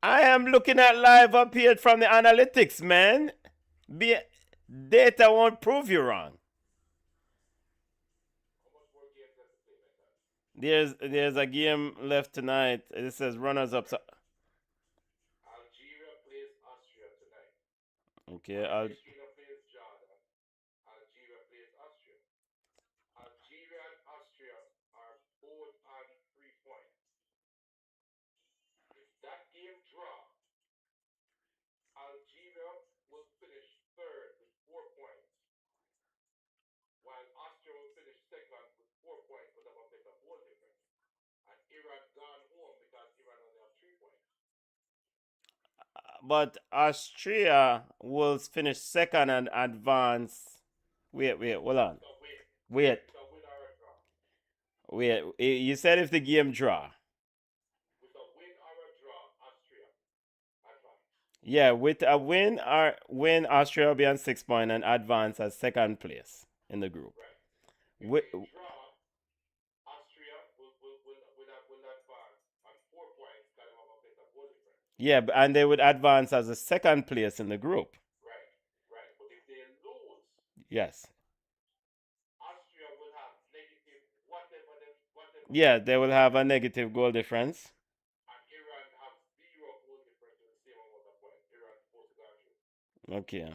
I am looking at live update from the analytics, man. Data won't prove you wrong. How much more games have to play, man? There's a game left tonight. It says runners up. So, Algeria plays Austria tonight. okay, Argentina plays Jordan. Algeria plays Austria. Algeria and Austria are both on 3 points. If that game draw, Algeria will finish third with 4 points, while Austria will finish second with 4 points but have a better goal difference. And Iran gone home because Iran only have 3 points. but Austria will finish second and advance. Wait, hold on. So Wait, it's a win or a draw. You said if the game draw. With a win or a draw, Austria advance. Yeah, with a win, Austria will be on 6 points and advance as second place in the group. Right. If Wi- they draw, Austria will advance on 4 points because they have a better goal difference. Yeah, and they would advance as a second place in the group. Right, right. But if they lose, Yes. Austria will have negative whatever. Yeah, they will have a negative goal difference. And Iran have 0 goal difference with the same amount of points. Iran Portugal through. Okay.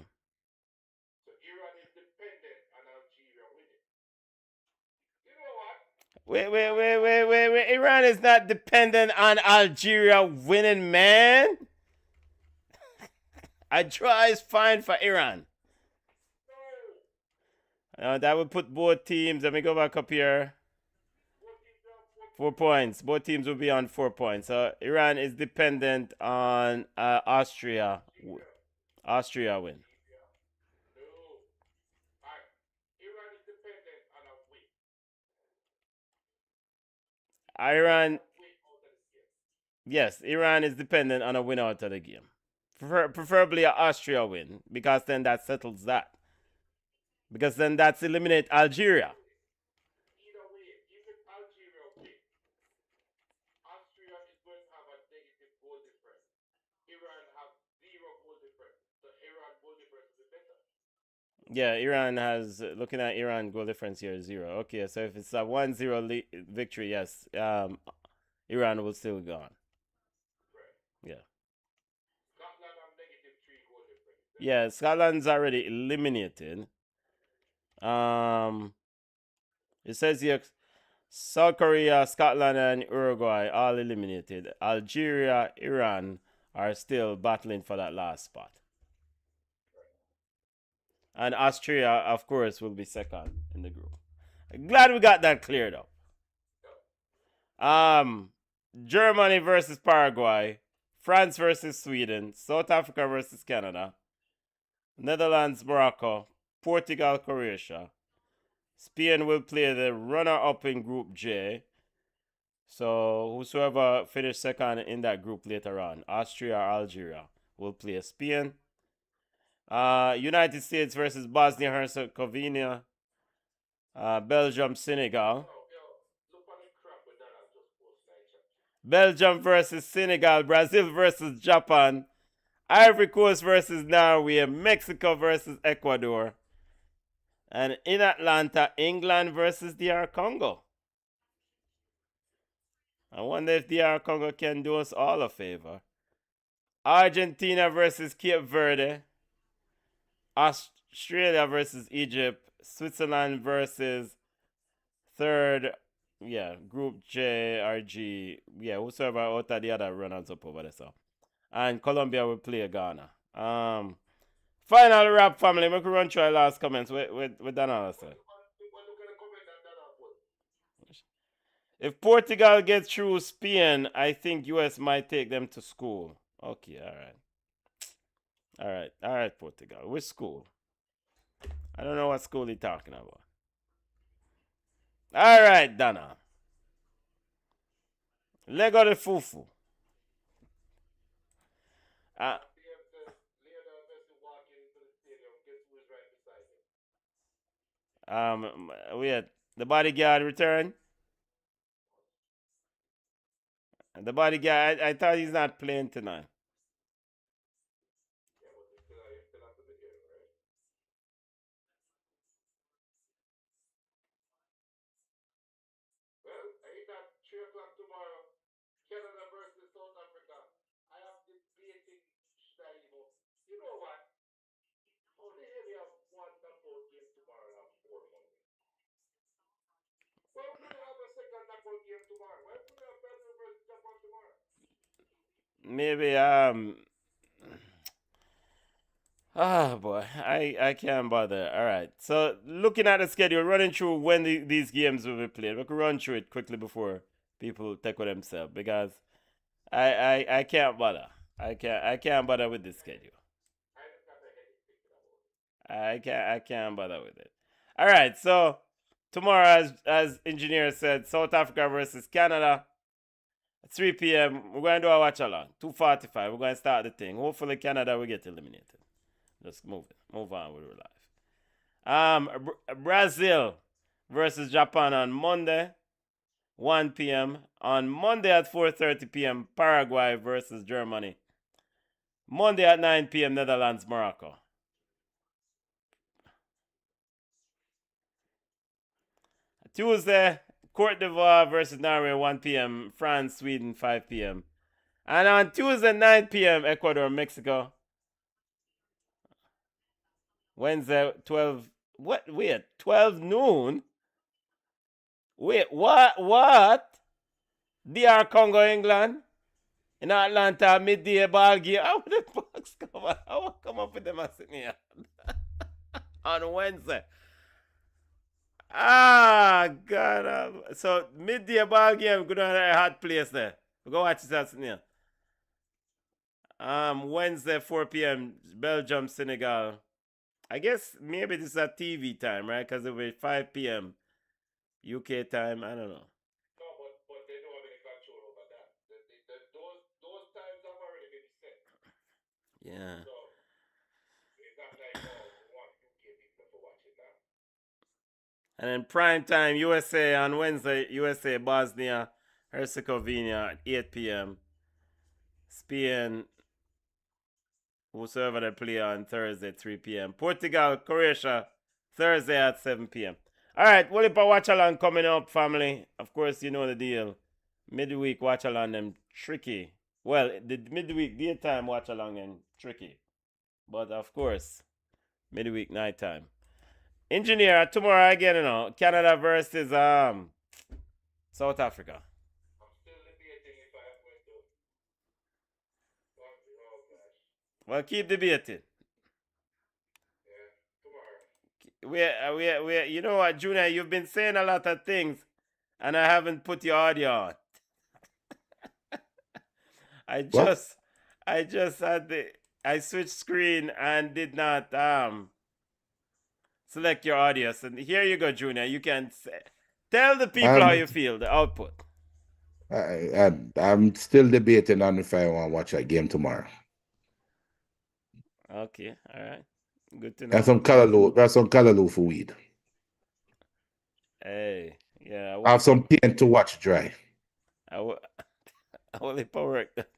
So Iran is dependent on Algeria winning. You know what? Wait. Iran is not dependent on Algeria winning, man. A draw is fine for Iran. No. That would put both teams. Let me go back up here. 4 points. Both teams will be on 4 points. So Iran is dependent on Austria. Austria win. No. Iran is dependent on a win. Iran, Win out of this game. yes, Iran is dependent on a win out of the game. Preferably an Austria win, because then that settles that. Because then that's eliminate Algeria. Either way, even Algeria win, Austria is going to have a negative goal difference. Iran have 0 goal difference. So Iran goal difference will be better. Yeah, Iran has, looking at Iran goal difference here, 0. Okay, so if it's a 1-0 victory, yes, Iran will still go on. Right. Yeah. Scotland have negative 3 goal difference. Yeah, Scotland's already eliminated. It says here South Korea, Scotland, and Uruguay all eliminated. Algeria, Iran are still battling for that last spot. And Austria, of course, will be second in the group. Glad we got that cleared up. Germany versus Paraguay, France versus Sweden, South Africa versus Canada, Netherlands, Morocco, Portugal, Croatia. Spain will play the runner-up in Group J. So whosoever finished second in that group later on, Austria or Algeria, will play Spain. United States versus Bosnia Herzegovina. Belgium, Senegal. Belgium versus Senegal. Brazil versus Japan. Ivory Coast versus Norway. Mexico versus Ecuador. And in Atlanta, England versus DR Congo. I wonder if DR Congo can do us all a favor. Argentina versus Cape Verde. Australia versus Egypt. Switzerland versus third, Group J or G. Whosoever out of the other runners up over there. So. And Colombia will play Ghana. Final wrap, family. We can run through our last comments with Donald. If Portugal gets through Spain, I think US might take them to school. Okay, all right, Portugal. Which school? I don't know what school you're talking about. All right, Donna. Lego the fufu. The bodyguard return. The bodyguard, I thought he's not playing tonight. Well, I eat at 3 o'clock tomorrow. Canada versus South Africa. I am debating Staivo. You know what? Only we have one knockout game tomorrow and have 4 Monday. Why would we have a second knockout game tomorrow? Why would we have Brazil versus Japan tomorrow? Maybe boy, I can't bother. All right. So looking at the schedule, running through when these games will be played. We can run through it quickly before people take with themselves because I can't bother. I can't bother with this schedule. I can't bother with it. All right. So tomorrow, as engineer said, South Africa versus Canada. 3 p.m. We're going to do a watch along. 2:45. We're going to start the thing. Hopefully Canada will get eliminated. Just move on with our life. Brazil versus Japan on Monday, 1 p.m. On Monday at 4:30 p.m., Paraguay versus Germany. Monday at 9 p.m., Netherlands, Morocco. Tuesday, Cote d'Ivoire versus Norway, 1 p.m., France, Sweden, 5 p.m. And on Tuesday, 9 p.m., Ecuador, Mexico. Wednesday, 12. What? Wait, 12 noon? Wait, what? DR Congo, England? In Atlanta, midday ball game. How the Bucks come on? I will come up with them here on Wednesday. God. So, midday ball game, go down to a hot place there. We go watch this here. Wednesday, 4 p.m., Belgium, Senegal. I guess maybe this is a TV time, right? Because it will be 5 p.m. UK time. I don't know. No, but they don't have any control over that. Those times have already been set. Yeah. So it's not like, we want UK people to watch it now. And then prime time, USA on Wednesday, USA, Bosnia, Herzegovina at 8 p.m. Spain, whosoever they play on Thursday, 3 p.m. Portugal, Croatia, Thursday at 7 p.m. All right, well, if I watch along coming up, family, of course, you know the deal. Midweek watch along them tricky. Well, the midweek daytime watch along them tricky. But of course, midweek nighttime. Engineer, tomorrow again, Canada versus South Africa. I'm still debating if I'm going to. Oh, gosh. Well, keep debating. Yeah, tomorrow. We you know what, Junior, you've been saying a lot of things, and I haven't put your audio on. I just had I switched screen and did not select your audio. So here you go, Junior. You can tell the people how you feel, the output. I'm still debating on if I want to watch that game tomorrow. Okay, all right. Good to know. That's some Callaloo for weed. Hey, yeah. I have some paint to watch dry. I will work that.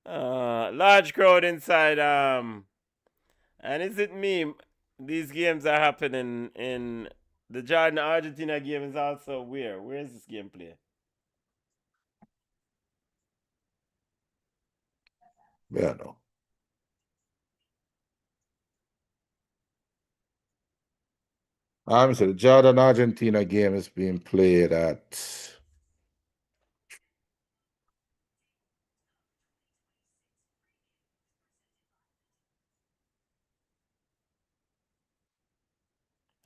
Large crowd inside. And is it me? These games are happening in the Jordan Argentina game is also where? Where is this game played? Yeah, no. I'm saying the Jordan Argentina game is being played at.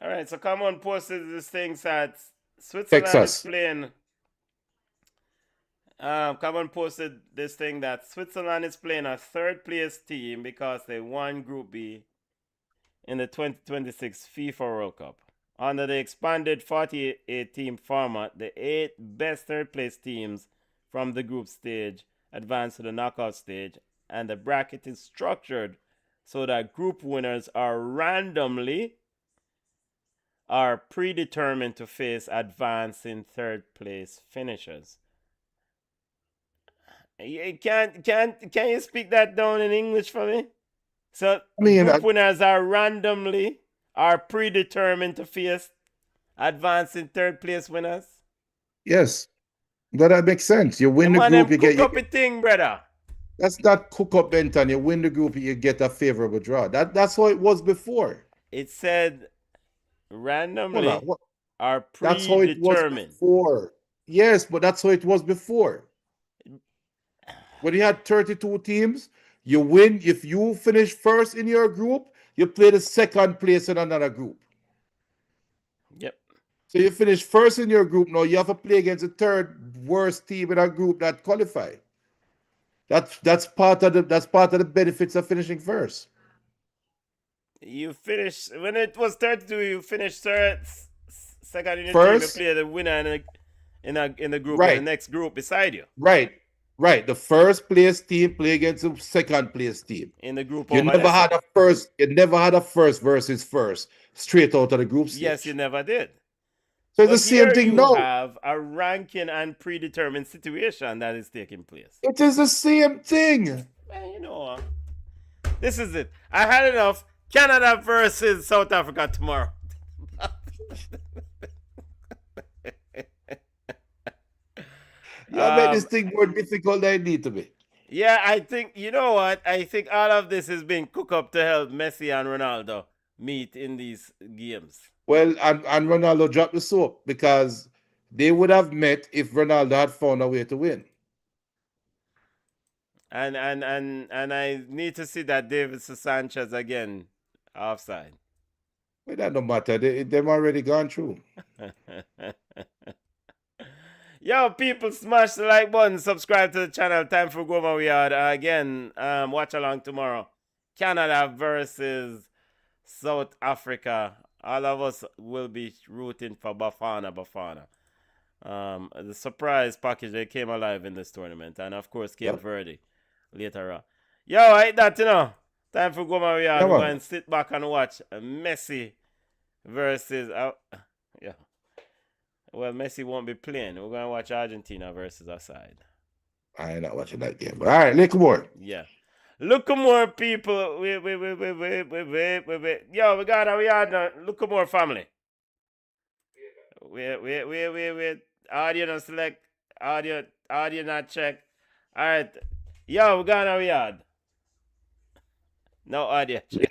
All right, so come on, posted this thing that Switzerland is playing. Come on, posted this thing that Switzerland is playing a third place team because they won Group B in the 2026 FIFA World Cup. Under the expanded 48 team format, the 8 best third place teams from the group stage advance to the knockout stage, and the bracket is structured so that group winners are predetermined to face advancing third place finishers. Can you speak that down in English for me? So group winners are predetermined to face advancing third place winners. Yes, that makes sense. You win the group, you get a thing, brother. That's not cook up, Benton. You win the group, you get a favorable draw. That's how it was before. It said randomly are predetermined. That's how it was before. Yes, but that's how it was before. When you had 32 teams, you win. If you finish first in your group, you play the second place in another group. Yep. So you finish first in your group. Now you have to play against the third worst team in a group that qualify. That's part of the benefits of finishing first. You finish when it was 32. You finished second in your team. You play the winner in the group in the next group beside you. Right. The first place team play against the second place team in the group. You never had a first versus first straight out of the group stage. Yes, you never did. So it's the same thing now. You have a ranking and predetermined situation that is taking place. It is the same thing. Man, you know, this is it. I had enough. Canada versus South Africa tomorrow. You make this thing more difficult than it need to be. Yeah, I think, you know what? I think all of this is being cooked up to help Messi and Ronaldo meet in these games. Well, and Ronaldo dropped the soap because they would have met if Ronaldo had found a way to win. And I need to see that David Sanchez again offside. Well, that don't matter. They've already gone through. Yo, people, smash the like button, subscribe to the channel. Time for Goma We Are. Again, watch along tomorrow. Canada versus South Africa. All of us will be rooting for Bafana. The surprise package, they came alive in this tournament. And of course, Cape Verde later on. Yo, I hate that, you know. Time for Goma We Are. Go and sit back and watch Messi versus... yeah. Well, Messi won't be playing. We're going to watch Argentina versus Aside. I ain't not watching that game. But all right, look more. Yeah. Look more, people. Wait. Yo, we got look more, family. Wait. Audio not select. Audio not check. All right. Yo, we got we had. No audio check.